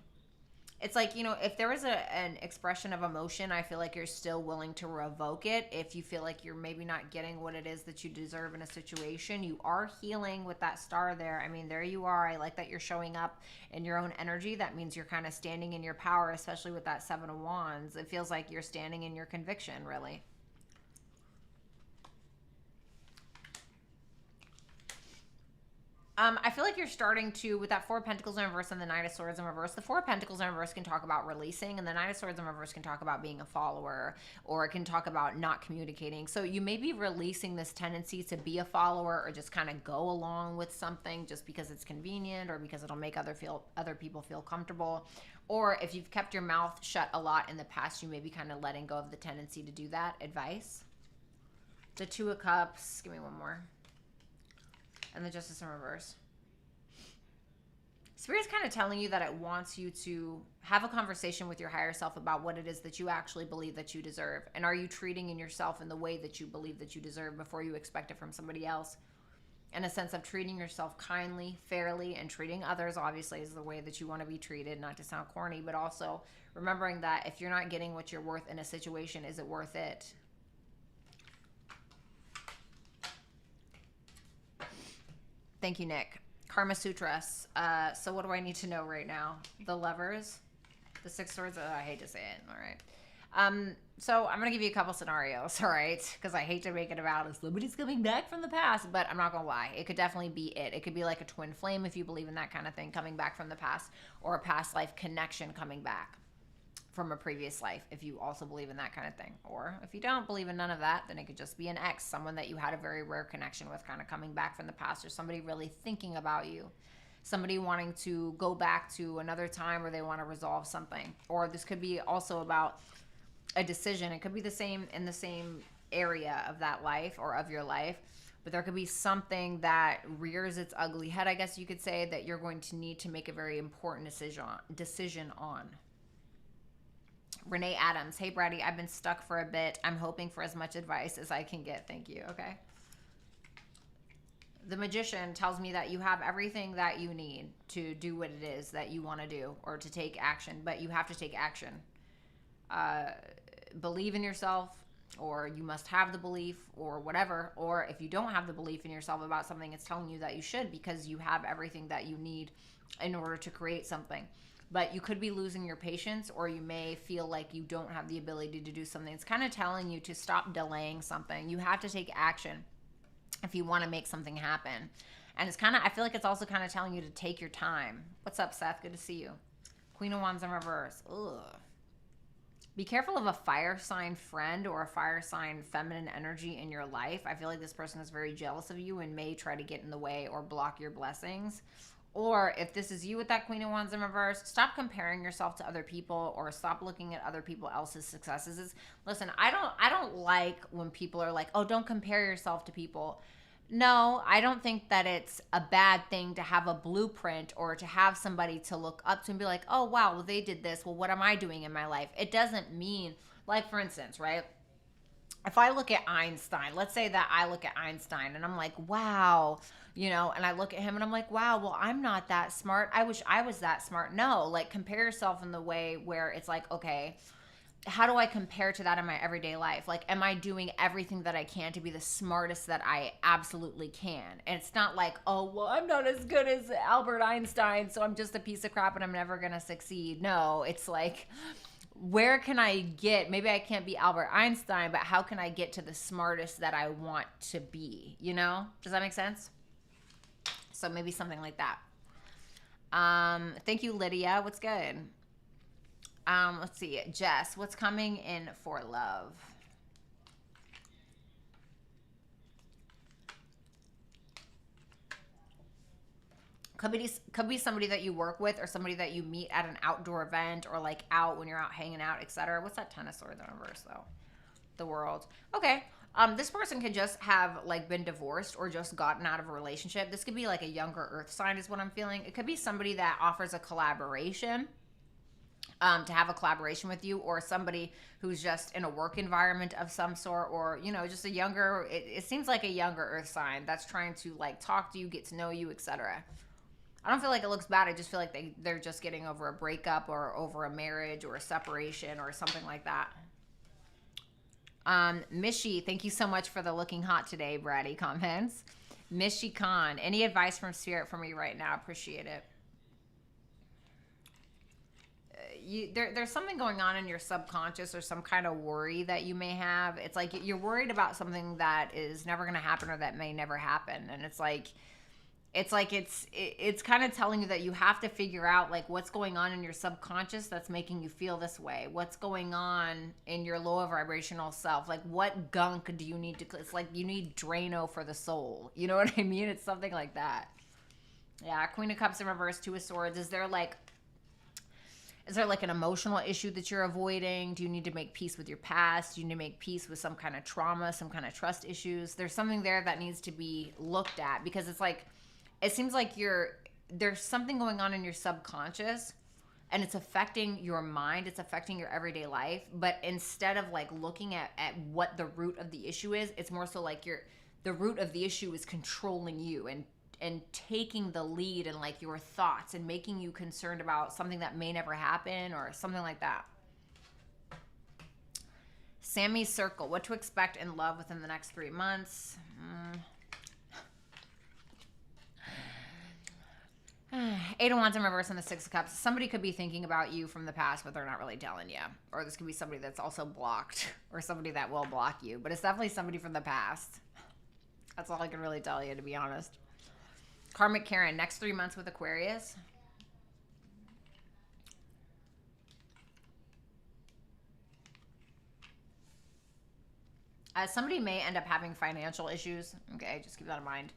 It's like, you know, if there is an expression of emotion, I feel like you're still willing to revoke it. If you feel like you're maybe not getting what it is that you deserve in a situation, you are healing with that star there. I mean, there you are. I like that you're showing up in your own energy. That means you're kind of standing in your power, especially with that 7 of Wands. It feels like you're standing in your conviction, really. I feel like you're starting to, with that 4 of Pentacles in reverse and the 9 of Swords in reverse, the 4 of Pentacles in reverse can talk about releasing, and the 9 of Swords in reverse can talk about being a follower, or it can talk about not communicating. So you may be releasing this tendency to be a follower or just kind of go along with something just because it's convenient or because it'll make other people feel comfortable. Or if you've kept your mouth shut a lot in the past, you may be kind of letting go of the tendency to do that. Advice. The 2 of Cups. Give me one more. And the Justice in reverse. Spirit's kind of telling you that it wants you to have a conversation with your higher self about what it is that you actually believe that you deserve. And are you treating yourself in the way that you believe that you deserve before you expect it from somebody else? In a sense of treating yourself kindly, fairly, and treating others, obviously, is the way that you want to be treated, not to sound corny, but also remembering that if you're not getting what you're worth in a situation, is it worth it? Thank you, Nick. Karma Sutras. So what do I need to know right now? The Lovers. The 6 Swords. Oh, I hate to say it. All right. So I'm going to give you a couple scenarios, all right? Because I hate to make it about if somebody's coming back from the past, but I'm not going to lie. It could definitely be it. It could be like a twin flame if you believe in that kind of thing, coming back from the past, or a past life connection coming back from a previous life, if you also believe in that kind of thing. Or if you don't believe in none of that, then it could just be an ex, someone that you had a very rare connection with, kind of coming back from the past, or somebody really thinking about you, somebody wanting to go back to another time where they want to resolve something. Or this could be also about a decision. It could be the same in the same area of that life or of your life, but there could be something that rears its ugly head, I guess you could say, that you're going to need to make a very important decision on. Renee Adams. Hey, Bratty, I've been stuck for a bit. I'm hoping for as much advice as I can get. Thank you. Okay. The Magician tells me that you have everything that you need to do what it is that you want to do, or to take action, but you have to take action. Believe in yourself, or you must have the belief, or whatever. Or if you don't have the belief in yourself about something, it's telling you that you should, because you have everything that you need in order to create something. But you could be losing your patience, or you may feel like you don't have the ability to do something. It's kind of telling you to stop delaying something. You have to take action if you want to make something happen. And it's kind of, I feel like it's also kind of telling you to take your time. What's up, Seth? Good to see you. Queen of Wands in reverse. Ugh. Be careful of a fire sign friend or a fire sign feminine energy in your life. I feel like this person is very jealous of you and may try to get in the way or block your blessings. Or if this is you with that Queen of Wands in reverse, stop comparing yourself to other people, or stop looking at other people else's successes. Listen, I don't like when people are like, oh, don't compare yourself to people. No, I don't think that it's a bad thing to have a blueprint, or to have somebody to look up to and be like, oh, wow, well, they did this. Well, what am I doing in my life? It doesn't mean, like, for instance, right? if I look at Einstein, let's say that I look at Einstein and I'm like, wow, you know, and I look at him and I'm like, wow, well, I'm not that smart. I wish I was that smart. No, like compare yourself in the way where it's like, okay, how do I compare to that in my everyday life? Like, am I doing everything that I can to be the smartest that I absolutely can? And it's not like, oh, well, I'm not as good as Albert Einstein, so I'm just a piece of crap and I'm never going to succeed. No, it's like, where can I get, maybe I can't be Albert Einstein, but how can I get to the smartest that I want to be? You know? Does that make sense? So maybe something like that. Thank you, Lydia. What's good? Let's see. Jess, what's coming in for love? Could be somebody that you work with or somebody that you meet at an outdoor event or like out when you're out hanging out, etc. What's that Ten of Swords in reverse though? The World. Okay. This person could just have like been divorced or just gotten out of a relationship. This could be like a younger earth sign is what I'm feeling. It could be somebody that offers a collaboration. To have a collaboration with you, or somebody who's just in a work environment of some sort, or, you know, just a younger, it seems like a younger earth sign that's trying to like talk to you, get to know you, etc. I don't feel like it looks bad. I just feel like they're just getting over a breakup or over a marriage or a separation or something like that. Mishi, thank you so much for the looking hot today, Bratty comments. Mishi Khan, any advice from Spirit for me right now? Appreciate it. There's something going on in your subconscious or some kind of worry that you may have. It's like you're worried about something that is never going to happen or that may never happen. And it's kind of telling you that you have to figure out like what's going on in your subconscious that's making you feel this way. What's going on in your lower vibrational self? Like what gunk do you need to, it's like you need Drano for the soul. You know what I mean? It's something like that. Yeah. Queen of Cups in reverse, Two of Swords. Is there like an emotional issue that you're avoiding? Do you need to make peace with your past? Do you need to make peace with some kind of trauma, some kind of trust issues? There's something there that needs to be looked at, because it's like, it seems like there's something going on in your subconscious and it's affecting your mind. It's affecting your everyday life. But instead of like looking at what the root of the issue is, it's more so like the root of the issue is controlling you and taking the lead in like your thoughts and making you concerned about something that may never happen or something like that. Sammy's Circle, what to expect in love within the next 3 months. Eight of Wands in reverse and the Six of Cups. Somebody could be thinking about you from the past, but they're not really telling you. Or this could be somebody that's also blocked or somebody that will block you. But it's definitely somebody from the past. That's all I can really tell you, to be honest. Karmic Karen, next 3 months with Aquarius. Somebody may end up having financial issues. Okay, just keep that in mind.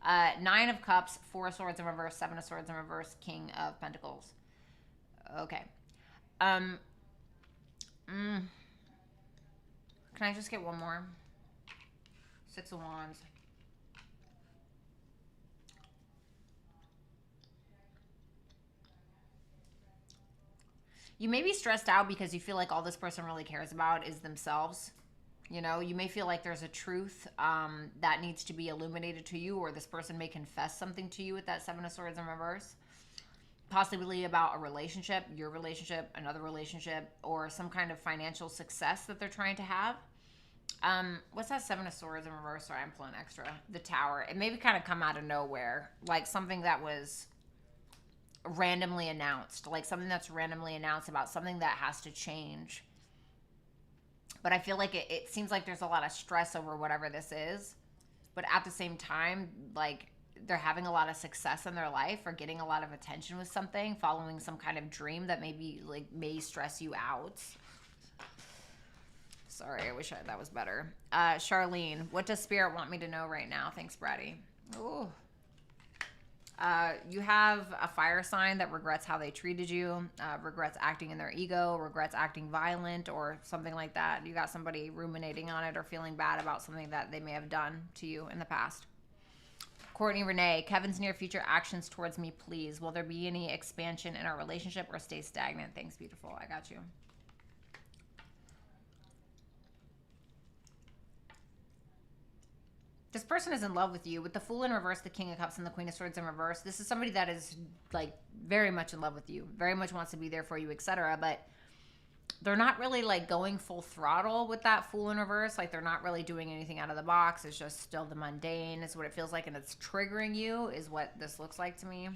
Nine of Cups, Four of Swords in reverse, Seven of Swords in reverse, King of Pentacles. Okay. Can I just get one more? Six of Wands. You may be stressed out because you feel like all this person really cares about is themselves. You know, you may feel like there's a truth that needs to be illuminated to you, or this person may confess something to you with that Seven of Swords in reverse. Possibly about a relationship, your relationship, another relationship, or some kind of financial success that they're trying to have. What's that Seven of Swords in reverse? Sorry, I'm pulling extra. The Tower. It maybe kind of come out of nowhere, like something that was randomly announced, like something that's randomly announced about something that has to change. But I feel like it seems like there's a lot of stress over whatever this is, but at the same time, like they're having a lot of success in their life or getting a lot of attention with something, following some kind of dream that maybe like may stress you out. Sorry, I wish that was better. Charlene, what does Spirit want me to know right now? Thanks, Bratty. Ooh. You have a fire sign that regrets how they treated you, regrets acting in their ego, regrets acting violent or something like that. You got somebody ruminating on it or feeling bad about something that they may have done to you in the past. Courtney Renee, Kevin's near future actions towards me, please. Will there be any expansion in our relationship or stay stagnant? Thanks, beautiful. I got you. This person is in love with you. With the Fool in reverse, the King of Cups, and the Queen of Swords in reverse, this is somebody that is like very much in love with you, very much wants to be there for you, etc. But they're not really like going full throttle with that Fool in reverse. Like they're not really doing anything out of the box. It's just still the mundane is what it feels like, and it's triggering you is what this looks like to me.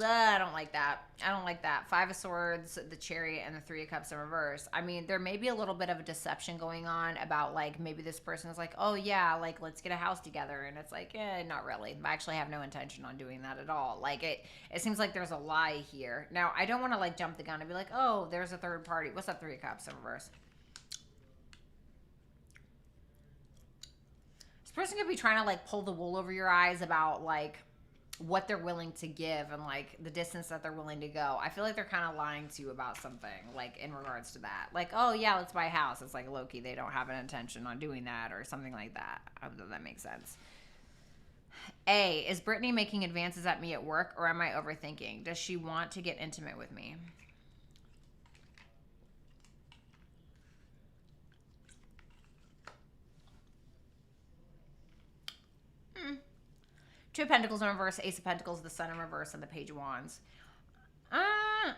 I don't like that. I don't like that. Five of Swords, the Chariot, and the Three of Cups in reverse. I mean, there may be a little bit of a deception going on about like maybe this person is like, oh yeah, like let's get a house together, and it's like, not really. I actually have no intention on doing that at all. Like it seems like there's a lie here. Now I don't want to like jump the gun and be like, oh, there's a third party. What's that Three of Cups in reverse? This person could be trying to like pull the wool over your eyes about like what they're willing to give and like the distance that they're willing to go. I feel like they're kind of lying to you about something like in regards to that. Like, oh yeah, let's buy a house. It's like low-key, they don't have an intention on doing that or something like that. I hope that makes sense. A, is Brittany making advances at me at work or am I overthinking? Does she want to get intimate with me? Two of Pentacles in reverse, Ace of Pentacles, the Sun in reverse, and the Page of Wands. I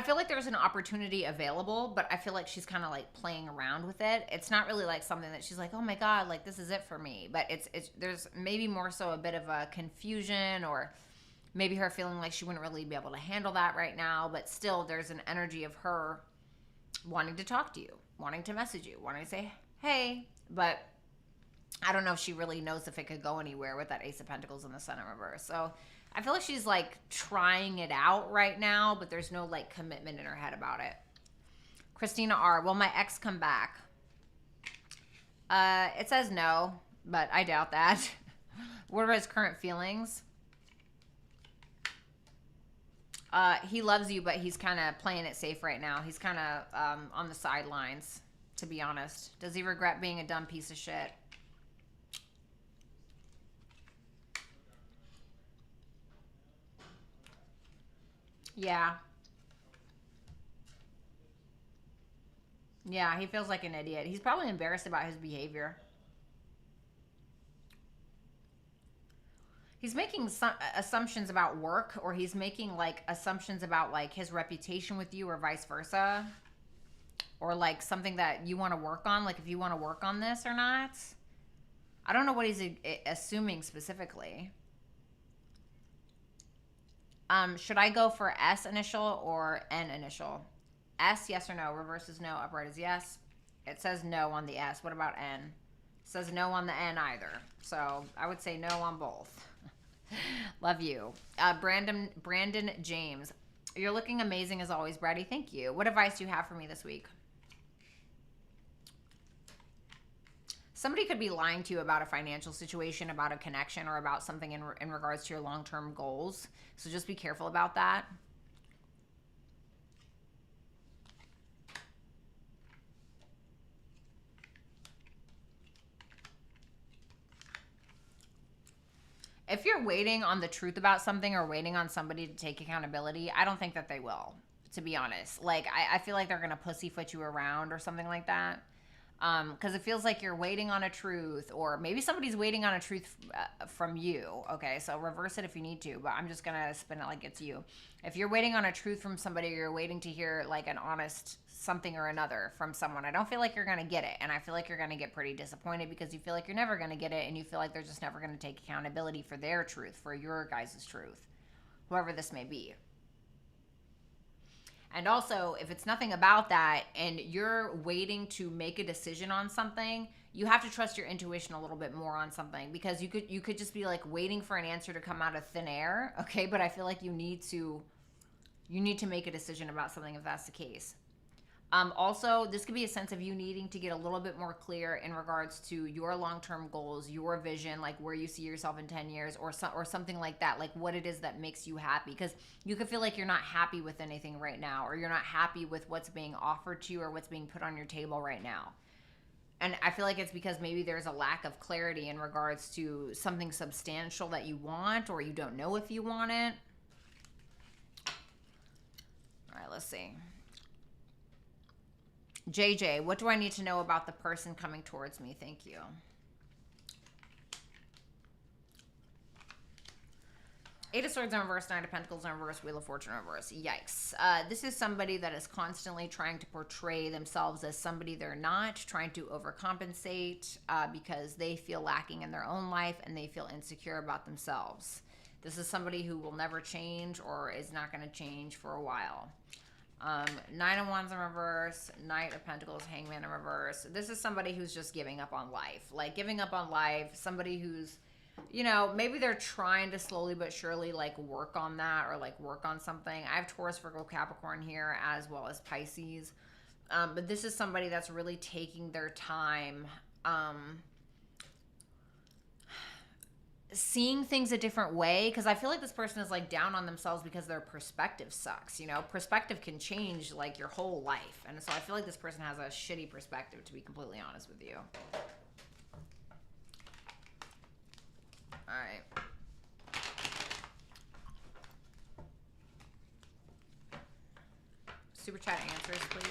feel like there's an opportunity available, but I feel like she's kind of like playing around with it. It's not really like something that she's like, oh my God, like this is it for me. But there's maybe more so a bit of a confusion or maybe her feeling like she wouldn't really be able to handle that right now. But still, there's an energy of her wanting to talk to you, wanting to message you, wanting to say, hey, but I don't know if she really knows if it could go anywhere with that Ace of Pentacles and the Sun in reverse. So I feel like she's like trying it out right now, but there's no like commitment in her head about it. Christina R. Will my ex come back? It says no, but I doubt that. What are his current feelings? He loves you, but he's kind of playing it safe right now. He's kind of on the sidelines, to be honest. Does he regret being a dumb piece of shit? Yeah. Yeah, he feels like an idiot. He's probably embarrassed about his behavior. He's making some assumptions about work, or he's making like assumptions about like his reputation with you or vice versa. Or like something that you want to work on, like if you want to work on this or not. I don't know what he's assuming specifically. Should I go for S initial or N initial? S, yes or no? Reverse is no, upright is yes. It says no on the S. What about N? It says no on the N either. So I would say no on both. Love you. Brandon James. You're looking amazing as always, Bratty. Thank you. What advice do you have for me this week? Somebody could be lying to you about a financial situation, about a connection, or about something in regards to your long-term goals. So just be careful about that. If you're waiting on the truth about something or waiting on somebody to take accountability, I don't think that they will, to be honest. Like, I feel like they're going to pussyfoot you around or something like that. Because it feels like you're waiting on a truth, or maybe somebody's waiting on a truth from you. Okay, so reverse it if you need to, but I'm just gonna spin it like it's you. If you're waiting on a truth from somebody, or you're waiting to hear like an honest something or another from someone, I don't feel like you're gonna get it, and I feel like you're gonna get pretty disappointed because you feel like you're never gonna get it, and you feel like they're just never gonna take accountability for their truth, for your guys' truth, whoever this may be. And also, if it's nothing about that and you're waiting to make a decision on something, you have to trust your intuition a little bit more on something, because you could just be like waiting for an answer to come out of thin air, okay? But I feel like you need to make a decision about something if that's the case. Also, this could be a sense of you needing to get a little bit more clear in regards to your long-term goals, your vision, like where you see yourself in 10 years or something like that, like what it is that makes you happy. Because you could feel like you're not happy with anything right now, or you're not happy with what's being offered to you or what's being put on your table right now. And I feel like it's because maybe there's a lack of clarity in regards to something substantial that you want, or you don't know if you want it. All right, let's see. JJ, what do I need to know about the person coming towards me? Thank you. Eight of Swords in reverse, Nine of Pentacles in reverse, Wheel of Fortune in reverse. Yikes. This is somebody that is constantly trying to portray themselves as somebody they're not, trying to overcompensate because they feel lacking in their own life and they feel insecure about themselves. This is somebody who will never change or is not going to change for a while. Nine of Wands in reverse, Knight of Pentacles, Hangman in reverse. This is somebody who's just giving up on life. Like giving up on life, somebody who's, you know, maybe they're trying to slowly but surely like work on that or like work on something. I have Taurus, Virgo, Capricorn here as well as Pisces. But this is somebody that's really taking their time, seeing things a different way, because I feel like this person is like down on themselves because their perspective sucks. You know, perspective can change like your whole life. And so I feel like this person has a shitty perspective, to be completely honest with you. All right. Super chat answers, please.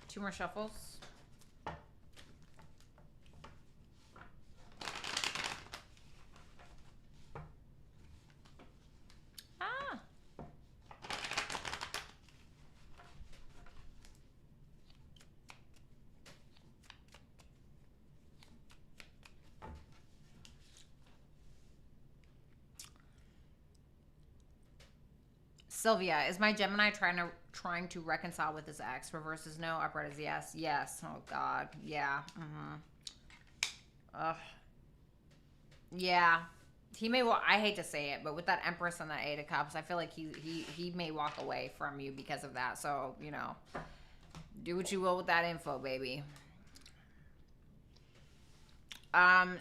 Two more shuffles. Sylvia, is my Gemini trying to reconcile with his ex? Reverse is no, upright is yes. Yes. Oh God. Yeah. Ugh. Yeah. He may. I hate to say it, but with that Empress and that Eight of Cups, I feel like he may walk away from you because of that. So you know, do what you will with that info, baby.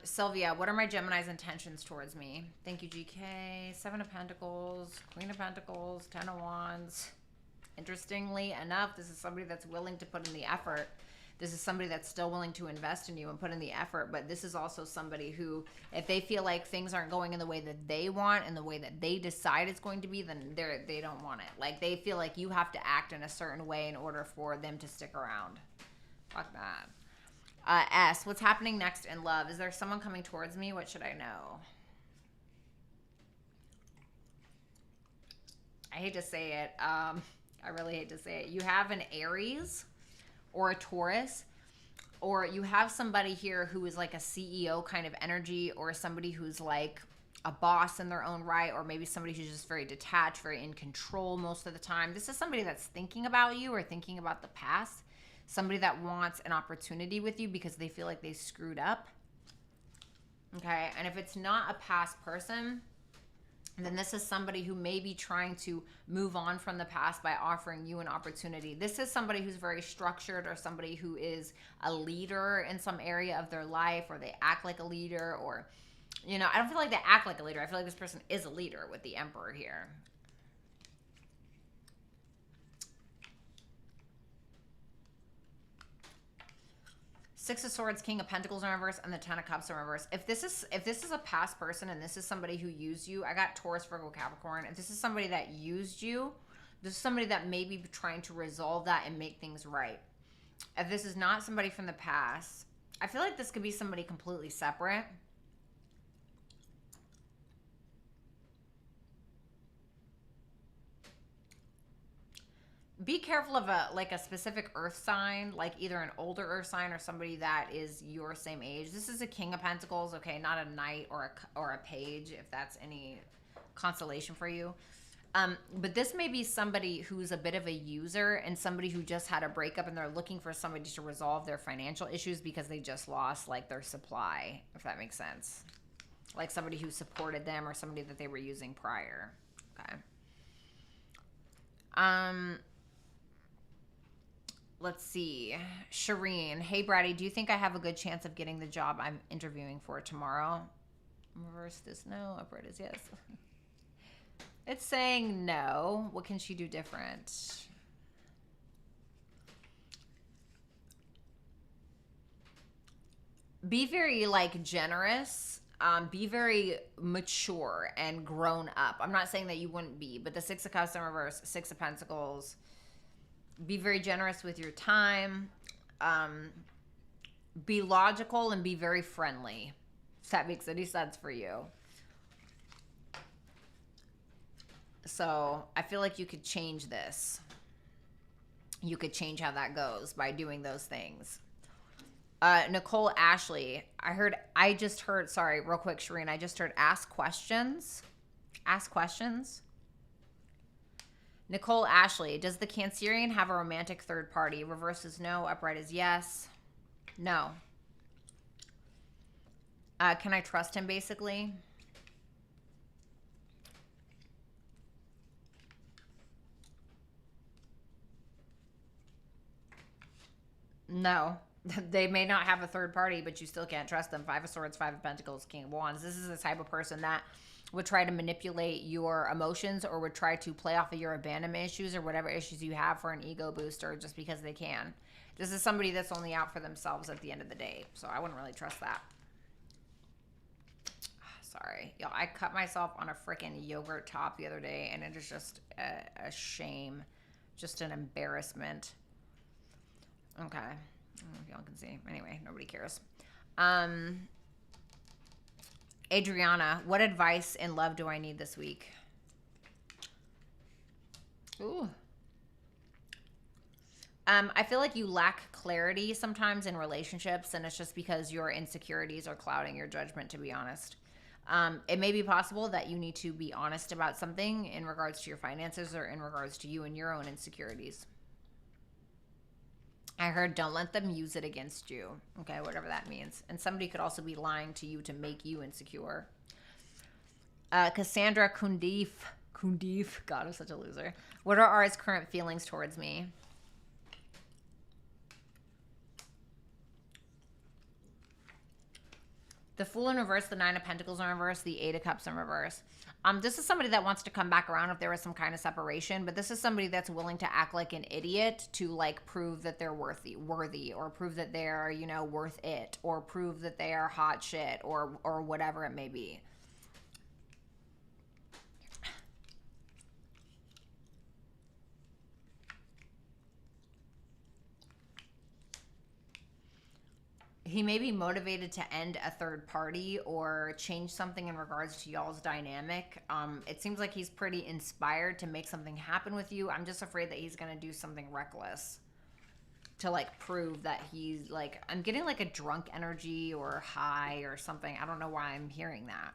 Sylvia, what are my Gemini's intentions towards me? Thank you, GK. Seven of Pentacles, Queen of Pentacles, Ten of Wands. Interestingly enough, this is somebody that's willing to put in the effort. This is somebody that's still willing to invest in you and put in the effort, but this is also somebody who, if they feel like things aren't going in the way that they want and the way that they decide it's going to be, then they don't want it. Like, they feel like you have to act in a certain way in order for them to stick around. Fuck that. S, what's happening next in love? Is there someone coming towards me? What should I know? I hate to say it. I really hate to say it. You have an Aries or a Taurus, or you have somebody here who is like a CEO kind of energy, or somebody who's like a boss in their own right, or maybe somebody who's just very detached, very in control most of the time. This is somebody that's thinking about you or thinking about the past. Somebody that wants an opportunity with you because they feel like they screwed up. Okay, and if it's not a past person, then this is somebody who may be trying to move on from the past by offering you an opportunity. This is somebody who's very structured, or somebody who is a leader in some area of their life, or they act like a leader, or, you know, I don't feel like they act like a leader. I feel like this person is a leader with the Emperor here. Six of Swords, King of Pentacles in reverse, and the Ten of Cups in reverse. If this is a past person and this is somebody who used you, I got Taurus, Virgo, Capricorn. If this is somebody that used you, this is somebody that may be trying to resolve that and make things right. If this is not somebody from the past, I feel like this could be somebody completely separate. Be careful of a specific earth sign, like either an older earth sign or somebody that is your same age. This is a King of Pentacles, okay, not a Knight or a Page, if that's any consolation for you. But this may be somebody who's a bit of a user and somebody who just had a breakup and they're looking for somebody to resolve their financial issues because they just lost like their supply, if that makes sense. Like somebody who supported them or somebody that they were using prior. Okay. Let's see. Shireen. Hey, Bratty, do you think I have a good chance of getting the job I'm interviewing for tomorrow? Reverse this no. Upright is yes. It's saying no. What can she do different? be very like generous. Be very mature and grown up. I'm not saying that you wouldn't be, but the Six of Cups in reverse, Six of Pentacles. Be very generous with your time. Be logical and be very friendly. If that makes any sense for you. So I feel like you could change this. You could change how that goes by doing those things. Nicole Ashley, I just heard, sorry, real quick, Shireen, I just heard ask questions. Ask questions. Nicole Ashley, does the Cancerian have a romantic third party? Reverse is no, upright is yes. No. Can I trust him, basically? No. They may not have a third party, but you still can't trust them. Five of Swords, Five of Pentacles, King of Wands. This is the type of person that would try to manipulate your emotions or would try to play off of your abandonment issues or whatever issues you have for an ego booster just because they can. This is somebody that's only out for themselves at the end of the day. So I wouldn't really trust that. Sorry. Yo, I cut myself on a freaking yogurt top the other day and it is just a shame. Just an embarrassment. Okay. I don't know if y'all can see. Anyway, nobody cares. Adriana, what advice in love do I need this week? Ooh. I feel like you lack clarity sometimes in relationships, and it's just because your insecurities are clouding your judgment, to be honest. It may be possible that you need to be honest about something in regards to your finances or in regards to you and your own insecurities. I heard don't let them use it against you. Okay, whatever that means. And somebody could also be lying to you to make you insecure. Cassandra Kundif. God, I'm such a loser. What are R's current feelings towards me? The Fool in reverse, the Nine of Pentacles in reverse, the Eight of Cups in reverse. This is somebody that wants to come back around if there was some kind of separation, but this is somebody that's willing to act like an idiot to like prove that they're worthy, or prove that they're, you know, worth it, or prove that they are hot shit, or whatever it may be. He may be motivated to end a third party or change something in regards to y'all's dynamic. It seems like he's pretty inspired to make something happen with you. I'm just afraid that he's going to do something reckless to like prove that he's like, I'm getting like a drunk energy or high or something. I don't know why I'm hearing that.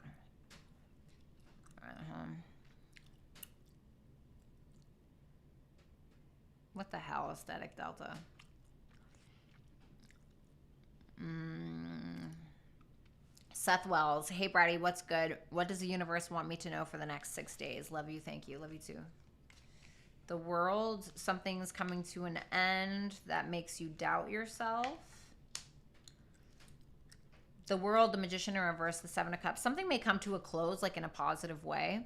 What the hell, Aesthetic Delta? Seth Wells, hey Bratty, what's good? What does the universe want me to know for the next 6 days? Love you, thank you, love you too. The world, something's coming to an end that makes you doubt yourself. The world, the Magician in reverse, the Seven of Cups. Something may come to a close like in a positive way.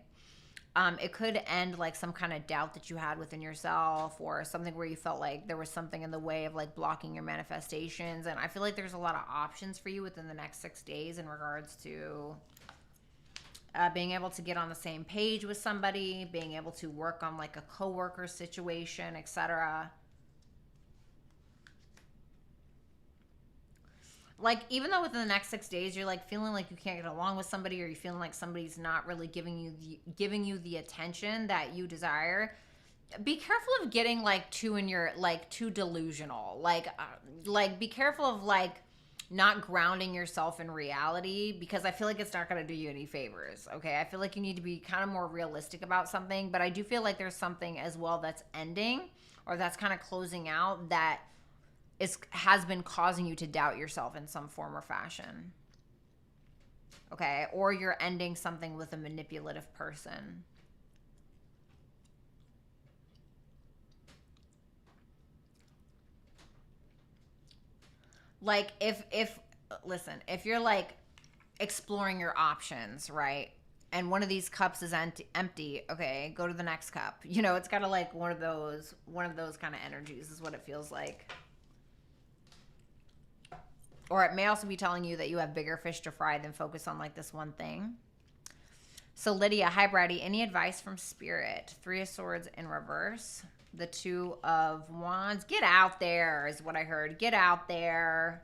It could end like some kind of doubt that you had within yourself or something where you felt like there was something in the way of like blocking your manifestations. And I feel like there's a lot of options for you within the next 6 days in regards to being able to get on the same page with somebody, being able to work on like a coworker situation, etc. Like, even though within the next 6 days you're like feeling like you can't get along with somebody, or you're feeling like somebody's not really giving you the attention that you desire, be careful of getting like too delusional. Like be careful of like not grounding yourself in reality, because I feel like it's not going to do you any favors. Okay, I feel like you need to be kind of more realistic about something, but I do feel like there's something as well that's ending or that's kind of closing out that has been causing you to doubt yourself in some form or fashion. Okay, or you're ending something with a manipulative person. Like if you're like exploring your options, right? And one of these cups is empty, okay, go to the next cup. You know, it's kind of like one of those kind of energies is what it feels like. Or it may also be telling you that you have bigger fish to fry than focus on like this one thing. So Lydia, hi Bratty, any advice from Spirit? 3 of Swords in reverse. The 2 of Wands. Get out there is what I heard. Get out there.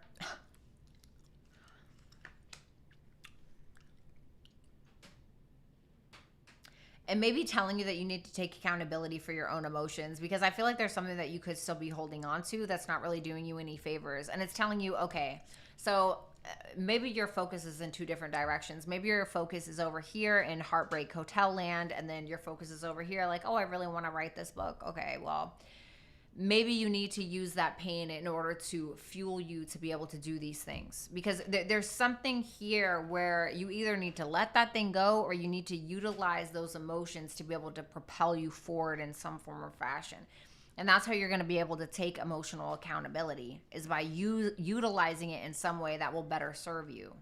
And maybe telling you that you need to take accountability for your own emotions, because I feel like there's something that you could still be holding on to that's not really doing you any favors. And it's telling you, okay, so maybe your focus is in 2 different directions. Maybe your focus is over here in Heartbreak Hotel land, and then your focus is over here like, oh, I really want to write this book. Okay, well, maybe you need to use that pain in order to fuel you to be able to do these things, because there's something here where you either need to let that thing go or you need to utilize those emotions to be able to propel you forward in some form or fashion. And that's how you're going to be able to take emotional accountability, is by utilizing it in some way that will better serve you.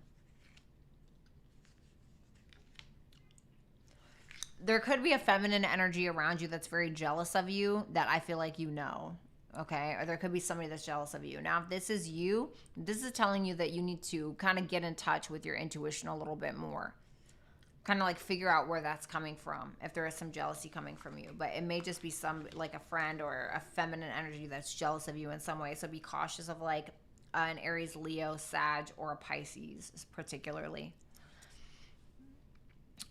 There could be a feminine energy around you that's very jealous of you that I feel like you know, okay? Or there could be somebody that's jealous of you. Now, if this is you, this is telling you that you need to kind of get in touch with your intuition a little bit more. Kind of like figure out where that's coming from, if there is some jealousy coming from you. But it may just be some, like a friend or a feminine energy that's jealous of you in some way. So be cautious of like an Aries, Leo, Sag, or a Pisces particularly.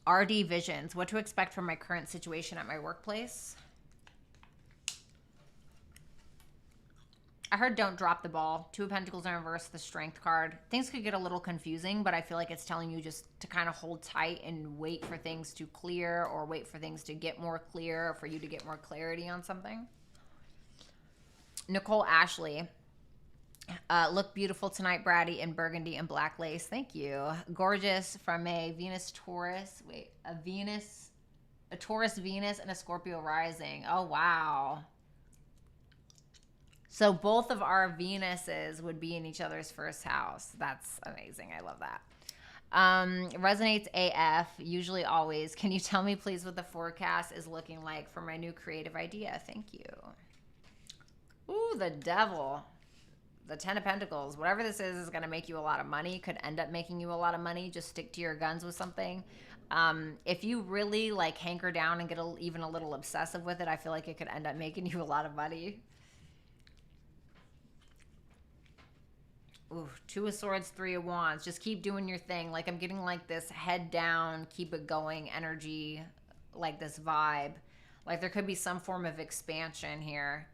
RD Visions, what to expect from my current situation at my workplace. I heard don't drop the ball. 2 of Pentacles in reverse, the Strength card. Things could get a little confusing, but I feel like it's telling you just to kind of hold tight and wait for things to clear, or wait for things to get more clear, or for you to get more clarity on something. Nicole Ashley. Look beautiful tonight, Bratty, in burgundy and black lace. Thank you. Gorgeous from a Venus Taurus. Wait, a Taurus Venus and a Scorpio rising. Oh, wow. So both of our Venuses would be in each other's first house. That's amazing. I love that. Resonates AF, usually always. Can you tell me, please, what the forecast is looking like for my new creative idea? Thank you. Ooh, the Devil. The 10 of Pentacles. Whatever this is going to make you a lot of money. Could end up making you a lot of money. Just stick to your guns with something. If you really like hanker down and get even a little obsessive with it, I feel like it could end up making you a lot of money. Ooh, 2 of Swords, 3 of Wands. Just keep doing your thing. Like I'm getting like this head down, keep it going energy, like this vibe. Like there could be some form of expansion here.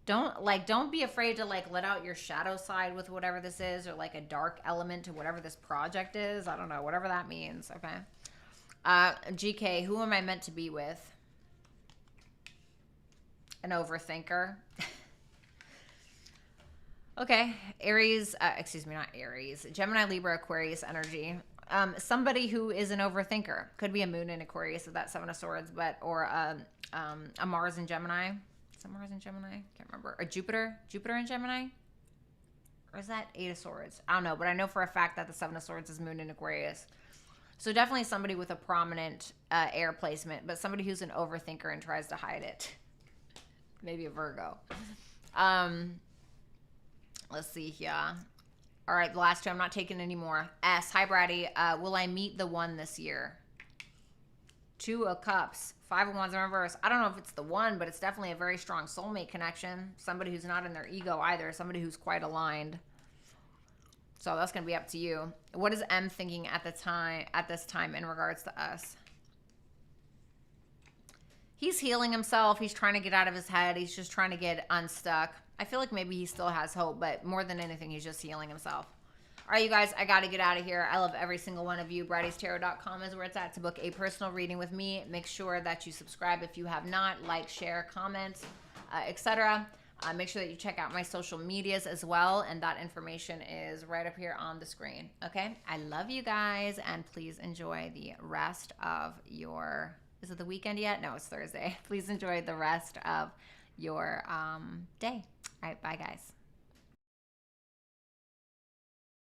Don't be afraid to like let out your shadow side with whatever this is, or like a dark element to whatever this project is. I don't know, whatever that means. Okay. GK, who am I meant to be with? An overthinker. Okay. Aries, excuse me, not Aries. Gemini, Libra, Aquarius energy. Somebody who is an overthinker. Could be a moon in Aquarius with that 7 of Swords, or a Mars in Gemini. Is that Mars in Gemini? Can't remember. Or Jupiter in Gemini? Or is that 8 of Swords? I don't know, but I know for a fact that the 7 of Swords is moon in Aquarius. So definitely somebody with a prominent air placement, but somebody who's an overthinker and tries to hide it. Maybe a Virgo. Let's see here. All right, the last 2. I'm not taking any more. S. Hi, Bratty. Will I meet the one this year? 2 of Cups. 5 of Wands in reverse. I don't know if it's the one, but it's definitely a very strong soulmate connection. Somebody who's not in their ego either. Somebody who's quite aligned. So that's going to be up to you. What is M thinking at this time in regards to us? He's healing himself. He's trying to get out of his head. He's just trying to get unstuck. I feel like maybe he still has hope, but more than anything, he's just healing himself. All right, you guys, I got to get out of here. I love every single one of you. BrattysTarot.com is where it's at to book a personal reading with me. Make sure that you subscribe if you have not. Like, share, comment, etc. Make sure that you check out my social medias as well, and that information is right up here on the screen. Okay? I love you guys, and please enjoy the rest of your... Is it the weekend yet? No, it's Thursday. Please enjoy the rest of your day. All right, bye, guys.